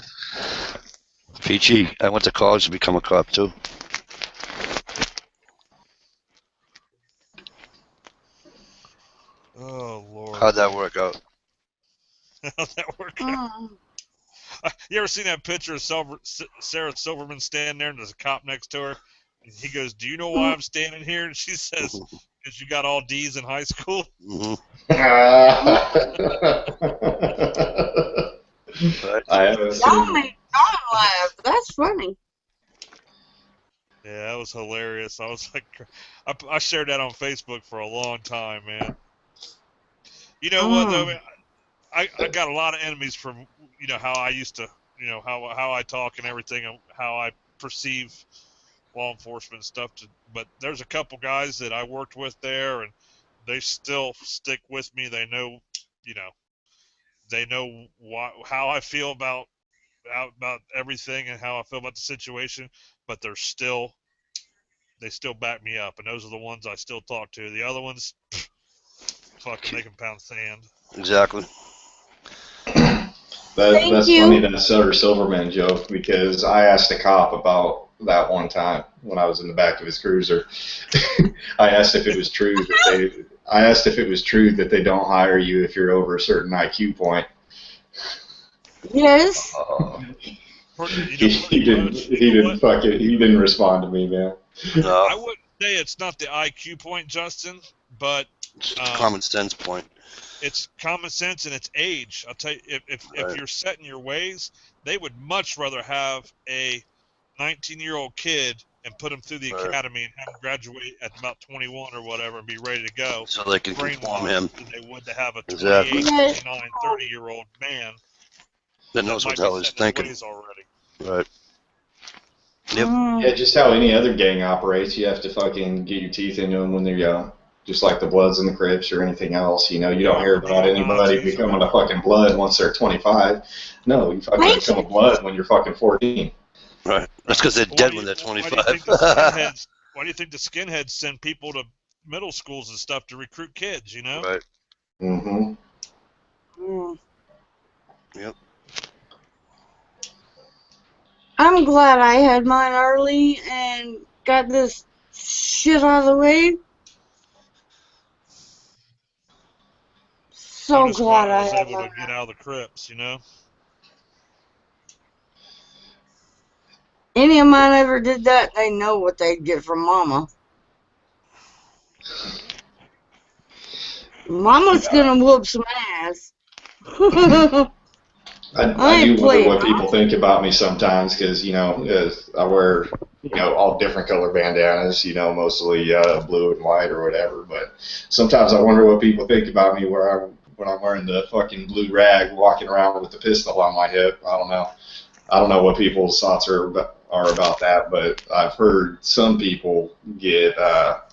[SPEAKER 2] Peachy, I went to college to become a cop too.
[SPEAKER 1] Oh Lord.
[SPEAKER 2] How'd that work out?
[SPEAKER 1] How'd that work out? You ever seen that picture of Sarah Silverman standing there and there's a cop next to her? And he goes, "Do you know why I'm standing here?" And she says, "Because you got all D's in high school."
[SPEAKER 2] Mm-hmm.
[SPEAKER 4] I haven't
[SPEAKER 3] Y'all
[SPEAKER 4] seen
[SPEAKER 3] make John laugh. That's funny.
[SPEAKER 1] Yeah, that was hilarious. I was like, I shared that on Facebook for a long time, man. You know what though, man? I got a lot of enemies from how I used to how I talk and everything and how I perceive law enforcement and stuff. But there's a couple guys that I worked with there, and they still stick with me. They know, they know how I feel about everything and how I feel about the situation. But they still back me up, and those are the ones I still talk to. The other ones, fucking, they can pound sand.
[SPEAKER 2] Exactly.
[SPEAKER 4] That's funny, that Sarah Silverman joke, because I asked a cop about that one time when I was in the back of his cruiser. I asked if it was true that I asked if it was true that they don't hire you if you're over a certain IQ point.
[SPEAKER 3] Yes.
[SPEAKER 4] He didn't respond to me, man.
[SPEAKER 2] No,
[SPEAKER 1] I wouldn't say it's not the IQ point, Justin, but
[SPEAKER 2] it's a common sense point.
[SPEAKER 1] it's common sense and it's age. I'll tell you, if
[SPEAKER 2] Right.
[SPEAKER 1] you're set in your ways, they would much rather have a 19-year-old kid and put him through the
[SPEAKER 2] Right.
[SPEAKER 1] academy and have him graduate at about 21 or whatever and be ready to go,
[SPEAKER 2] So they can conform him.
[SPEAKER 1] brainwashed, than they would to have a 28,
[SPEAKER 2] Exactly.
[SPEAKER 1] 29, 30-year-old man
[SPEAKER 2] That knows what
[SPEAKER 1] might
[SPEAKER 2] the hell
[SPEAKER 1] be
[SPEAKER 2] he's
[SPEAKER 1] set in his
[SPEAKER 2] thinking.
[SPEAKER 1] ways already.
[SPEAKER 2] Right. Yep.
[SPEAKER 4] Yeah, just how any other gang operates, you have to fucking get your teeth into them when they're young. Just like the Bloods and the Crips or anything else. You know, you don't hear about anybody becoming a fucking Blood once they're 25. No, you fucking become a Blood when you're fucking 14.
[SPEAKER 2] Right. That's because they're
[SPEAKER 1] Well,
[SPEAKER 2] dead when they're
[SPEAKER 1] Why
[SPEAKER 2] 25.
[SPEAKER 1] do you think the skinheads send people to middle schools and stuff to recruit kids, you know?
[SPEAKER 2] Right.
[SPEAKER 4] Mm-hmm.
[SPEAKER 3] Mm.
[SPEAKER 2] Yep.
[SPEAKER 3] I'm glad I had mine early and got this shit out of the way. So
[SPEAKER 1] I'm just
[SPEAKER 3] glad I
[SPEAKER 1] was
[SPEAKER 3] had
[SPEAKER 1] able
[SPEAKER 3] mine.
[SPEAKER 1] to get out of the crypts, you know?
[SPEAKER 3] Any of mine ever did that, they know what they'd get from Mama. Mama's gonna whoop some ass.
[SPEAKER 4] I
[SPEAKER 3] ain't
[SPEAKER 4] do wonder
[SPEAKER 3] playing.
[SPEAKER 4] what people think about me sometimes because, you know, I wear, you know, all different color bandanas, you know, mostly blue and white or whatever. But sometimes I wonder what people think about me when I'm wearing the fucking blue rag walking around with the pistol on my hip. I don't know. I don't know what people's thoughts are about that, but I've heard some people get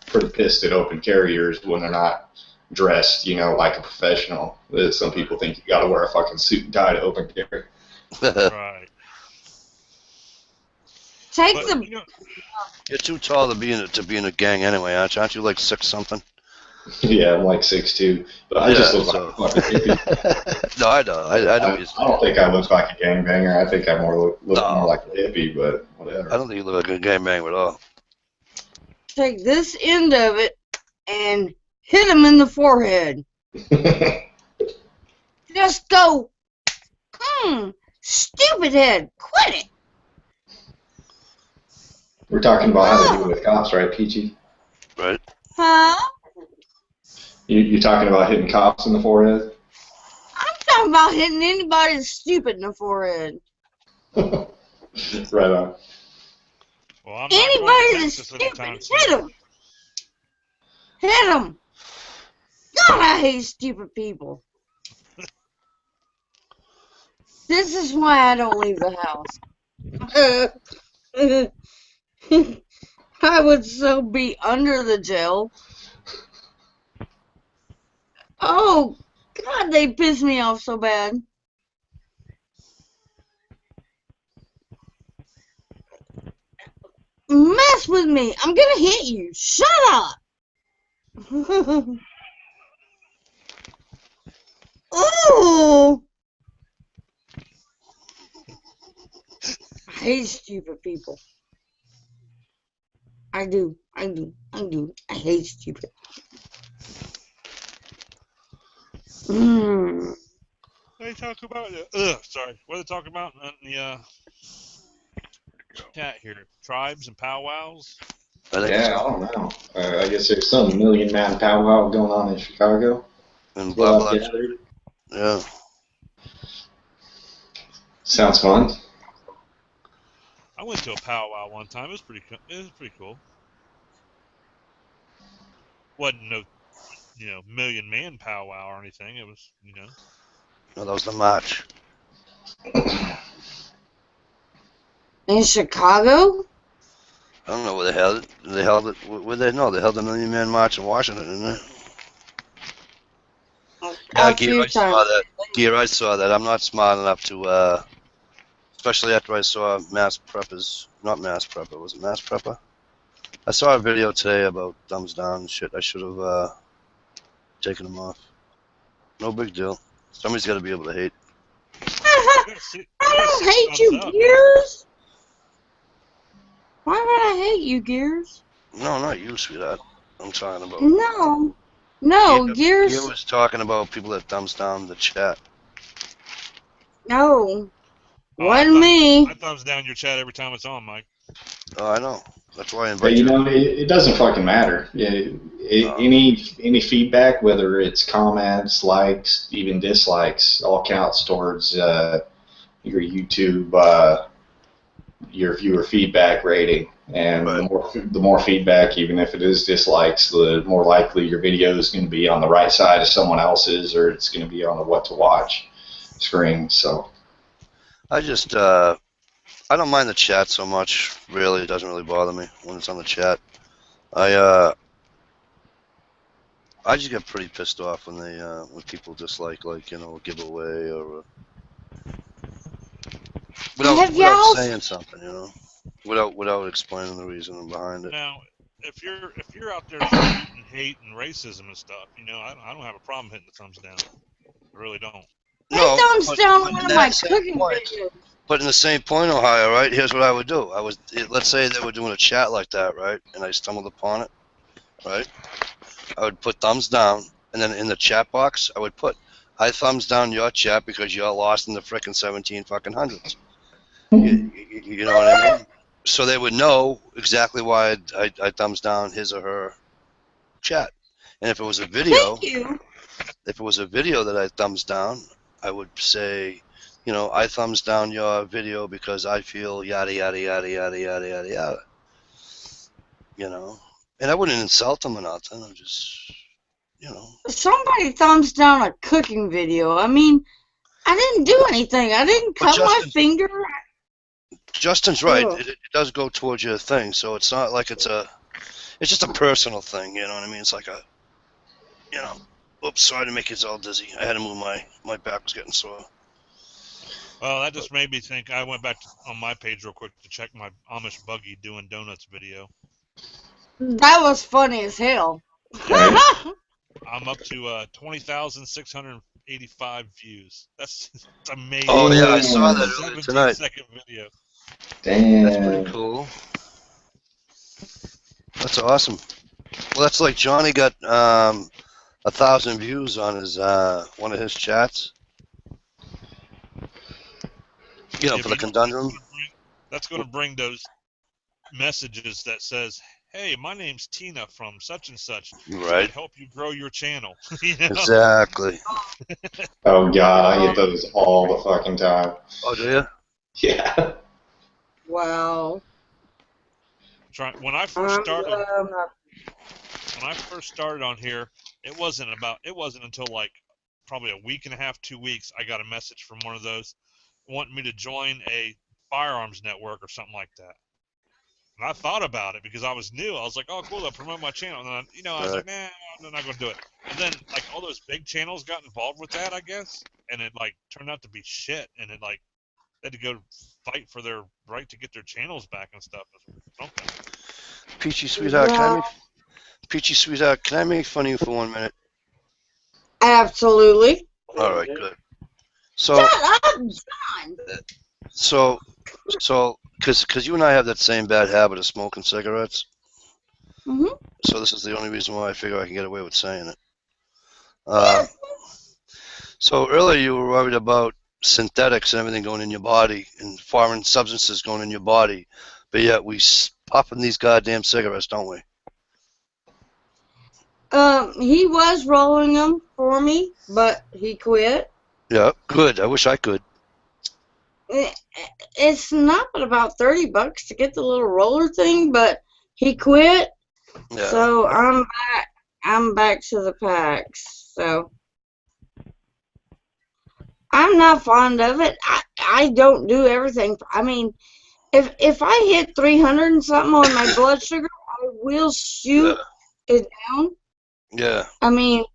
[SPEAKER 4] pretty pissed at open carriers when they're not dressed, you know, like a professional. Some people think you gotta wear a fucking suit and tie to open carry.
[SPEAKER 1] Right.
[SPEAKER 3] Take
[SPEAKER 1] But,
[SPEAKER 3] the
[SPEAKER 1] you know,
[SPEAKER 2] You're too tall to be in a gang anyway, aren't you? Aren't you like 6 something?
[SPEAKER 4] Yeah, I'm like 6'2", but I just look like a fucking hippie.
[SPEAKER 2] No, I don't. I know you.
[SPEAKER 4] I don't think I look like a gangbanger. I think I look
[SPEAKER 2] No.
[SPEAKER 4] more like a hippie, but whatever.
[SPEAKER 2] I don't think you look like a gang banger at all.
[SPEAKER 3] take this end of it and hit him in the forehead. Just go, stupid head, quit it.
[SPEAKER 4] We're talking about how to deal with cops, right, Peachy?
[SPEAKER 2] Right.
[SPEAKER 3] Huh?
[SPEAKER 4] You're talking about hitting cops in the forehead?
[SPEAKER 3] I'm talking about hitting anybody that's stupid in the forehead.
[SPEAKER 4] Right on.
[SPEAKER 1] well, I'm not
[SPEAKER 3] Anybody
[SPEAKER 1] going to
[SPEAKER 3] that's
[SPEAKER 1] Texas
[SPEAKER 3] stupid,
[SPEAKER 1] anytime
[SPEAKER 3] hit
[SPEAKER 1] soon.
[SPEAKER 3] him. Hit him. God, I hate stupid people. This is why I don't leave the house. I would so be under the jail. Oh, God, they piss me off so bad. Mess with me. I'm gonna hit you. Shut up. Ooh. I hate stupid people. I do. I hate stupid. Mm.
[SPEAKER 1] They talk about sorry. What are they talking about in the chat here? Tribes and powwows.
[SPEAKER 2] I think
[SPEAKER 4] Yeah, I don't know. I guess there's some million-man powwow going on in Chicago.
[SPEAKER 2] and
[SPEAKER 4] Well,
[SPEAKER 2] blah
[SPEAKER 4] I've
[SPEAKER 2] blah.
[SPEAKER 4] gathered.
[SPEAKER 2] Yeah.
[SPEAKER 4] Sounds fun.
[SPEAKER 1] I went to a powwow one time. It was pretty cool. Wasn't no, million man powwow or anything. It was,
[SPEAKER 2] No, that was the march.
[SPEAKER 3] In Chicago?
[SPEAKER 2] I don't know where they held it. They held it. Where they? No, they held the Million Man March in Washington, didn't they?
[SPEAKER 3] A
[SPEAKER 2] Gear,
[SPEAKER 3] few
[SPEAKER 2] I saw
[SPEAKER 3] times.
[SPEAKER 2] that. Gear, I saw that. I'm not smart enough to, especially after I saw Mass Preppers. Not Mass Prepper. Was it Mass Prepper? I saw a video today about thumbs down and shit. I should have taken them off. No big deal. Somebody's got to be able to hate.
[SPEAKER 3] I don't hate you, Gears. Why would I hate you, Gears?
[SPEAKER 2] No, not you, sweetheart. I'm talking about.
[SPEAKER 3] No. No,
[SPEAKER 2] Gear
[SPEAKER 3] Gears.
[SPEAKER 2] was talking about people that thumbs down the chat.
[SPEAKER 3] No,
[SPEAKER 1] Oh,
[SPEAKER 3] wasn't me.
[SPEAKER 1] I thumbs down your chat every time it's on, Mike.
[SPEAKER 2] Oh, I know. That's why I
[SPEAKER 4] But
[SPEAKER 2] invite
[SPEAKER 4] you
[SPEAKER 2] you.
[SPEAKER 4] know, it doesn't fucking matter. Any feedback, whether it's comments, likes, even dislikes, all counts towards your YouTube, your viewer feedback rating. And the more feedback, even if it is dislikes, the more likely your video is going to be on the right side of someone else's, or it's going to be on the what to watch screen. So
[SPEAKER 2] I just I don't mind the chat so much. Really, it doesn't really bother me when it's on the chat. I just get pretty pissed off when they when people dislike, like, you know, a giveaway or without saying something, you know, without explaining the reason behind it.
[SPEAKER 1] Now, if you're out there shooting hate and racism and stuff, you know, I don't have a problem hitting the thumbs down. I really don't.
[SPEAKER 2] No,
[SPEAKER 3] thumbs down on one of my cooking videos.
[SPEAKER 2] But in the same point, Ohio, right? Here's what I would do. Let's say they were doing a chat like that, right? And I stumbled upon it, right? I would put thumbs down, and then in the chat box, I would put, I thumbs down your chat because you're lost in the frickin' 17 fucking hundreds. You know what I mean? So they would know exactly why I thumbs down his or her chat. And if it was a video, if it was a video that I thumbs down, I would say, you know, I thumbs down your video because I feel yada yada yada yada yada yada yada. You know, and I wouldn't insult them or nothing. I'm just, you know.
[SPEAKER 3] Somebody thumbs down a cooking video. I mean, I didn't do anything. I didn't cut my finger.
[SPEAKER 2] Justin's right. It does go towards your thing, so it's not like it's just a personal thing. You know what I mean? It's like a, you know. Oops, sorry to make you all dizzy. I had to move my back was getting sore.
[SPEAKER 1] Well, that just made me think. I went back on my page real quick to check my Amish buggy doing donuts video.
[SPEAKER 3] That was funny as hell.
[SPEAKER 1] I'm up to 20,685 views. That's amazing.
[SPEAKER 2] Oh yeah, I saw that earlier tonight.
[SPEAKER 1] 17-second video.
[SPEAKER 4] Damn.
[SPEAKER 2] That's pretty cool. That's awesome. Well, that's like Johnny got 1,000 views on his one of his chats. You know, for the conundrum.
[SPEAKER 1] That's going to bring those messages that says, "Hey, my name's Tina from such and such.
[SPEAKER 2] Right.
[SPEAKER 1] To help you grow your channel." You know?
[SPEAKER 2] Exactly.
[SPEAKER 4] Oh god, I get those all the fucking time.
[SPEAKER 2] Oh, do you?
[SPEAKER 4] Yeah.
[SPEAKER 3] Wow.
[SPEAKER 1] When I first started on here, it wasn't until like probably a week and a half, 2 weeks, I got a message from one of those wanting me to join a firearms network or something like that. And I thought about it because I was new. I was like, oh, cool, I'll promote my channel. And then, I was like, nah, I'm not going to do it. And then, like, all those big channels got involved with that, I guess. And it, like, turned out to be shit. And it, like, they had to go fight for their right to get their channels back and stuff. Something.
[SPEAKER 2] Peachy sweetheart, can I make fun of you for 1 minute?
[SPEAKER 3] Absolutely.
[SPEAKER 2] All right, good. So,
[SPEAKER 3] shut up, John.
[SPEAKER 2] So, because you and I have that same bad habit of smoking cigarettes.
[SPEAKER 3] Mm-hmm.
[SPEAKER 2] So this is the only reason why I figure I can get away with saying it. So earlier you were worried about synthetics and everything going in your body and foreign substances going in your body, but yet we popping these goddamn cigarettes, don't we?
[SPEAKER 3] He was rolling them for me, but he quit.
[SPEAKER 2] Yeah, good. I wish I could.
[SPEAKER 3] It's not but about $30 to get the little roller thing, but he quit. Yeah. So I'm back to the packs. So I'm not fond of it. I don't do everything. I mean, if I hit 300 and something on my blood sugar, I will shoot it down.
[SPEAKER 2] Yeah.
[SPEAKER 3] I mean,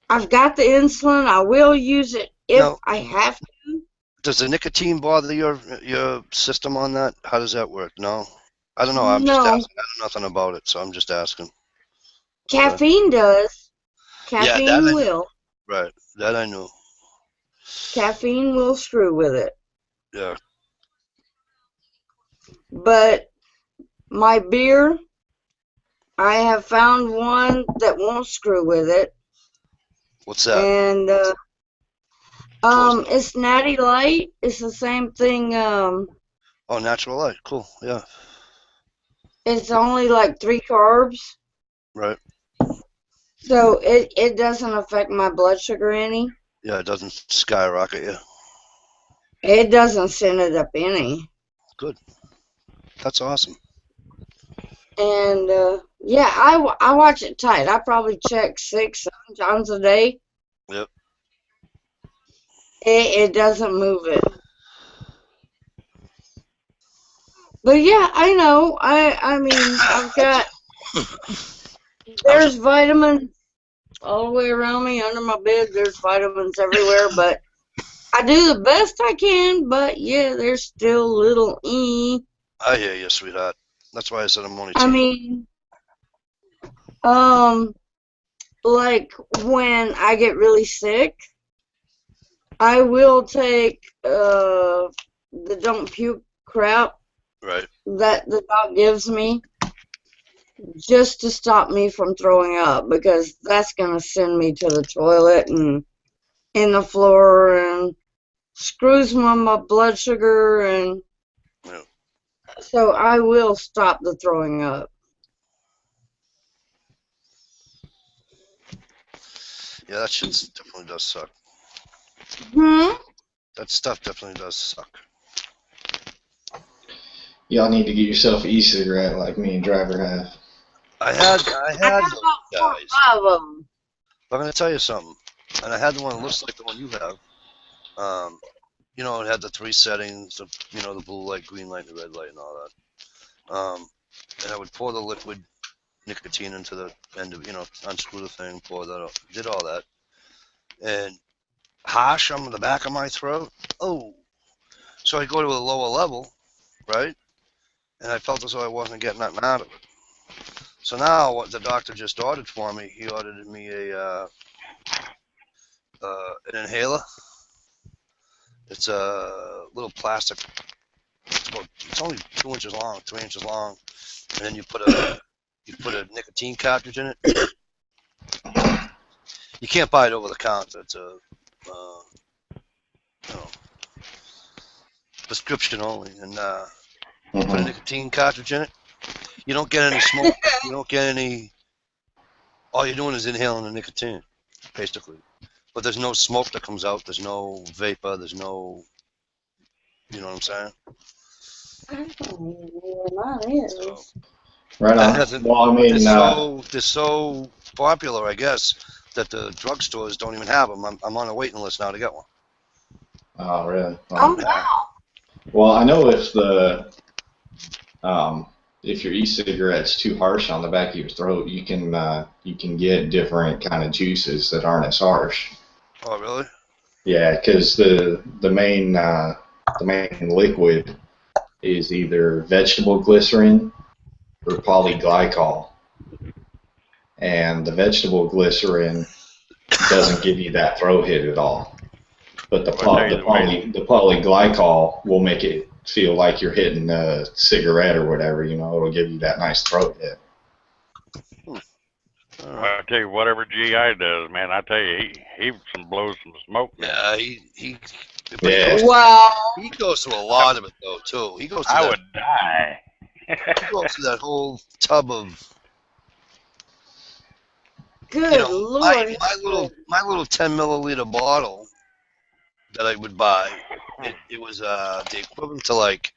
[SPEAKER 3] I've got the insulin. I will use it if I have to.
[SPEAKER 2] Does the nicotine bother your system on that? How does that work? No? I don't know. I'm just asking. I know nothing about it, so I'm just asking.
[SPEAKER 3] Caffeine does. Caffeine will.
[SPEAKER 2] Right. That I knew.
[SPEAKER 3] Caffeine will screw with it.
[SPEAKER 2] Yeah.
[SPEAKER 3] But my beer, I have found one that won't screw with it,
[SPEAKER 2] What's that?
[SPEAKER 3] and it's Natty Light. It's the same thing.
[SPEAKER 2] Oh, Natural Light. Cool. Yeah.
[SPEAKER 3] It's only like 3 carbs,
[SPEAKER 2] Right.
[SPEAKER 3] so it doesn't affect my blood sugar any.
[SPEAKER 2] Yeah, it doesn't skyrocket you.
[SPEAKER 3] It doesn't send it up any.
[SPEAKER 2] Good. That's awesome.
[SPEAKER 3] And yeah, I watch it tight. I probably check 6, 7 times a day.
[SPEAKER 2] Yep.
[SPEAKER 3] It doesn't move it. But yeah, I know. I mean, I've got there's vitamins all the way around me, under my bed. There's vitamins everywhere, but I do the best I can. But yeah, there's still little
[SPEAKER 2] I hear you, sweetheart. That's why I said I'm only.
[SPEAKER 3] I mean, like when I get really sick, I will take the don't puke crap
[SPEAKER 2] Right.
[SPEAKER 3] that the doc gives me just to stop me from throwing up, because that's gonna send me to the toilet and in the floor and screws my blood sugar, and
[SPEAKER 2] Yeah.
[SPEAKER 3] so I will stop the throwing up.
[SPEAKER 2] Yeah, that shit definitely does suck. That stuff definitely does suck.
[SPEAKER 4] Y'all need to get yourself an e-cigarette like me and Driver have.
[SPEAKER 2] I had
[SPEAKER 3] I got
[SPEAKER 2] those
[SPEAKER 3] about 4 or
[SPEAKER 2] guys.
[SPEAKER 3] 5 of them.
[SPEAKER 2] I'm gonna tell you something, and I had the one that looks like the one you have. You know, it had the 3 settings, the blue light, green light, and the red light, and all that. And I would pour the liquid nicotine into the end of, unscrew the thing, pour that up, did all that, and harsh on the back of my throat. Oh, so I go to a lower level, right? And I felt as though I wasn't getting nothing out of it. So now, what the doctor just ordered for me, he ordered me an inhaler. It's a little plastic. It's only 2 inches long, 3 inches long, and then you put a nicotine cartridge in it. You can't buy it over the counter. It's a prescription only, and put a nicotine cartridge in it. You don't get any smoke. You don't get any. All you're doing is inhaling the nicotine, basically. But there's no smoke that comes out. There's no vapor. There's no. You know what I'm saying?
[SPEAKER 3] I don't even know where mine is.
[SPEAKER 2] So,
[SPEAKER 4] Right on. Well, I mean,
[SPEAKER 2] they're so popular, I guess, that the drugstores don't even have them. I'm on a waiting list now to get one.
[SPEAKER 4] Oh, really?
[SPEAKER 3] Oh, wow.
[SPEAKER 4] Well, I know if your e-cigarette's too harsh on the back of your throat, you can get different kind of juices that aren't as harsh.
[SPEAKER 2] Oh, really?
[SPEAKER 4] Yeah, because the main liquid is either vegetable glycerin or polyglycol, and the vegetable glycerin doesn't give you that throat hit at all. But the polyglycol will make it feel like you're hitting a cigarette or whatever. It'll give you that nice throat hit.
[SPEAKER 5] Well, I tell you, whatever GI does, man, I tell you, he blows some smoke.
[SPEAKER 2] Yeah, he
[SPEAKER 3] Wow.
[SPEAKER 2] He goes through a lot of it though too. He goes.
[SPEAKER 5] I would die.
[SPEAKER 2] He goes through that whole tub of.
[SPEAKER 3] Good Lord.
[SPEAKER 2] My little 10 milliliter bottle that I would buy, it was the equivalent to like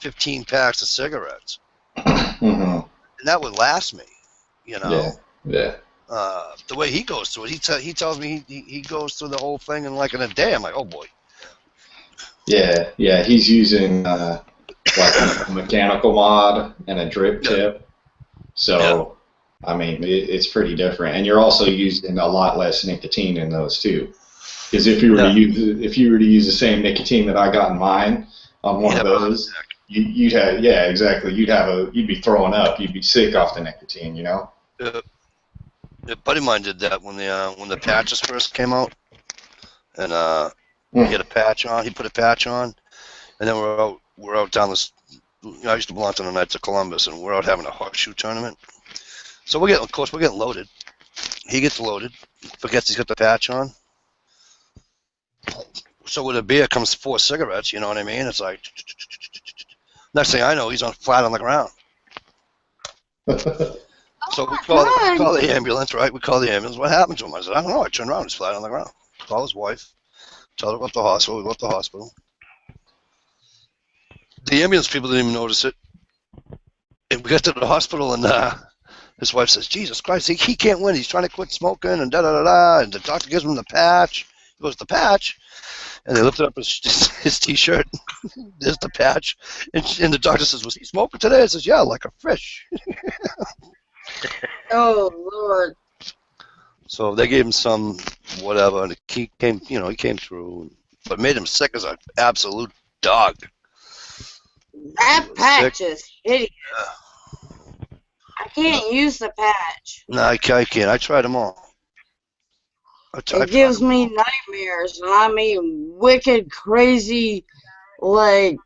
[SPEAKER 2] 15 packs of cigarettes, and that would last me,
[SPEAKER 4] Yeah.
[SPEAKER 2] The way he goes through it, he tells me he goes through the whole thing in like in a day. I'm like, oh boy.
[SPEAKER 4] Yeah. He's using like a mechanical mod and a drip tip, so I mean it's pretty different, and you're also using a lot less nicotine in those too. Because if you were to use the same nicotine that I got in mine on one of those, you'd be throwing up. You'd be sick off the nicotine,
[SPEAKER 2] A buddy of mine did that when the patches first came out, and he had a patch on. He put a patch on, and then we're out down this. I used to belong to the Knights of Columbus, and we're out having a horseshoe tournament. So of course, we're getting loaded. He gets loaded, forgets he's got the patch on. So with a beer comes 4 cigarettes, you know what I mean? It's like, next thing I know, he's flat on the ground. So we call the ambulance, right? We call the ambulance. What happened to him? I said, I don't know. I turned around, he's flat on the ground. Call his wife, tell her to go up to the hospital. We go up to the hospital. The ambulance people didn't even notice it. And we got to the hospital, and his wife says, Jesus Christ, he can't win. He's trying to quit smoking, and da-da-da-da. And the doctor gives him the patch. He goes, the patch? And they lifted up his T-shirt. There's the patch. And the doctor says, was he smoking today? I says, yeah, like a fish.
[SPEAKER 3] Oh, Lord.
[SPEAKER 2] So they gave him some whatever, and he came through, but made him sick as an absolute dog.
[SPEAKER 3] That patch is hideous. I can't use the patch.
[SPEAKER 2] No, I can't. I tried them all.
[SPEAKER 3] It gives me nightmares, and I mean wicked, crazy, like,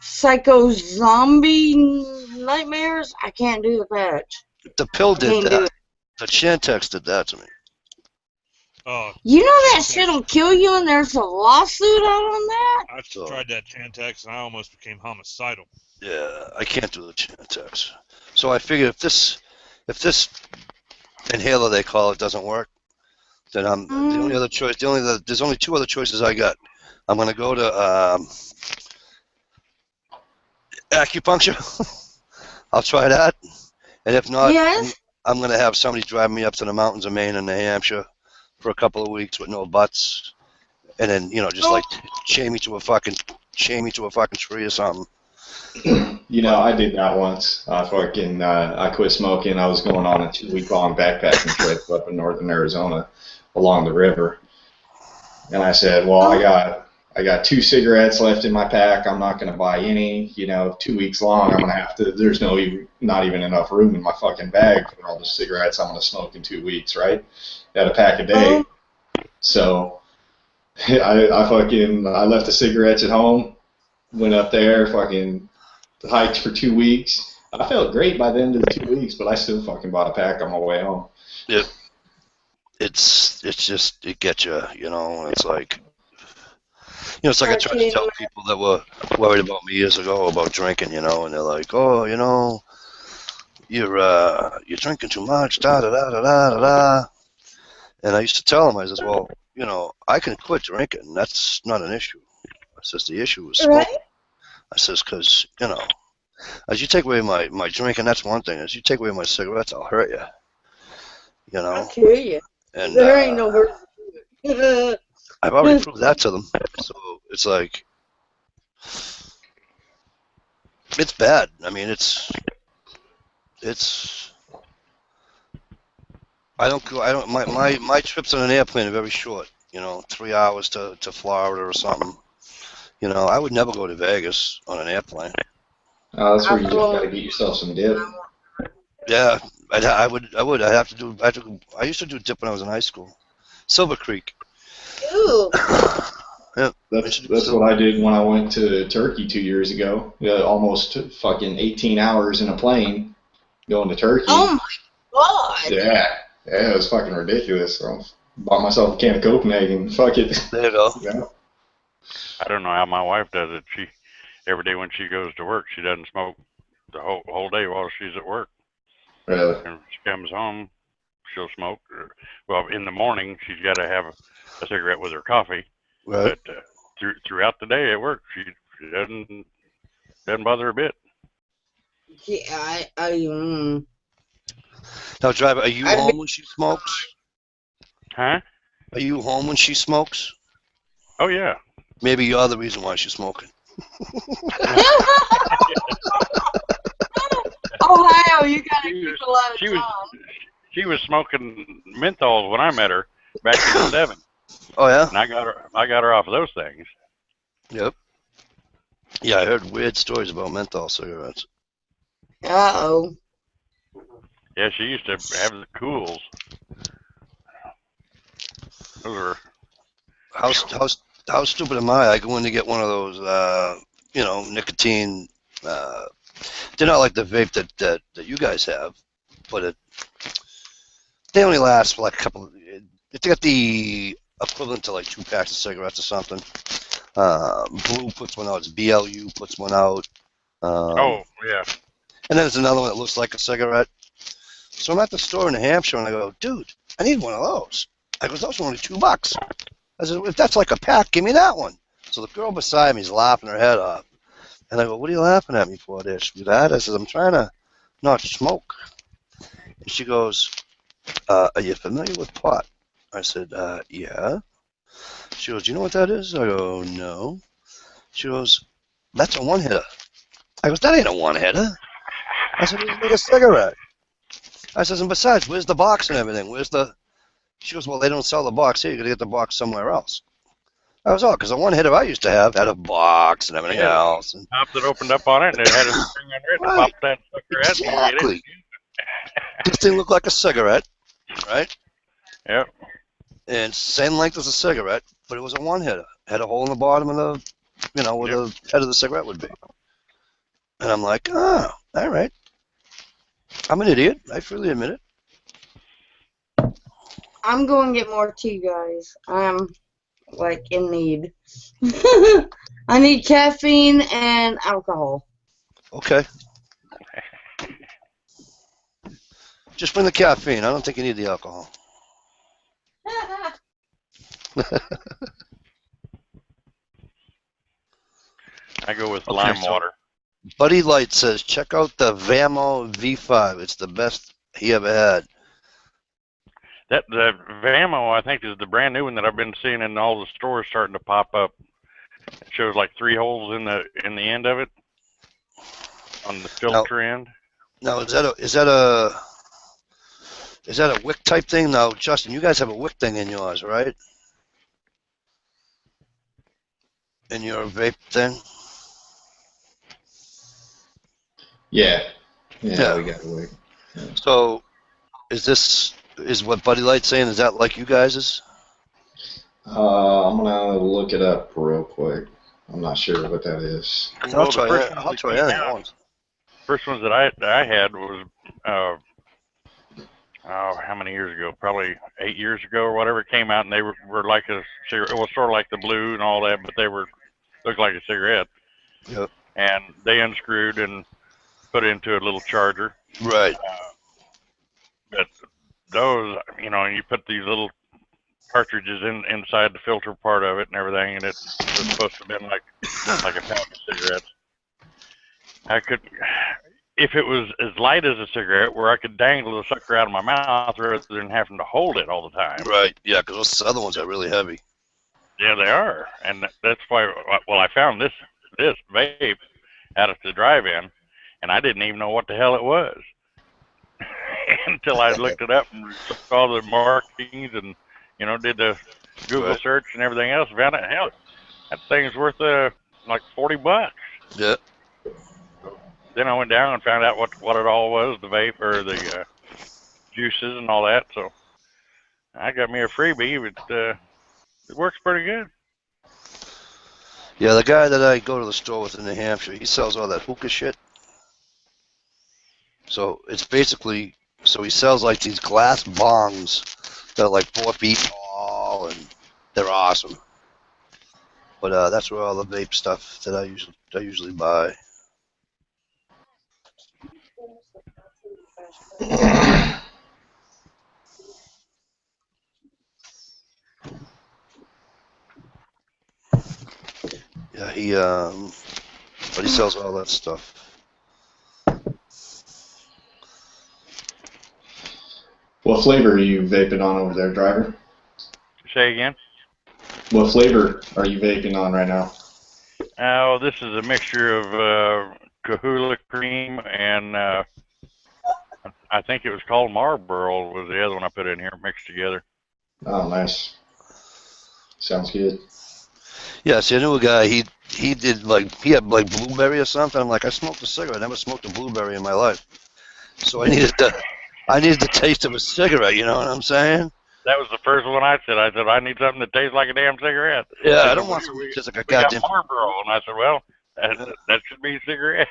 [SPEAKER 3] psycho zombie nightmares. I can't do the patch.
[SPEAKER 2] The pill did that. The Chantix did that to me.
[SPEAKER 1] Oh,
[SPEAKER 3] you know that shit'll kill you, and there's a lawsuit out on that?
[SPEAKER 1] I tried that Chantix, and I almost became homicidal.
[SPEAKER 2] Yeah, I can't do the Chantix. So I figured if this inhaler they call it doesn't work, then the only other choice. There's only 2 other choices I got. I'm gonna go to acupuncture. I'll try that, and if not,
[SPEAKER 3] yes.
[SPEAKER 2] I'm gonna have somebody drive me up to the mountains of Maine and New Hampshire for a couple of weeks with no butts, and then just like chain me to a fucking tree or something.
[SPEAKER 4] You know, I did that once. I quit smoking. I was going on a 2-week-long backpacking trip up in northern Arizona along the river, and I said, well, I got 2 cigarettes left in my pack. I'm not going to buy any. 2 weeks long, I'm going to have to. There's not even enough room in my fucking bag for all the cigarettes I'm going to smoke in 2 weeks, right? At a pack a day. So I left the cigarettes at home, went up there, fucking hiked for 2 weeks. I felt great by the end of the 2 weeks, but I still fucking bought a pack on my way home.
[SPEAKER 2] Yep. It's just, it gets you, and it's like, it's like I tried to tell people that were worried about me years ago about drinking, and they're like, oh, you're drinking too much, da-da-da-da-da-da. And I used to tell them, I says, well, I can quit drinking. That's not an issue. I says, the issue is smoking. Right? I says, because, as you take away my drinking, that's one thing. As you take away my cigarettes, I'll hurt you.
[SPEAKER 3] I'll kill you.
[SPEAKER 2] And
[SPEAKER 3] there ain't no hurt.
[SPEAKER 2] I've already proved that to them. So it's like, it's bad. I mean, my trips on an airplane are very short, 3 hours to Florida or something. I would never go to Vegas on an airplane.
[SPEAKER 4] That's where you just got to get yourself some dip.
[SPEAKER 2] Yeah, I would. I used to do dip when I was in high school. Silver Creek.
[SPEAKER 3] Ooh.
[SPEAKER 2] Yeah.
[SPEAKER 4] That's what I did when I went to Turkey 2 years ago. Almost fucking 18 hours in a plane going to Turkey.
[SPEAKER 3] Oh my God.
[SPEAKER 4] Yeah, it was fucking ridiculous. So bought myself a can of Copenhagen. Fuck it.
[SPEAKER 2] There you go.
[SPEAKER 4] Yeah.
[SPEAKER 5] I don't know how my wife does it. Every day when she goes to work, she doesn't smoke the whole day while she's at work.
[SPEAKER 4] Really?
[SPEAKER 5] And she comes home, she'll smoke. Well, in the morning, she's got to have a cigarette with her coffee.
[SPEAKER 2] Right.
[SPEAKER 5] But throughout the day at work, she doesn't bother her a bit.
[SPEAKER 3] Yeah,
[SPEAKER 2] Now, driver, are you home when she smokes?
[SPEAKER 5] Huh?
[SPEAKER 2] Are you home when she smokes?
[SPEAKER 5] Oh, yeah.
[SPEAKER 2] Maybe you're the reason why she's smoking.
[SPEAKER 3] Ohio, you gotta keep a lot of time.
[SPEAKER 5] She was smoking menthols when I met her back in the 70s.
[SPEAKER 2] Oh yeah.
[SPEAKER 5] And I got her off of those things.
[SPEAKER 2] Yep. Yeah, I heard weird stories about menthol cigarettes.
[SPEAKER 3] Uh-oh.
[SPEAKER 5] Yeah, she used to have the Cools. Those are.
[SPEAKER 2] How stupid am I? I go in to get one of those, nicotine they're not like the vape that you guys have, but they only last for like a couple. They got the equivalent to like 2 packs of cigarettes or something. Blue puts one out. It's BLU puts one out.
[SPEAKER 5] Oh, yeah.
[SPEAKER 2] And then there's another one that looks like a cigarette. So I'm at the store in New Hampshire, and I go, dude, I need one of those. I go, those are only $2. I said, if that's like a pack, give me that one. So the girl beside me is laughing her head off. And I go, what are you laughing at me for there, sweetheart? I said, I'm trying to not smoke. And she goes, are you familiar with pot? I said, yeah. She goes, do you know what that is? I go, no. She goes, that's a one-hitter. I goes, that ain't a one-hitter. I said, it's like a cigarette. I says, and besides, where's the box and everything? Where's the... She goes, well, they don't sell the box here. You got to get the box somewhere else. I was all, because the one-hitter I used to have had a box and everything else. And...
[SPEAKER 5] Top that opened up on it, and it had a string under it,
[SPEAKER 2] Right.
[SPEAKER 5] pop that sucker out and
[SPEAKER 2] Exactly.
[SPEAKER 5] get it.
[SPEAKER 2] This thing looked like a cigarette, right?
[SPEAKER 5] Yep.
[SPEAKER 2] And same length as a cigarette, but it was a one-hitter. Had a hole in the bottom of the, you know, where the head of the cigarette would be. And I'm like, oh, all right. I'm an idiot. I freely admit it.
[SPEAKER 3] I'm going to get more tea, guys. I'm, like, in need. I need caffeine and alcohol.
[SPEAKER 2] Okay. Just bring the caffeine. I don't think you need the alcohol.
[SPEAKER 5] I go with
[SPEAKER 2] Okay,
[SPEAKER 5] lime
[SPEAKER 2] so-
[SPEAKER 5] water.
[SPEAKER 2] Buddy Light says, check out the Vamo V5. It's the best he ever had.
[SPEAKER 5] That the Vamo, I think, is the brand new one that I've been seeing in all the stores starting to pop up. It shows like 3 holes in the end of it on the filter end.
[SPEAKER 2] Now, is that a wick type thing? Now, Justin, you guys have a wick thing in yours, right? In your vape thing?
[SPEAKER 4] Yeah,
[SPEAKER 2] Yeah.
[SPEAKER 4] we got to wait.
[SPEAKER 2] So, is what Buddy Light's saying, is that like you guys's?
[SPEAKER 4] I'm gonna look it up real quick. I'm not sure what that is.
[SPEAKER 5] Well,
[SPEAKER 2] I'll
[SPEAKER 5] the
[SPEAKER 2] try
[SPEAKER 5] first
[SPEAKER 2] it.
[SPEAKER 5] ones
[SPEAKER 2] I'll
[SPEAKER 5] that
[SPEAKER 2] try
[SPEAKER 5] came
[SPEAKER 2] anything
[SPEAKER 5] out-
[SPEAKER 2] once.
[SPEAKER 5] First ones that I had was how many years ago? Probably 8 years ago or whatever. It came out, and they were like a cigarette. It was sort of like the blue and all that, but they looked like a cigarette.
[SPEAKER 2] Yep.
[SPEAKER 5] And they unscrewed and put it into a little charger.
[SPEAKER 2] Right.
[SPEAKER 5] But those, you know, you put these little cartridges inside the filter part of it and everything, and it was supposed to have been like a pack of cigarettes. I could, if it was as light as a cigarette, where I could dangle the sucker out of my mouth rather than having to hold it all the time.
[SPEAKER 2] Right. Yeah, because those other ones are really heavy.
[SPEAKER 5] Yeah, they are, and that's why. Well, I found this vape out at the drive-in, and I didn't even know what the hell it was until I looked it up and saw the markings and, you know, did the Google
[SPEAKER 2] Right.
[SPEAKER 5] search and everything else. Found out, hell, that thing's worth like $40.
[SPEAKER 2] Yeah.
[SPEAKER 5] Then I went down and found out what it all was, the vape or the juices and all that. So I got me a freebie, but it works pretty good.
[SPEAKER 2] Yeah, the guy that I go to the store with in New Hampshire, he sells all that hookah shit. So it's basically, so he sells like these glass bongs that are like 4 feet tall, and they're awesome. But that's where all the vape stuff that I usually buy. Yeah, but he sells all that stuff.
[SPEAKER 4] What flavor are you vaping on over there, driver?
[SPEAKER 5] Say again?
[SPEAKER 4] What flavor are you vaping on right now?
[SPEAKER 5] Oh, this is a mixture of Kahula cream and I think it was called Marlboro was the other one I put in here mixed together.
[SPEAKER 4] Oh, nice. Sounds good.
[SPEAKER 2] Yeah, see, I knew a guy, he had like blueberry or something. I'm like, I smoked a cigarette. I never smoked a blueberry in my life. So I needed the taste of a cigarette, you know what I'm saying?
[SPEAKER 5] That was the first one I said. I said, I need something that tastes like a damn cigarette.
[SPEAKER 2] Yeah,
[SPEAKER 5] They
[SPEAKER 2] I don't
[SPEAKER 5] said,
[SPEAKER 2] want
[SPEAKER 5] "We-
[SPEAKER 2] something just like a
[SPEAKER 5] we got
[SPEAKER 2] goddamn...
[SPEAKER 5] Marlboro. And I said, well, that should be a cigarette.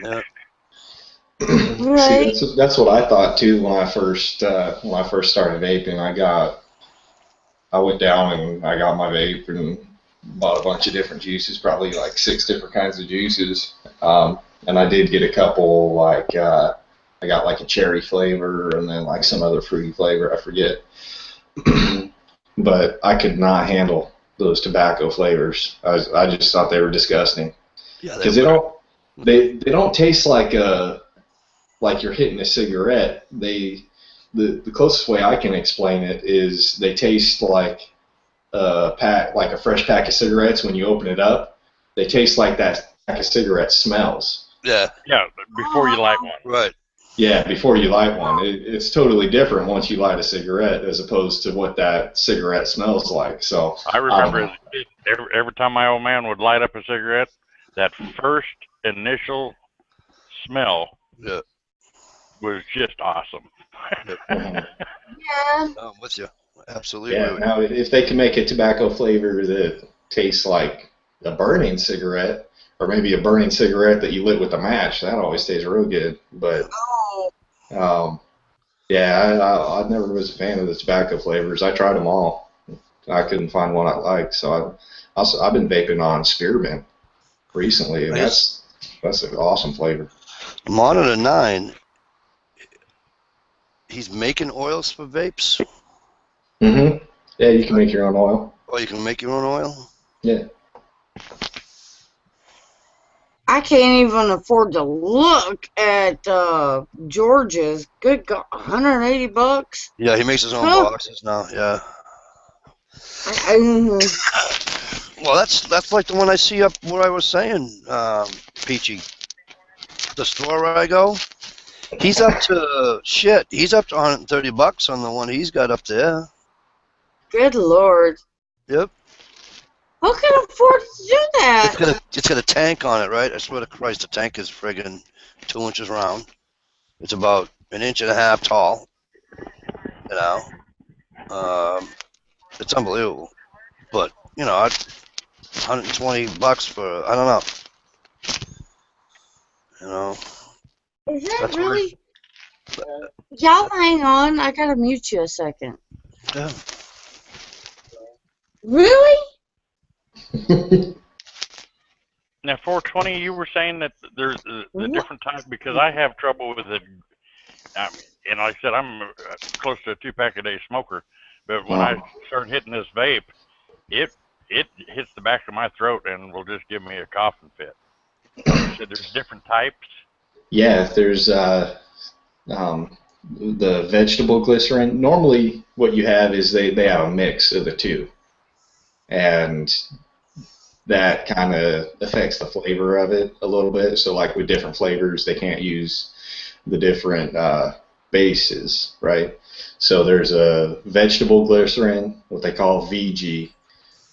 [SPEAKER 2] Yeah.
[SPEAKER 4] See,
[SPEAKER 3] Right.
[SPEAKER 4] that's what I thought too when I first started vaping. I went down and I got my vape and bought a bunch of different juices, probably like 6 different kinds of juices. And I did get a couple I got like a cherry flavor and then like some other fruity flavor, I forget. But I could not handle those tobacco flavors. I just thought they were disgusting
[SPEAKER 2] Yeah,
[SPEAKER 4] because they don't taste like you're hitting a cigarette. The closest way I can explain it is they taste like a fresh pack of cigarettes when you open it up. They taste like that pack of cigarettes smells.
[SPEAKER 2] Yeah,
[SPEAKER 5] Yeah, before you light one.
[SPEAKER 2] right.
[SPEAKER 4] Yeah, before you light one, it's totally different once you light a cigarette as opposed to what that cigarette smells like. So
[SPEAKER 5] I remember as a kid, every time my old man would light up a cigarette, that first initial smell
[SPEAKER 2] Yeah,
[SPEAKER 5] was just awesome.
[SPEAKER 3] Yeah.
[SPEAKER 2] I'm with you. Absolutely.
[SPEAKER 4] yeah, now if they can make a tobacco flavor that tastes like a burning cigarette, or maybe a burning cigarette that you lit with a match, that always tastes real good. But
[SPEAKER 3] Oh.
[SPEAKER 4] yeah, I never was a fan of the tobacco flavors. I tried them all. I couldn't find one I liked, so I've been vaping on spearmint recently, and
[SPEAKER 2] Nice.
[SPEAKER 4] that's an awesome flavor.
[SPEAKER 2] Monitor 9, he's making oils for vapes?
[SPEAKER 4] Mm-hmm. Yeah, you can make your own oil.
[SPEAKER 2] Oh, you can make your own oil?
[SPEAKER 4] Yeah.
[SPEAKER 3] I can't even afford to look at George's. Good God, $180.
[SPEAKER 2] Yeah, he makes his own
[SPEAKER 3] Huh.
[SPEAKER 2] boxes now, yeah.
[SPEAKER 3] I
[SPEAKER 2] Well, that's like the one I see up where I was saying, Peachy. The store where I go, he's up to, he's up to $130 on the one he's got up there.
[SPEAKER 3] good Lord.
[SPEAKER 2] Yep.
[SPEAKER 3] Who can afford to do that?
[SPEAKER 2] It's got a tank on it, right? I swear to Christ, the tank is friggin' 2 inches round. It's about 1.5 inches tall. You know, it's unbelievable. But you know, $120 for, I don't know. You know,
[SPEAKER 3] Is that
[SPEAKER 2] that's
[SPEAKER 3] really? Y'all hang on. I gotta mute you a second.
[SPEAKER 2] yeah.
[SPEAKER 3] Really?
[SPEAKER 5] Now, 420, you were saying that there's the different types, because I have trouble with it. And like I said, I'm close to a 2-pack a day smoker, but when I start hitting this vape, it hits the back of my throat and will just give me a coughing fit. You said there's different types?
[SPEAKER 4] Yeah, there's the vegetable glycerin. Normally, what you have is they have a mix of the two, and that kind of affects the flavor of it a little bit. So, like with different flavors, they can't use the different bases, right? So there's a vegetable glycerin, what they call VG,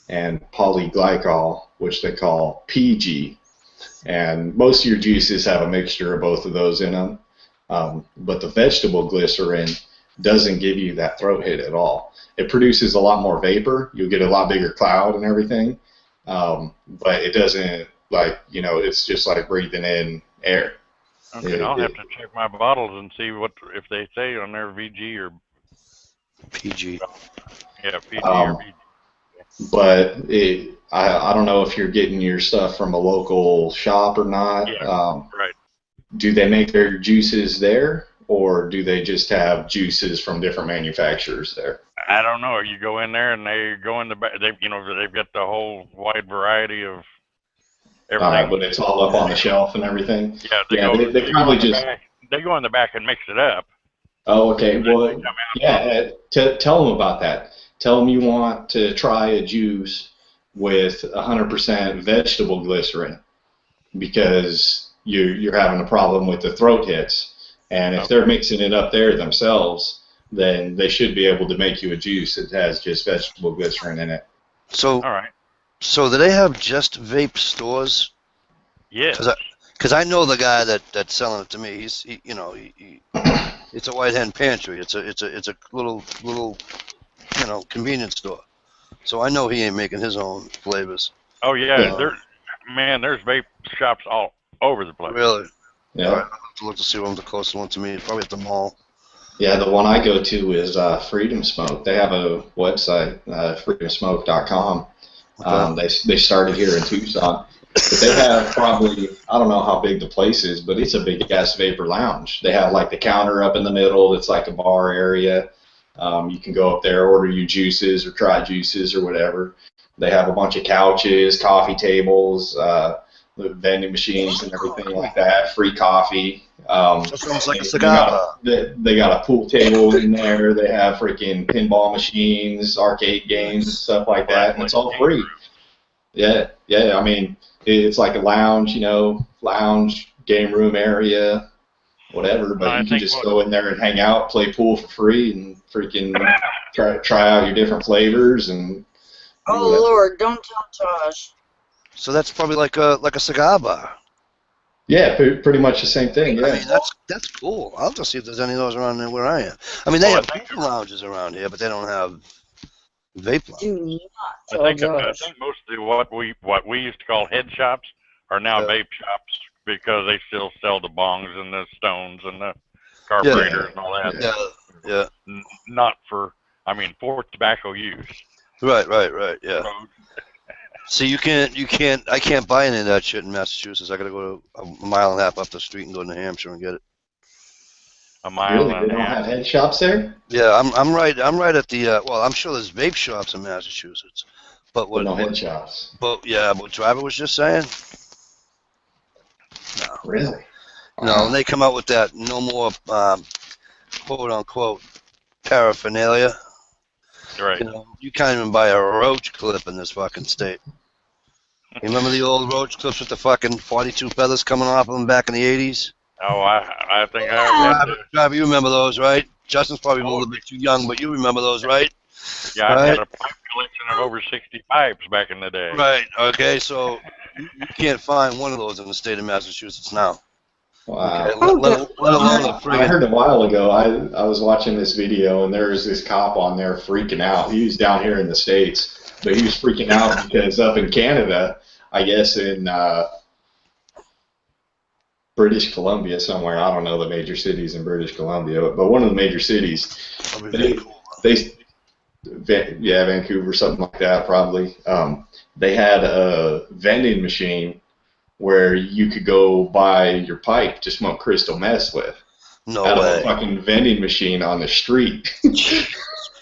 [SPEAKER 4] and polyglycol, which they call PG. And most of your juices have a mixture of both of those in them. But the vegetable glycerin doesn't give you that throat hit at all. It produces a lot more vapor. You'll get a lot bigger cloud and everything. But it doesn't, like, you know, it's just like breathing in air.
[SPEAKER 5] Okay, I'll have to check my bottles and see what if they say on their VG or
[SPEAKER 2] PG.
[SPEAKER 5] yeah, PG or VG.
[SPEAKER 4] But I don't know if you're getting your stuff from a local shop or not.
[SPEAKER 5] Yeah, right.
[SPEAKER 4] Do they make their juices there, or do they just have juices from different manufacturers there?
[SPEAKER 5] I don't know. You go in there and they go in the back. They've got the whole wide variety of everything.
[SPEAKER 4] But it's all up on the shelf and everything.
[SPEAKER 5] Yeah,
[SPEAKER 4] they probably just.
[SPEAKER 5] They go in the back and mix it up.
[SPEAKER 4] Oh, okay. Well, yeah. Tell them about that. Tell them you want to try a juice with 100% vegetable glycerin because you're having a problem with the throat hits. And if they're mixing it up there themselves, then they should be able to make you a juice that has just vegetable glycerin in it.
[SPEAKER 2] So,
[SPEAKER 5] all right.
[SPEAKER 2] So do they have just vape stores?
[SPEAKER 5] Yes.
[SPEAKER 2] Because I know the guy that's selling it to me. He's it's a White Hen Pantry. It's a little convenience store. So I know he ain't making his own flavors.
[SPEAKER 5] Oh yeah, there's vape shops all over the place.
[SPEAKER 2] Really?
[SPEAKER 4] Yeah.
[SPEAKER 2] All right, I'll have to look to see the closest one to me. Probably at the mall.
[SPEAKER 4] Yeah, the one I go to is Freedom Smoke. They have a website, freedomsmoke.com. They started here in Tucson. But they have probably, I don't know how big the place is, but it's a big-ass vapor lounge. They have, like, the counter up in the middle. It's like a bar area. You can go up there, order you juices or try juices or whatever. They have a bunch of couches, coffee tables, vending machines and everything like that, free coffee.
[SPEAKER 2] So it's almost like a cigar bar.
[SPEAKER 4] They got a pool table in there. They have freaking pinball machines, arcade games, and stuff like that, and it's all free. Yeah. I mean, it's like a lounge, lounge, game room area, whatever. But you can just go in there and hang out, play pool for free, and freaking try out your different flavors and.
[SPEAKER 3] Oh Lord, don't tell Josh.
[SPEAKER 2] So that's probably like a cigar bar.
[SPEAKER 4] Yeah, pretty much the same thing. Yeah.
[SPEAKER 2] I mean, that's cool. I'll just see if there's any of those around there where I am. I mean, they have vape lounges around here, but they don't have vape lounges.
[SPEAKER 3] Do not
[SPEAKER 5] I
[SPEAKER 3] tell
[SPEAKER 5] think
[SPEAKER 3] Josh.
[SPEAKER 5] mostly what we used to call head shops are now vape shops because they still sell the bongs and the stones and the carburetors and all that.
[SPEAKER 2] Yeah.
[SPEAKER 5] Not for tobacco use.
[SPEAKER 2] Right. Yeah. See, I can't buy any of that shit in Massachusetts. I gotta go a mile and a half up the street and go to New Hampshire and get it.
[SPEAKER 5] A mile
[SPEAKER 4] Really?
[SPEAKER 5] and
[SPEAKER 4] They
[SPEAKER 5] a
[SPEAKER 4] don't
[SPEAKER 5] half.
[SPEAKER 4] have head shops there?
[SPEAKER 2] Yeah, I'm right at the well, I'm sure there's vape shops in Massachusetts, but
[SPEAKER 4] No head shops.
[SPEAKER 2] But what Driver was just saying. No.
[SPEAKER 4] Really?
[SPEAKER 2] No, and they come out with that no more quote unquote paraphernalia.
[SPEAKER 5] Right.
[SPEAKER 2] You can't even buy a roach clip in this fucking state. You remember the old roach clips with the fucking 42 feathers coming off of them back in the 80s?
[SPEAKER 5] Oh, I think I had
[SPEAKER 2] Driver, you remember those, right? Justin's probably a little bit too young, but you remember those, right?
[SPEAKER 5] Yeah, I had a pipe collection of over 60 pipes back in the day.
[SPEAKER 2] Right, okay, so you can't find one of those in the state of Massachusetts now.
[SPEAKER 4] Wow.
[SPEAKER 2] Okay, let alone a
[SPEAKER 4] I
[SPEAKER 2] friggin'
[SPEAKER 4] heard a while ago, I was watching this video, and there was this cop on there freaking out. He was down here in the States, but he was freaking out because up in Canada, I guess in British Columbia somewhere, I don't know the major cities in British Columbia, but one of the major cities, Vancouver, something like that probably, they had a vending machine where you could go buy your pipe to smoke crystal meth with.
[SPEAKER 2] No
[SPEAKER 4] out
[SPEAKER 2] way.
[SPEAKER 4] of a fucking vending machine on the street.
[SPEAKER 2] Jesus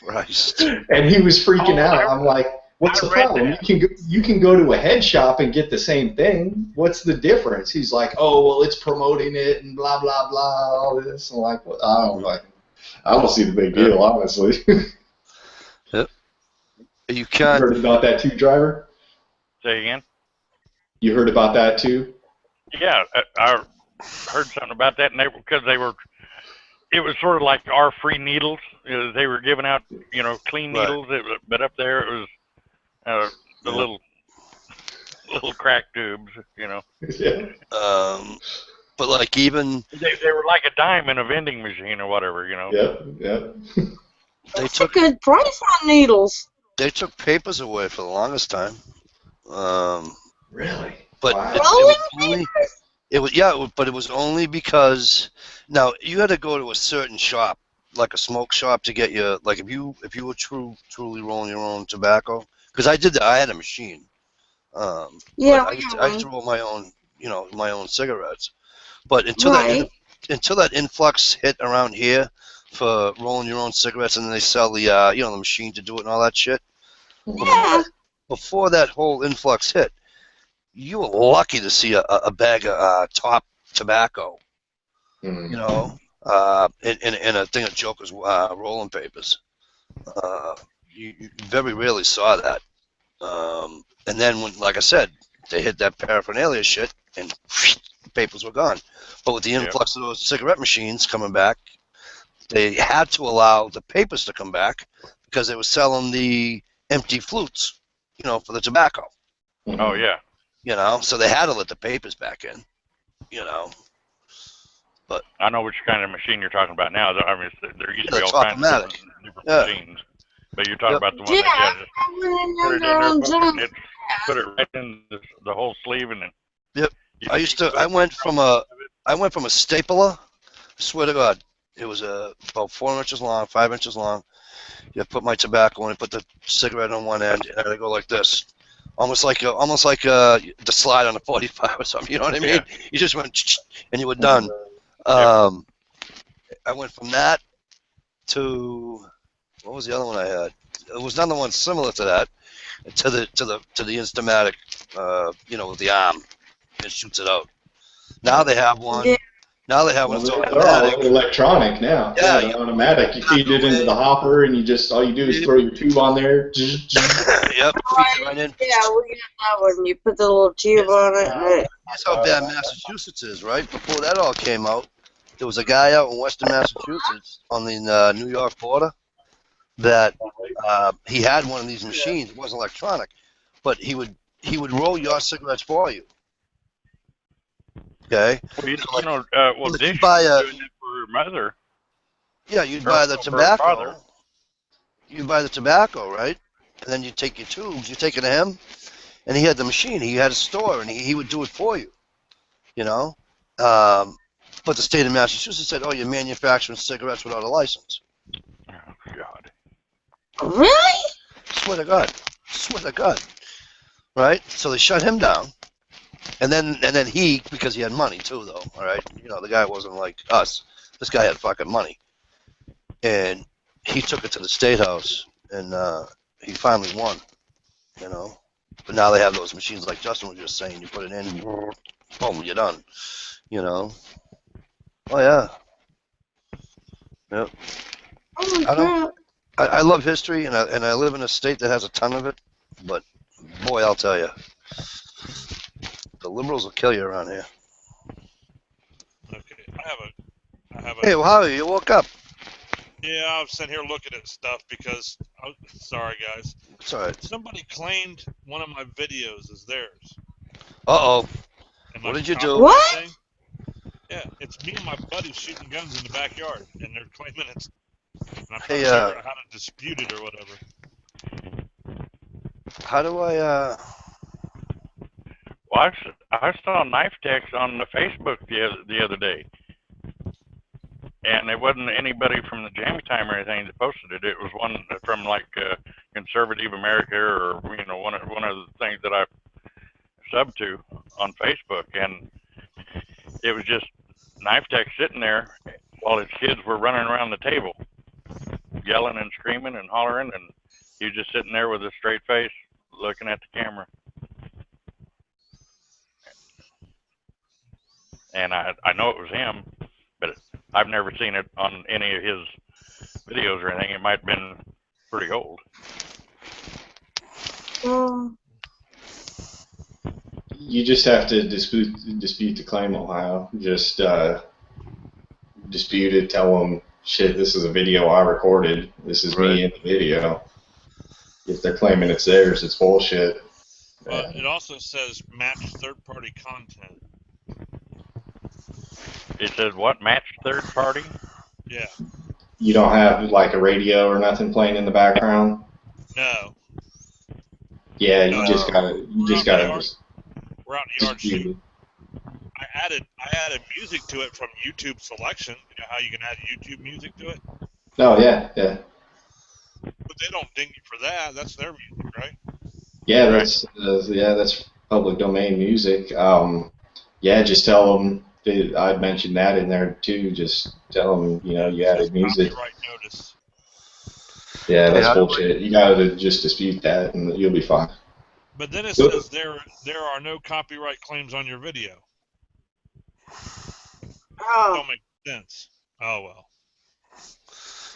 [SPEAKER 2] Christ.
[SPEAKER 4] And he was freaking out. I'm like, what's the problem? You can go to a head shop and get the same thing. What's the difference? He's like, oh, well, it's promoting it and blah, blah, blah, all this. I'm like, well, I don't see the big deal, honestly.
[SPEAKER 2] Yep. You
[SPEAKER 4] You
[SPEAKER 2] can't.
[SPEAKER 4] heard about that too, Driver?
[SPEAKER 5] Say again?
[SPEAKER 4] You heard about that too?
[SPEAKER 5] Yeah, I heard something about that, and it was sort of like our free needles. They were giving out, clean needles, but up there it was the little crack tubes,
[SPEAKER 4] Yeah.
[SPEAKER 2] But like even
[SPEAKER 5] They were like a dime in a vending machine or whatever,
[SPEAKER 4] Yep.
[SPEAKER 3] That's a good price on needles.
[SPEAKER 2] they took papers away for the longest time.
[SPEAKER 4] Really?
[SPEAKER 2] But
[SPEAKER 4] Wow.
[SPEAKER 2] but it was only because now you had to go to a certain shop, like a smoke shop, to get your if you were truly rolling your own tobacco. Because I did that. I had a machine. I used to roll my own, my own cigarettes. But until that influx hit around here for rolling your own cigarettes, and then they sell the the machine to do it and all that shit.
[SPEAKER 3] Yeah.
[SPEAKER 2] Before that whole influx hit, you were lucky to see a bag of top tobacco,
[SPEAKER 4] Mm.
[SPEAKER 2] in a thing of Joker's rolling papers. You very rarely saw that. And then when, like I said, they hit that paraphernalia shit, and the papers were gone. But with the influx of those cigarette machines coming back, they had to allow the papers to come back because they were selling the empty flutes, for the tobacco.
[SPEAKER 4] Mhm.
[SPEAKER 5] Oh, yeah.
[SPEAKER 2] So they had to let the papers back in, But
[SPEAKER 5] I know which kind of machine you're talking about now. There used to be
[SPEAKER 2] it's
[SPEAKER 5] all kinds of
[SPEAKER 2] automatic.
[SPEAKER 5] different
[SPEAKER 2] Yeah.
[SPEAKER 5] machines. But you're talking
[SPEAKER 2] Yep.
[SPEAKER 5] about the one that you put it in there, put it right in the whole sleeve, and then
[SPEAKER 2] Yep. I went from a I went from a stapler, I swear to God, it was about 4 inches long, 5 inches long. You put my tobacco in, and put the cigarette on one end, and I go like this, almost like the slide on a 45 or something. You know what I mean?
[SPEAKER 1] Yeah.
[SPEAKER 2] You just went, and you were done.
[SPEAKER 1] Yeah.
[SPEAKER 2] I went from that to, what was the other one I had? It was another one similar to that, to the Instamatic, with the arm. It shoots it out. Now they have one.
[SPEAKER 3] Yeah.
[SPEAKER 2] Now they have
[SPEAKER 4] Well,
[SPEAKER 2] one. It's
[SPEAKER 4] they're all
[SPEAKER 2] automatic.
[SPEAKER 4] electronic now.
[SPEAKER 2] Yeah,
[SPEAKER 4] They're automatic. You feed it into the hopper, and all you do is throw your tube on there.
[SPEAKER 2] Yep. Feeds it right in.
[SPEAKER 3] Yeah, we got that one. You put the little tube on it. And
[SPEAKER 2] That's how bad Massachusetts is, right? Before that all came out, there was a guy out in Western Massachusetts on the New York border that he had one of these machines. It wasn't electronic, but he would roll your cigarettes for you. Okay.
[SPEAKER 5] Well,
[SPEAKER 2] Look,
[SPEAKER 5] Dish
[SPEAKER 2] you buy
[SPEAKER 5] was doing it for her mother.
[SPEAKER 2] Yeah, you'd
[SPEAKER 5] Or
[SPEAKER 2] buy the
[SPEAKER 5] for her father.
[SPEAKER 2] tobacco. You buy the tobacco, right? And then you take your tubes. You take it to him, and he had the machine. He had a store, and he would do it for you. You know. But the state of Massachusetts said, "Oh, you're manufacturing cigarettes without a license."
[SPEAKER 5] Oh God.
[SPEAKER 3] really?
[SPEAKER 2] Swear to God. Swear to God. Right? So they shut him down. And then he, because he had money too, though, all right? The guy wasn't like us. This guy had fucking money. And he took it to the State House, and he finally won, But now they have those machines like Justin was just saying. You put it in, boom, you're done, Oh, yeah. Yep.
[SPEAKER 3] Oh,
[SPEAKER 2] I don't-
[SPEAKER 3] crap.
[SPEAKER 2] I love history, and I live in a state that has a ton of it, but boy, I'll tell you, the liberals will kill you around here.
[SPEAKER 1] Okay, I have a.
[SPEAKER 2] Hey, well, how are you? You woke up.
[SPEAKER 1] Yeah, I was sitting here looking at stuff because. Sorry, guys.
[SPEAKER 2] It's all right.
[SPEAKER 1] Somebody claimed one of my videos as theirs.
[SPEAKER 2] Uh-oh.
[SPEAKER 1] And
[SPEAKER 2] What
[SPEAKER 1] my
[SPEAKER 2] did you do?
[SPEAKER 1] copyright
[SPEAKER 3] What?
[SPEAKER 1] thing- Yeah, it's me and my buddy shooting guns in the backyard, and they're claiming it's. And I'm trying
[SPEAKER 2] Hey,
[SPEAKER 1] to figure out how to dispute it or whatever.
[SPEAKER 2] How do I,
[SPEAKER 5] Well, I saw Knife Techs on the Facebook the other day, and it wasn't anybody from the Jammy Time or anything that posted it. It was one from like Conservative America or one of the things that I sub to on Facebook, and it was just Knife Tech sitting there while his kids were running around the table, yelling and screaming and hollering, and he was just sitting there with a straight face, looking at the camera. And I know it was him, but I've never seen it on any of his videos or anything. It might have been pretty old.
[SPEAKER 4] You just have to dispute the claim, Ohio. Just dispute it. Tell them, shit, this is a video I recorded. This is me in the video. If they're claiming it's theirs, it's bullshit.
[SPEAKER 1] But it also says match third-party content.
[SPEAKER 5] It says what? Match third party?
[SPEAKER 1] Yeah.
[SPEAKER 4] You don't have like a radio or nothing playing in the background.
[SPEAKER 1] No.
[SPEAKER 4] Yeah,
[SPEAKER 1] No.
[SPEAKER 4] you just gotta
[SPEAKER 1] We're out in the yard
[SPEAKER 4] dispute
[SPEAKER 1] shooting. I added music to it from YouTube selection. You know how you can add YouTube music to it?
[SPEAKER 4] it. Oh yeah.
[SPEAKER 1] But they don't ding you for that. That's their music, right?
[SPEAKER 4] Yeah, that's public domain music. Yeah, just tell them. I'd mentioned that in there too. Just tell them, you added music.
[SPEAKER 1] Copyright notice.
[SPEAKER 4] Yeah, that's bullshit. You gotta just dispute that, and you'll be fine.
[SPEAKER 1] But then it says there are no copyright claims on your video. Don't make sense. Oh well.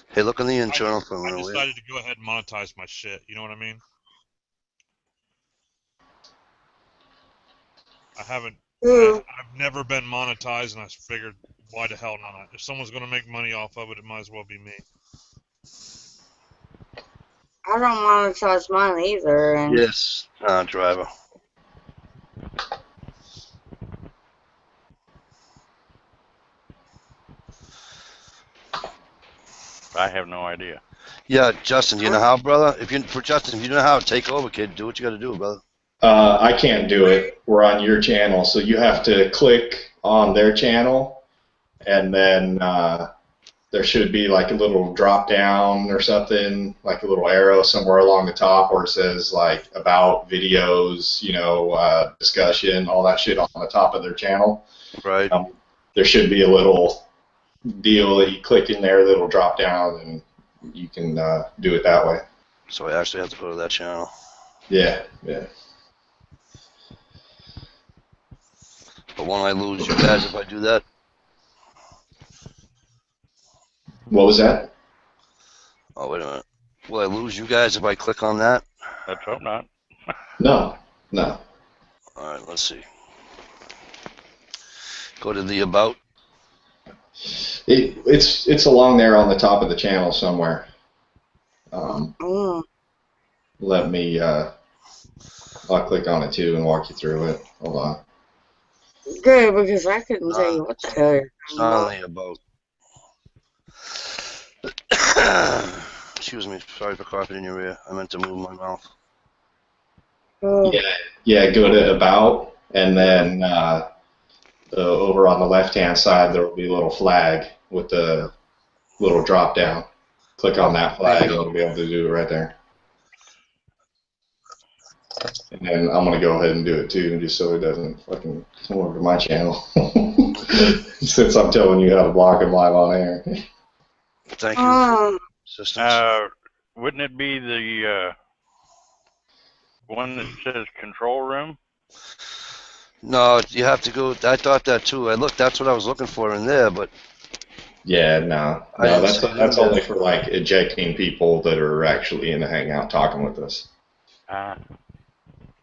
[SPEAKER 2] Hey, look on the internal phone.
[SPEAKER 1] I decided to go ahead and monetize my shit. You know what I mean? I've never been monetized, and I figured, why the hell not? If someone's going to make money off of it, it might as well be me.
[SPEAKER 3] I don't monetize mine either. And
[SPEAKER 2] Yes, driver.
[SPEAKER 5] I have no idea.
[SPEAKER 2] Yeah, Justin, do you know how, brother? If you don't know how, take over, kid. Do what you got to do, brother.
[SPEAKER 4] I can't do it. We're on your channel, so you have to click on their channel, and then there should be like a little drop down or something, like a little arrow somewhere along the top where it says like about videos, discussion, all that shit on the top of their channel.
[SPEAKER 2] Right.
[SPEAKER 4] There should be a little deal that you click in there that'll drop down, and you can do it that way.
[SPEAKER 2] So I actually have to go to that channel.
[SPEAKER 4] Yeah.
[SPEAKER 2] But won't I lose you guys if I do that?
[SPEAKER 4] What was that?
[SPEAKER 2] Oh, wait a minute. Will I lose you guys if I click on that?
[SPEAKER 5] Let's hope not.
[SPEAKER 4] No.
[SPEAKER 2] All right, let's see. Go to the about.
[SPEAKER 4] It's along there on the top of the channel somewhere. Let me. I'll click on it too and walk you through it. Hold on.
[SPEAKER 3] Good, because I couldn't tell you what the hell you're
[SPEAKER 2] It's
[SPEAKER 3] talking
[SPEAKER 2] not
[SPEAKER 3] about.
[SPEAKER 2] on the about. Excuse me. Sorry for coughing in your ear. I meant to move my mouth.
[SPEAKER 3] Oh,
[SPEAKER 4] Yeah. Go to about, and then over on the left-hand side there will be a little flag with the little drop down. Click on that flag, and it'll be able to do it right there. And then I'm gonna go ahead and do it too, just so it doesn't fucking come over to my channel. Since I'm telling you how to block them live on air.
[SPEAKER 2] Thank you for assistance.
[SPEAKER 5] Wouldn't it be the one that says control room?
[SPEAKER 2] No, you have to go. I thought that too. That's what I was looking for in there, but
[SPEAKER 4] Yeah, no, that's only for like ejecting people that are actually in the hangout talking with us.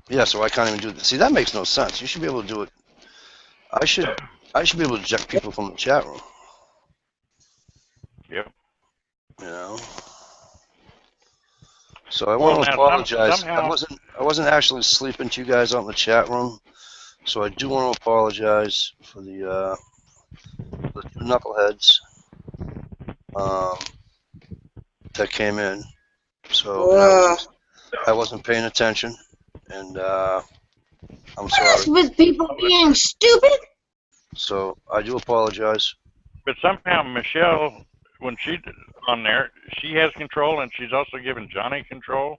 [SPEAKER 2] yeah, so I can't even do that. See, that makes no sense. You should be able to do it. I should be able to eject people from the chat room.
[SPEAKER 5] Yep.
[SPEAKER 2] So I want to
[SPEAKER 5] now,
[SPEAKER 2] apologize.
[SPEAKER 5] somehow-
[SPEAKER 2] I wasn't actually sleeping to you guys out in the chat room, so I do want to apologize for the two knuckleheads that came in. So I wasn't paying attention, and I'm sorry.
[SPEAKER 3] with people being stupid?
[SPEAKER 2] So I do apologize.
[SPEAKER 5] But somehow Michelle, when she's on there, she has control, and she's also giving Johnny control.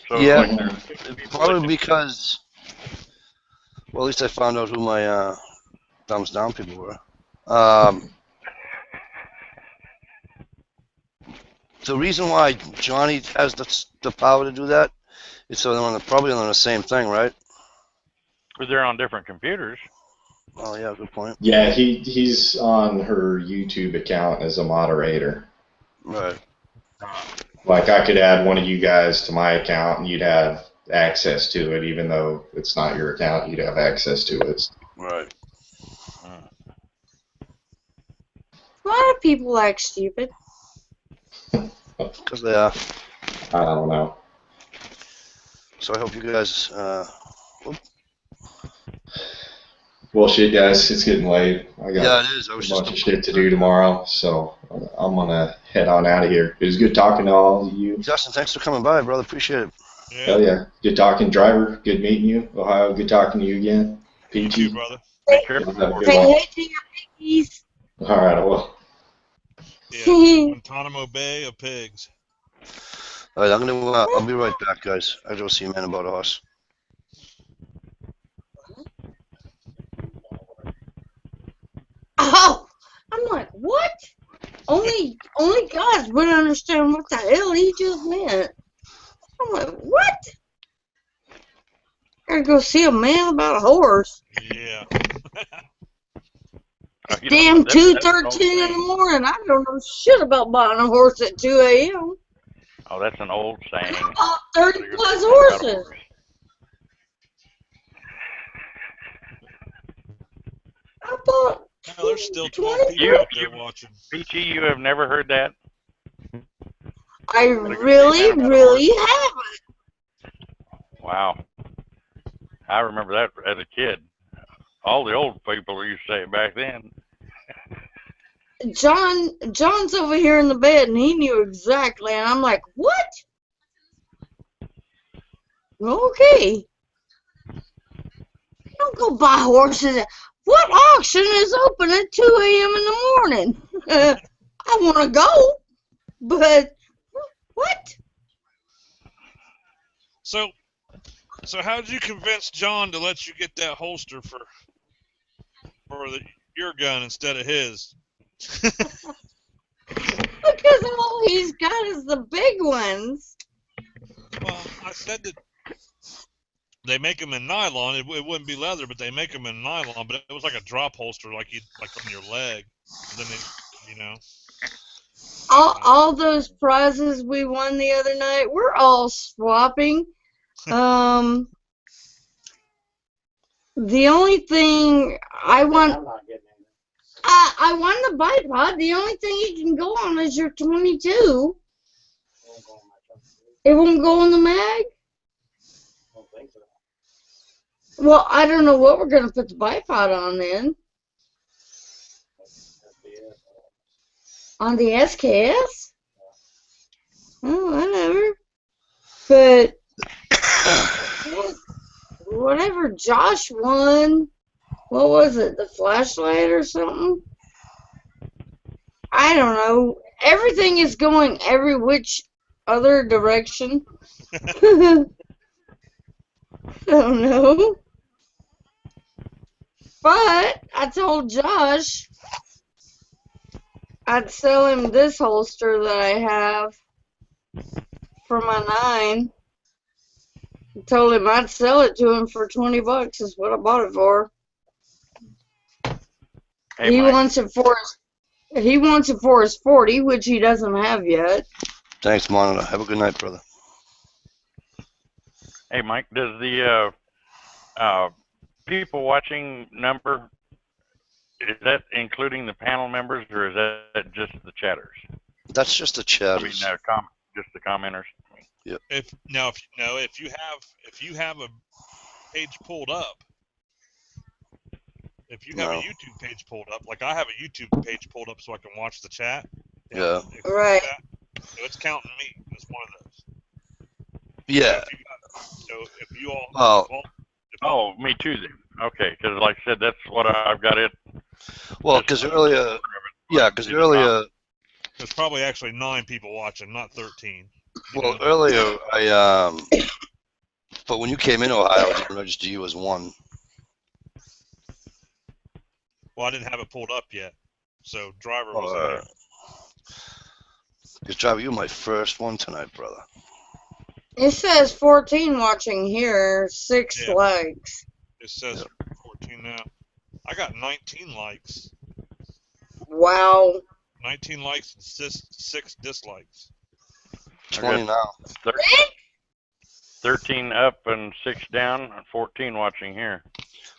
[SPEAKER 5] So
[SPEAKER 2] Yeah,
[SPEAKER 5] like there's people
[SPEAKER 2] probably
[SPEAKER 5] that
[SPEAKER 2] because, well, at least I found out who my thumbs down people were. The reason why Johnny has the power to do that is so they're probably on the same thing, right?
[SPEAKER 5] they're on different computers.
[SPEAKER 2] Oh yeah, good point.
[SPEAKER 4] Yeah, he's on her YouTube account as a moderator.
[SPEAKER 2] Right.
[SPEAKER 4] Like I could add one of you guys to my account, and you'd have access to it, even though it's not your account. You'd have access to it.
[SPEAKER 2] Right.
[SPEAKER 3] A lot of people act stupid.
[SPEAKER 2] Because they are.
[SPEAKER 4] I don't know.
[SPEAKER 2] So I hope you guys.
[SPEAKER 4] Well, shit, guys, it's getting late. I got
[SPEAKER 2] Yeah, it is. I
[SPEAKER 4] a
[SPEAKER 2] was
[SPEAKER 4] bunch of
[SPEAKER 2] just.
[SPEAKER 4] shit to do tomorrow, so I'm gonna head on out of here. It was good talking to all of you.
[SPEAKER 2] Justin, thanks for coming by, brother. Appreciate it.
[SPEAKER 4] Hell yeah, good talking, Driver. Good meeting you, Ohio. Good talking to you again.
[SPEAKER 1] You too,
[SPEAKER 4] PG.
[SPEAKER 1] brother.
[SPEAKER 5] Make sure
[SPEAKER 4] Have a good
[SPEAKER 3] Say
[SPEAKER 4] one.
[SPEAKER 3] hey to your piggies.
[SPEAKER 4] All right, I will.
[SPEAKER 1] Yeah, Guantanamo Bay of pigs.
[SPEAKER 2] All right, I'll be right back, guys. I go see a man about a horse.
[SPEAKER 3] Oh, I'm like, what? Only God would understand what the hell he just meant. I'm like, what? Gotta go see a man about a horse.
[SPEAKER 1] Yeah.
[SPEAKER 5] you know,
[SPEAKER 3] Damn,
[SPEAKER 5] that's the whole
[SPEAKER 3] 2:13 in
[SPEAKER 5] thing.
[SPEAKER 3] the morning. I don't know shit about buying a horse at 2 a.m.
[SPEAKER 5] Oh, that's an old saying.
[SPEAKER 3] I bought 30 plus horses. I bought
[SPEAKER 1] No, there's still 12
[SPEAKER 3] 20
[SPEAKER 1] people
[SPEAKER 5] You-
[SPEAKER 1] out there watching.
[SPEAKER 5] Peachy, you have never heard that?
[SPEAKER 3] I really haven't.
[SPEAKER 5] Wow. I remember that as a kid. All the old people used to say it back then.
[SPEAKER 3] John's over here in the bed, and he knew exactly, and I'm like, what? Okay. Don't go buy horses. what auction is open at 2 a.m. in the morning? I want to go, but what?
[SPEAKER 1] So how did you convince John to let you get that holster for your gun instead of his?
[SPEAKER 3] Because all he's got is the big ones.
[SPEAKER 1] Well, I said that they make them in nylon. It wouldn't be leather, but they make them in nylon. But it was like a drop holster, like on your leg. And then they, you know.
[SPEAKER 3] All those prizes we won the other night, we're all swapping. The only thing I want.
[SPEAKER 6] I'm not getting anything.
[SPEAKER 3] I won the bipod. The only thing you can go on is your 22.
[SPEAKER 6] It won't go in my trunk.
[SPEAKER 3] It won't go in the mag?
[SPEAKER 6] I don't think so.
[SPEAKER 3] Well, I don't know what we're going to put the bipod on then.
[SPEAKER 6] That's the
[SPEAKER 3] On the SKS? Oh, whatever. But whatever Josh won, what was it, the flashlight or something? I don't know. Everything is going every which other direction. I don't know. But I told Josh I'd sell him this holster that I have for my 9. I told him I'd sell it to him for $20 is what I bought it for.
[SPEAKER 5] Hey,
[SPEAKER 3] He
[SPEAKER 5] Mike.
[SPEAKER 3] wants it for his 40, which he doesn't have yet.
[SPEAKER 2] Thanks, Monitor. Have a good night, brother.
[SPEAKER 5] Hey, Mike, does the people watching number, is that including the panel members, or is that just the chatters?
[SPEAKER 2] That's just the
[SPEAKER 5] I mean,
[SPEAKER 2] chatters.
[SPEAKER 5] just the commenters.
[SPEAKER 1] If you have a page pulled up, if you have a
[SPEAKER 2] No.
[SPEAKER 1] YouTube page pulled up, like I have a YouTube page pulled up so I can watch the chat.
[SPEAKER 2] Yeah.
[SPEAKER 3] Right.
[SPEAKER 1] So it's counting me as one of those.
[SPEAKER 2] Yeah.
[SPEAKER 1] So if you all,
[SPEAKER 2] Well,
[SPEAKER 5] Oh, me too then. Okay, because like I said, that's what I've got it.
[SPEAKER 2] well, because earlier,
[SPEAKER 1] there's probably actually 9 people watching, not 13. you
[SPEAKER 2] well,
[SPEAKER 1] know?
[SPEAKER 2] earlier but when you came in Ohio, I didn't register you as 1.
[SPEAKER 1] Well, I didn't have it pulled up yet, so driver wasn't there.
[SPEAKER 2] Because Driver, you were my first one tonight, brother.
[SPEAKER 3] It says 14 watching here, 6
[SPEAKER 1] Yeah.
[SPEAKER 3] likes.
[SPEAKER 1] It says 14 now. I got 19 likes.
[SPEAKER 3] Wow.
[SPEAKER 1] 19 likes and 6 dislikes.
[SPEAKER 2] 20 now.
[SPEAKER 5] 13 up and 6 down, and 14 watching here.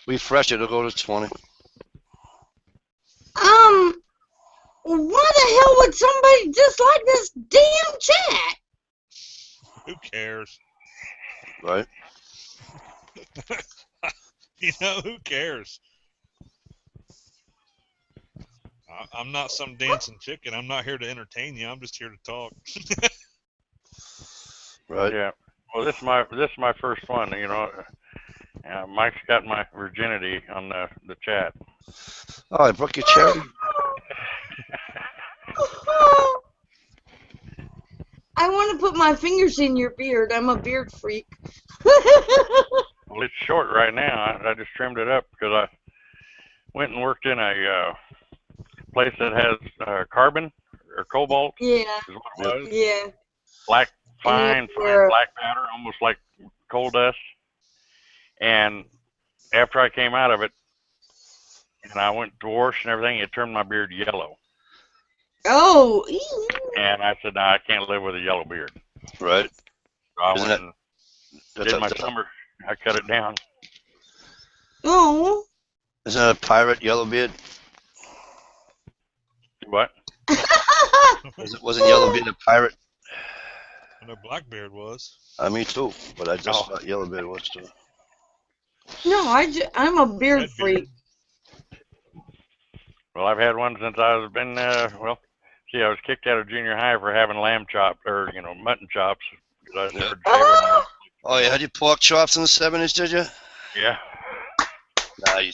[SPEAKER 2] Refresh it, it'll go to 20.
[SPEAKER 3] Why the hell would somebody dislike this damn chat?
[SPEAKER 1] Who cares?
[SPEAKER 2] Right?
[SPEAKER 1] You know, who cares? I'm not some dancing chicken. I'm not here to entertain you. I'm just here to talk.
[SPEAKER 2] Right?
[SPEAKER 5] Yeah. Well, this is my first one. You know, Mike's got my virginity on the chat.
[SPEAKER 2] Oh, I broke your cherry.
[SPEAKER 3] I want to put my fingers in your beard. I'm a beard freak.
[SPEAKER 5] Well, it's short right now. I just trimmed it up because I went and worked in a place that has carbon or cobalt.
[SPEAKER 3] Yeah,
[SPEAKER 5] Is what it was.
[SPEAKER 3] yeah.
[SPEAKER 5] Black, fine
[SPEAKER 3] Yeah.
[SPEAKER 5] black powder, almost like coal dust. And after I came out of it, and I went to wash and everything, it turned my beard yellow.
[SPEAKER 3] Oh, ew.
[SPEAKER 5] And I said, no, I can't live with a yellow beard.
[SPEAKER 2] Right?
[SPEAKER 5] So I
[SPEAKER 2] Isn't
[SPEAKER 5] went
[SPEAKER 2] that-
[SPEAKER 5] and
[SPEAKER 2] That's
[SPEAKER 5] did my
[SPEAKER 2] a,
[SPEAKER 5] summer. I cut it down.
[SPEAKER 3] Oh.
[SPEAKER 2] isn't that a pirate Yellowbeard?
[SPEAKER 5] What?
[SPEAKER 2] Wasn't Yellowbeard a pirate?
[SPEAKER 1] I know Blackbeard was.
[SPEAKER 2] Me too, but I just
[SPEAKER 5] Oh.
[SPEAKER 2] thought Yellowbeard was too.
[SPEAKER 3] No, I'm a beard
[SPEAKER 1] Redbeard.
[SPEAKER 3] freak.
[SPEAKER 5] Well, I've had one since I was been, I was kicked out of junior high for having lamb chops, or, mutton chops. 'Cause I
[SPEAKER 2] Yeah.
[SPEAKER 5] started shaving them.
[SPEAKER 2] Oh, you had your pork chops in the 70s, did you?
[SPEAKER 5] Yeah.
[SPEAKER 2] Nice.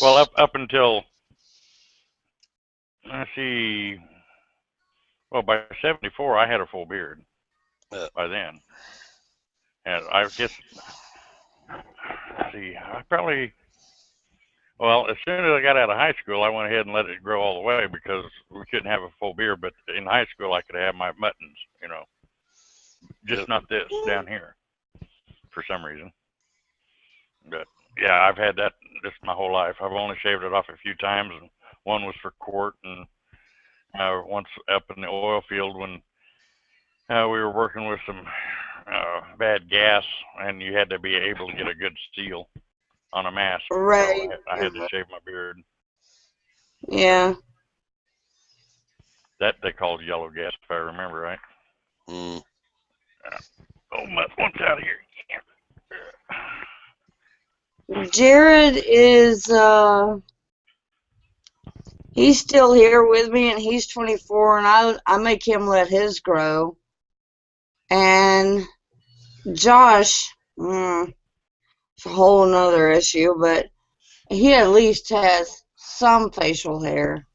[SPEAKER 5] Well, up until, let's see, well, by 74, I had a full beard by then. And I guess, let's see, I probably, well, as soon as I got out of high school, I went ahead and let it grow all the way because we couldn't have a full beard. But in high school, I could have my muttons, you know, just not this down here for some reason. But yeah, I've had that just my whole life. I've only shaved it off a few times, and one was for court, and once up in the oil field when we were working with some bad gas, and you had to be able to get a good seal on a mask.
[SPEAKER 3] Right.
[SPEAKER 5] So I had to shave my beard.
[SPEAKER 3] Yeah.
[SPEAKER 5] That they called yellow gas, if I remember right.
[SPEAKER 2] Mm.
[SPEAKER 5] Oh, one's out of here.
[SPEAKER 3] Jared is, he's still here with me, and he's 24, and I make him let his grow. And Josh, it's a whole nother issue, but he at least has some facial hair.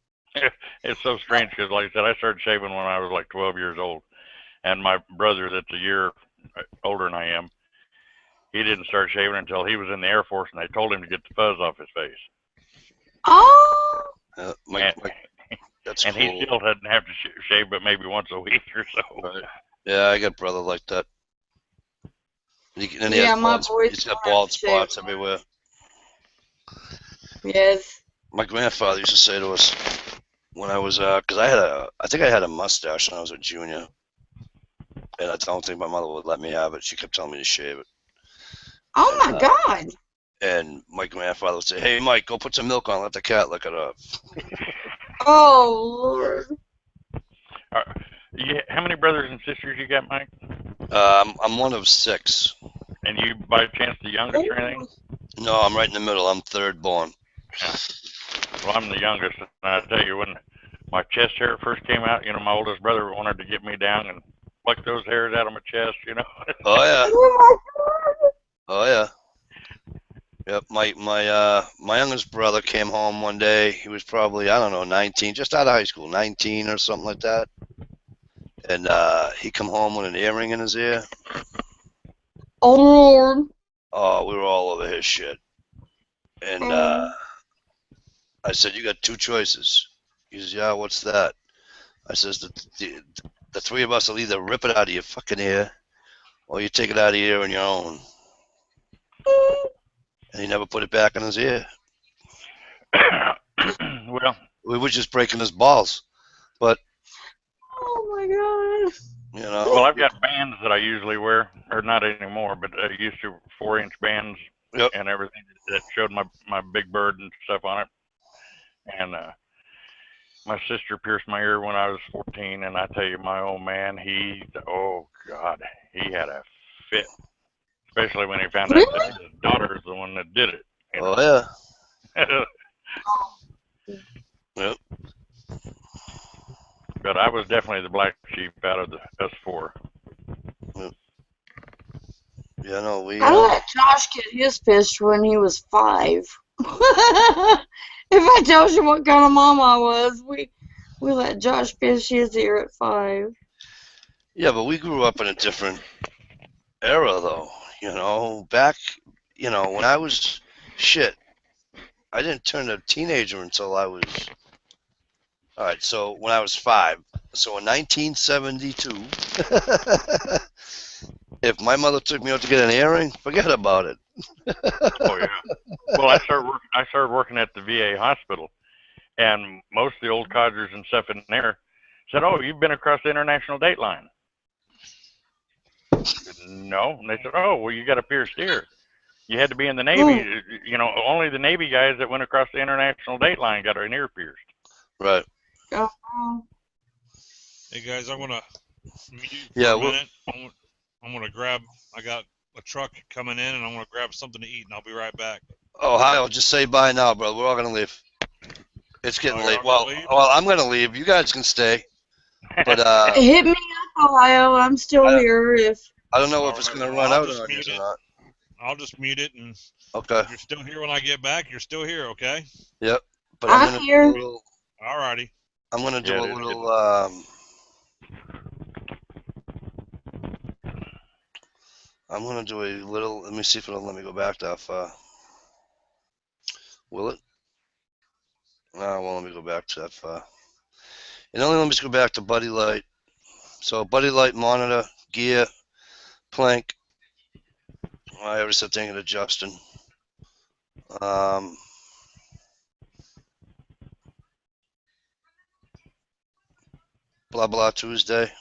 [SPEAKER 5] It's so strange because, like I said, I started shaving when I was like 12 years old. And my brother, that's a year older than I am, he didn't start shaving until he was in the Air Force, and they told him to get the fuzz off his face.
[SPEAKER 3] Oh!
[SPEAKER 2] That's
[SPEAKER 5] and
[SPEAKER 2] cool.
[SPEAKER 5] He still doesn't have to shave but maybe once a week or so.
[SPEAKER 2] Right. Yeah, I got a brother like that. And he's got bald spots everywhere.
[SPEAKER 3] Yes.
[SPEAKER 2] My grandfather used to say to us when I was, because I think I had a mustache when I was a junior, and I don't think my mother would let me have it. She kept telling me to shave it.
[SPEAKER 3] Oh my God!
[SPEAKER 2] And my grandfather would say, "Hey, Mike, go put some milk on, let the cat lick it up."
[SPEAKER 3] Oh Lord!
[SPEAKER 5] How many brothers and sisters you got, Mike?
[SPEAKER 2] I'm one of 6.
[SPEAKER 5] And you, by chance, the youngest or anything?
[SPEAKER 2] No, I'm right in the middle. I'm third born.
[SPEAKER 5] Well, I'm the youngest, and I tell you, when my chest hair first came out, you know, my oldest brother wanted to get me down and pluck those hairs out of my chest, you know.
[SPEAKER 2] Oh yeah.
[SPEAKER 3] Oh my God!
[SPEAKER 2] Oh yeah. Yep. My youngest brother came home one day. He was probably, I don't know, 19, just out of high school, 19 or something like that. And he come home with an earring in his ear.
[SPEAKER 3] Oh Lord!
[SPEAKER 2] Oh, we were all over his shit. And I said, "You got 2 choices." He says, "Yeah, what's that?" I says, the 3 of us will either rip it out of your fucking ear, or you take it out of your ear on your own. And he never put it back in his ear.
[SPEAKER 5] Well,
[SPEAKER 2] we were just breaking his balls. But,
[SPEAKER 3] Oh my God!
[SPEAKER 2] you know.
[SPEAKER 5] well, I've got bands that I usually wear, or not anymore, but I used to 4-inch bands.
[SPEAKER 2] Yep.
[SPEAKER 5] And everything that showed my big bird and stuff on it. And my sister pierced my ear when I was 14, and I tell you, my old man, oh God, he had a fit, especially when he found out that his daughter is the one that did it. You know?
[SPEAKER 2] Oh yeah. Yep.
[SPEAKER 5] But I was definitely the black sheep out of us 4.
[SPEAKER 2] Yep. Yeah, no, we.
[SPEAKER 3] I let Josh get his pissed when he was 5. If I told you what kind of mom I was, we let Josh piss his ear at 5.
[SPEAKER 2] Yeah, but we grew up in a different era, though. You know, back, you know, when I was I didn't turn a teenager until I was. All right, so when I was 5, so in 1972. If my mother took me out to get an earring, forget about it.
[SPEAKER 5] Oh yeah. Well, I started working at the VA hospital, and most of the old codgers and stuff in there said, "Oh, you've been across the international date line." I said, no, and they said, "Oh, well, you got a pierced ear. You had to be in the Navy. You know, only the Navy guys that went across the international date line got an ear pierced."
[SPEAKER 2] Right.
[SPEAKER 1] Hey guys, I'm gonna mute
[SPEAKER 2] Yeah,
[SPEAKER 1] for a minute. I'm gonna grab. I got a truck coming in, and I'm gonna grab something to eat, and I'll be right back.
[SPEAKER 2] Oh, hi. I'll just say bye now, bro. We're all gonna leave. It's getting late.
[SPEAKER 1] Well,
[SPEAKER 2] I'm gonna leave. You guys can stay. But
[SPEAKER 3] Hit me up, Ohio. I'm still here. If
[SPEAKER 2] I don't know if it's gonna run
[SPEAKER 1] I'll
[SPEAKER 2] out
[SPEAKER 1] just
[SPEAKER 2] on you
[SPEAKER 1] mute
[SPEAKER 2] or
[SPEAKER 1] it.
[SPEAKER 2] not.
[SPEAKER 1] I'll just mute it, and
[SPEAKER 2] Okay.
[SPEAKER 1] if you're still here when I get back, you're still here, okay?
[SPEAKER 2] Yep. But
[SPEAKER 3] I'm
[SPEAKER 2] I'm gonna
[SPEAKER 3] here.
[SPEAKER 2] do a little.
[SPEAKER 1] Alrighty.
[SPEAKER 2] I'm gonna do
[SPEAKER 5] Yeah,
[SPEAKER 2] a
[SPEAKER 5] dude,
[SPEAKER 2] little. I'm gonna do a little. Let me see if it'll let me go back that far. Will it? No, it won't let me go back to that far. It only let me just go back to Buddy Light. So Buddy Light monitor, gear, plank. I already said thank you to Justin. Blah blah Tuesday.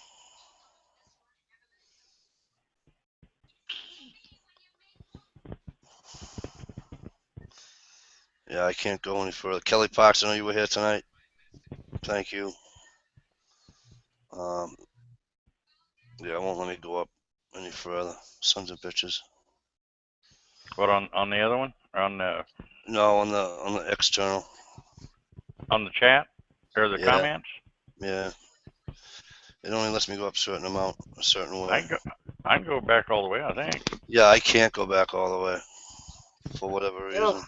[SPEAKER 2] Yeah, I can't go any further. Kelly Parks, I know you were here tonight. Thank you. Yeah, it won't let me go up any further. Sons of bitches.
[SPEAKER 5] What on the other one? On the
[SPEAKER 2] No, on the external.
[SPEAKER 5] chat or the
[SPEAKER 2] Yeah.
[SPEAKER 5] comments?
[SPEAKER 2] Yeah. It only lets me go up a certain amount, a certain way.
[SPEAKER 5] I can go back all the way, I think.
[SPEAKER 2] Yeah, I can't go back all the way for whatever reason.
[SPEAKER 3] Ugh.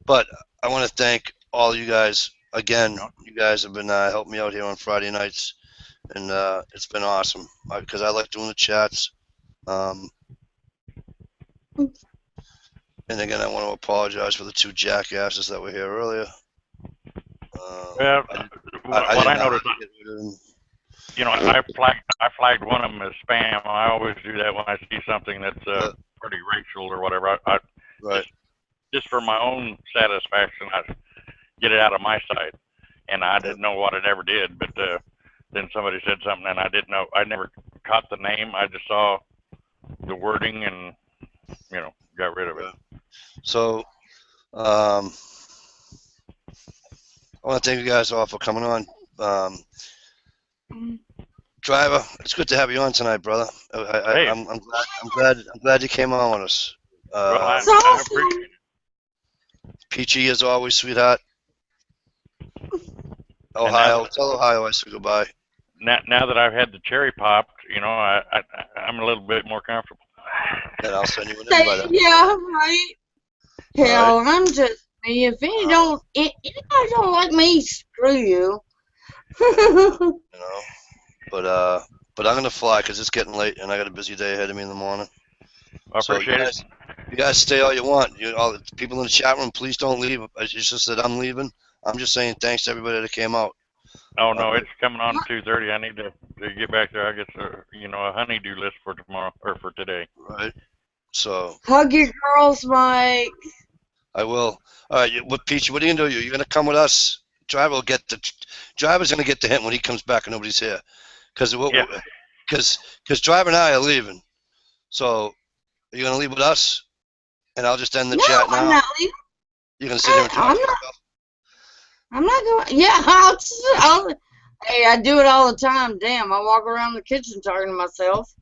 [SPEAKER 2] But I want to thank all you guys again. You guys have been helping me out here on Friday nights, and it's been awesome because I like doing the chats. And again, I want to apologize for the two jackasses that were here earlier.
[SPEAKER 5] Well, what I noticed,
[SPEAKER 2] I
[SPEAKER 5] I flagged one of them as spam. I always do that when I see something that's pretty racial or whatever.
[SPEAKER 2] right.
[SPEAKER 5] Just for my own satisfaction, I get it out of my side. And I didn't know what it ever did, but then somebody said something, and I didn't know. I never caught the name. I just saw the wording and got rid of it.
[SPEAKER 2] So, I want to thank you guys all for coming on. Driver, it's good to have you on tonight, brother.
[SPEAKER 5] Hey.
[SPEAKER 2] I'm glad you came on with us.
[SPEAKER 5] Well, I
[SPEAKER 3] awesome.
[SPEAKER 5] appreciate it.
[SPEAKER 2] Peachy as always, sweetheart. Ohio, tell Ohio I said goodbye.
[SPEAKER 5] Now that I've had the cherry popped, I'm a little bit more comfortable.
[SPEAKER 2] And I'll send you an invite.
[SPEAKER 3] Yeah, right. Hell, I'm just me. If anybody don't like me, screw you.
[SPEAKER 2] You know, but I'm gonna fly because it's getting late and I got a busy day ahead of me in the morning.
[SPEAKER 5] I appreciate it.
[SPEAKER 2] You guys stay all you want. All the people in the chat room, please don't leave. It's just that I'm leaving. I'm just saying thanks to everybody that came out.
[SPEAKER 5] Oh no, it's coming on 2:30. I need to get back there. I get a honeydew list for tomorrow or for today.
[SPEAKER 2] Right. So
[SPEAKER 3] Hug your girls, Mike.
[SPEAKER 2] I will. All right, Peachy, what are you gonna do? You're gonna come with us. Driver's gonna get the hint when he comes back and nobody's here, because Driver and I are leaving. So are you gonna leave with us? And I'll just end the chat now.
[SPEAKER 3] I'm not leaving.
[SPEAKER 2] You're gonna sit here and talk to yourself?
[SPEAKER 3] I'm not going. Yeah, hey, I do it all the time. Damn, I walk around the kitchen talking to myself.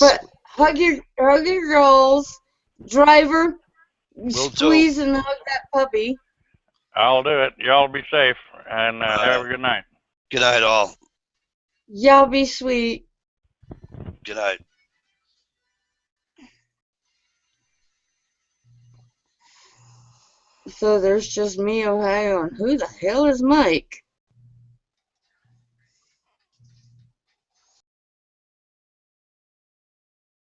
[SPEAKER 3] But hug your girls, Driver. Squeeze and hug that puppy.
[SPEAKER 5] I'll do it. Y'all be safe and have a good night.
[SPEAKER 2] Good night, all.
[SPEAKER 3] Y'all be sweet.
[SPEAKER 2] Good night.
[SPEAKER 3] So there's just me, Ohio, and who the hell is Mike?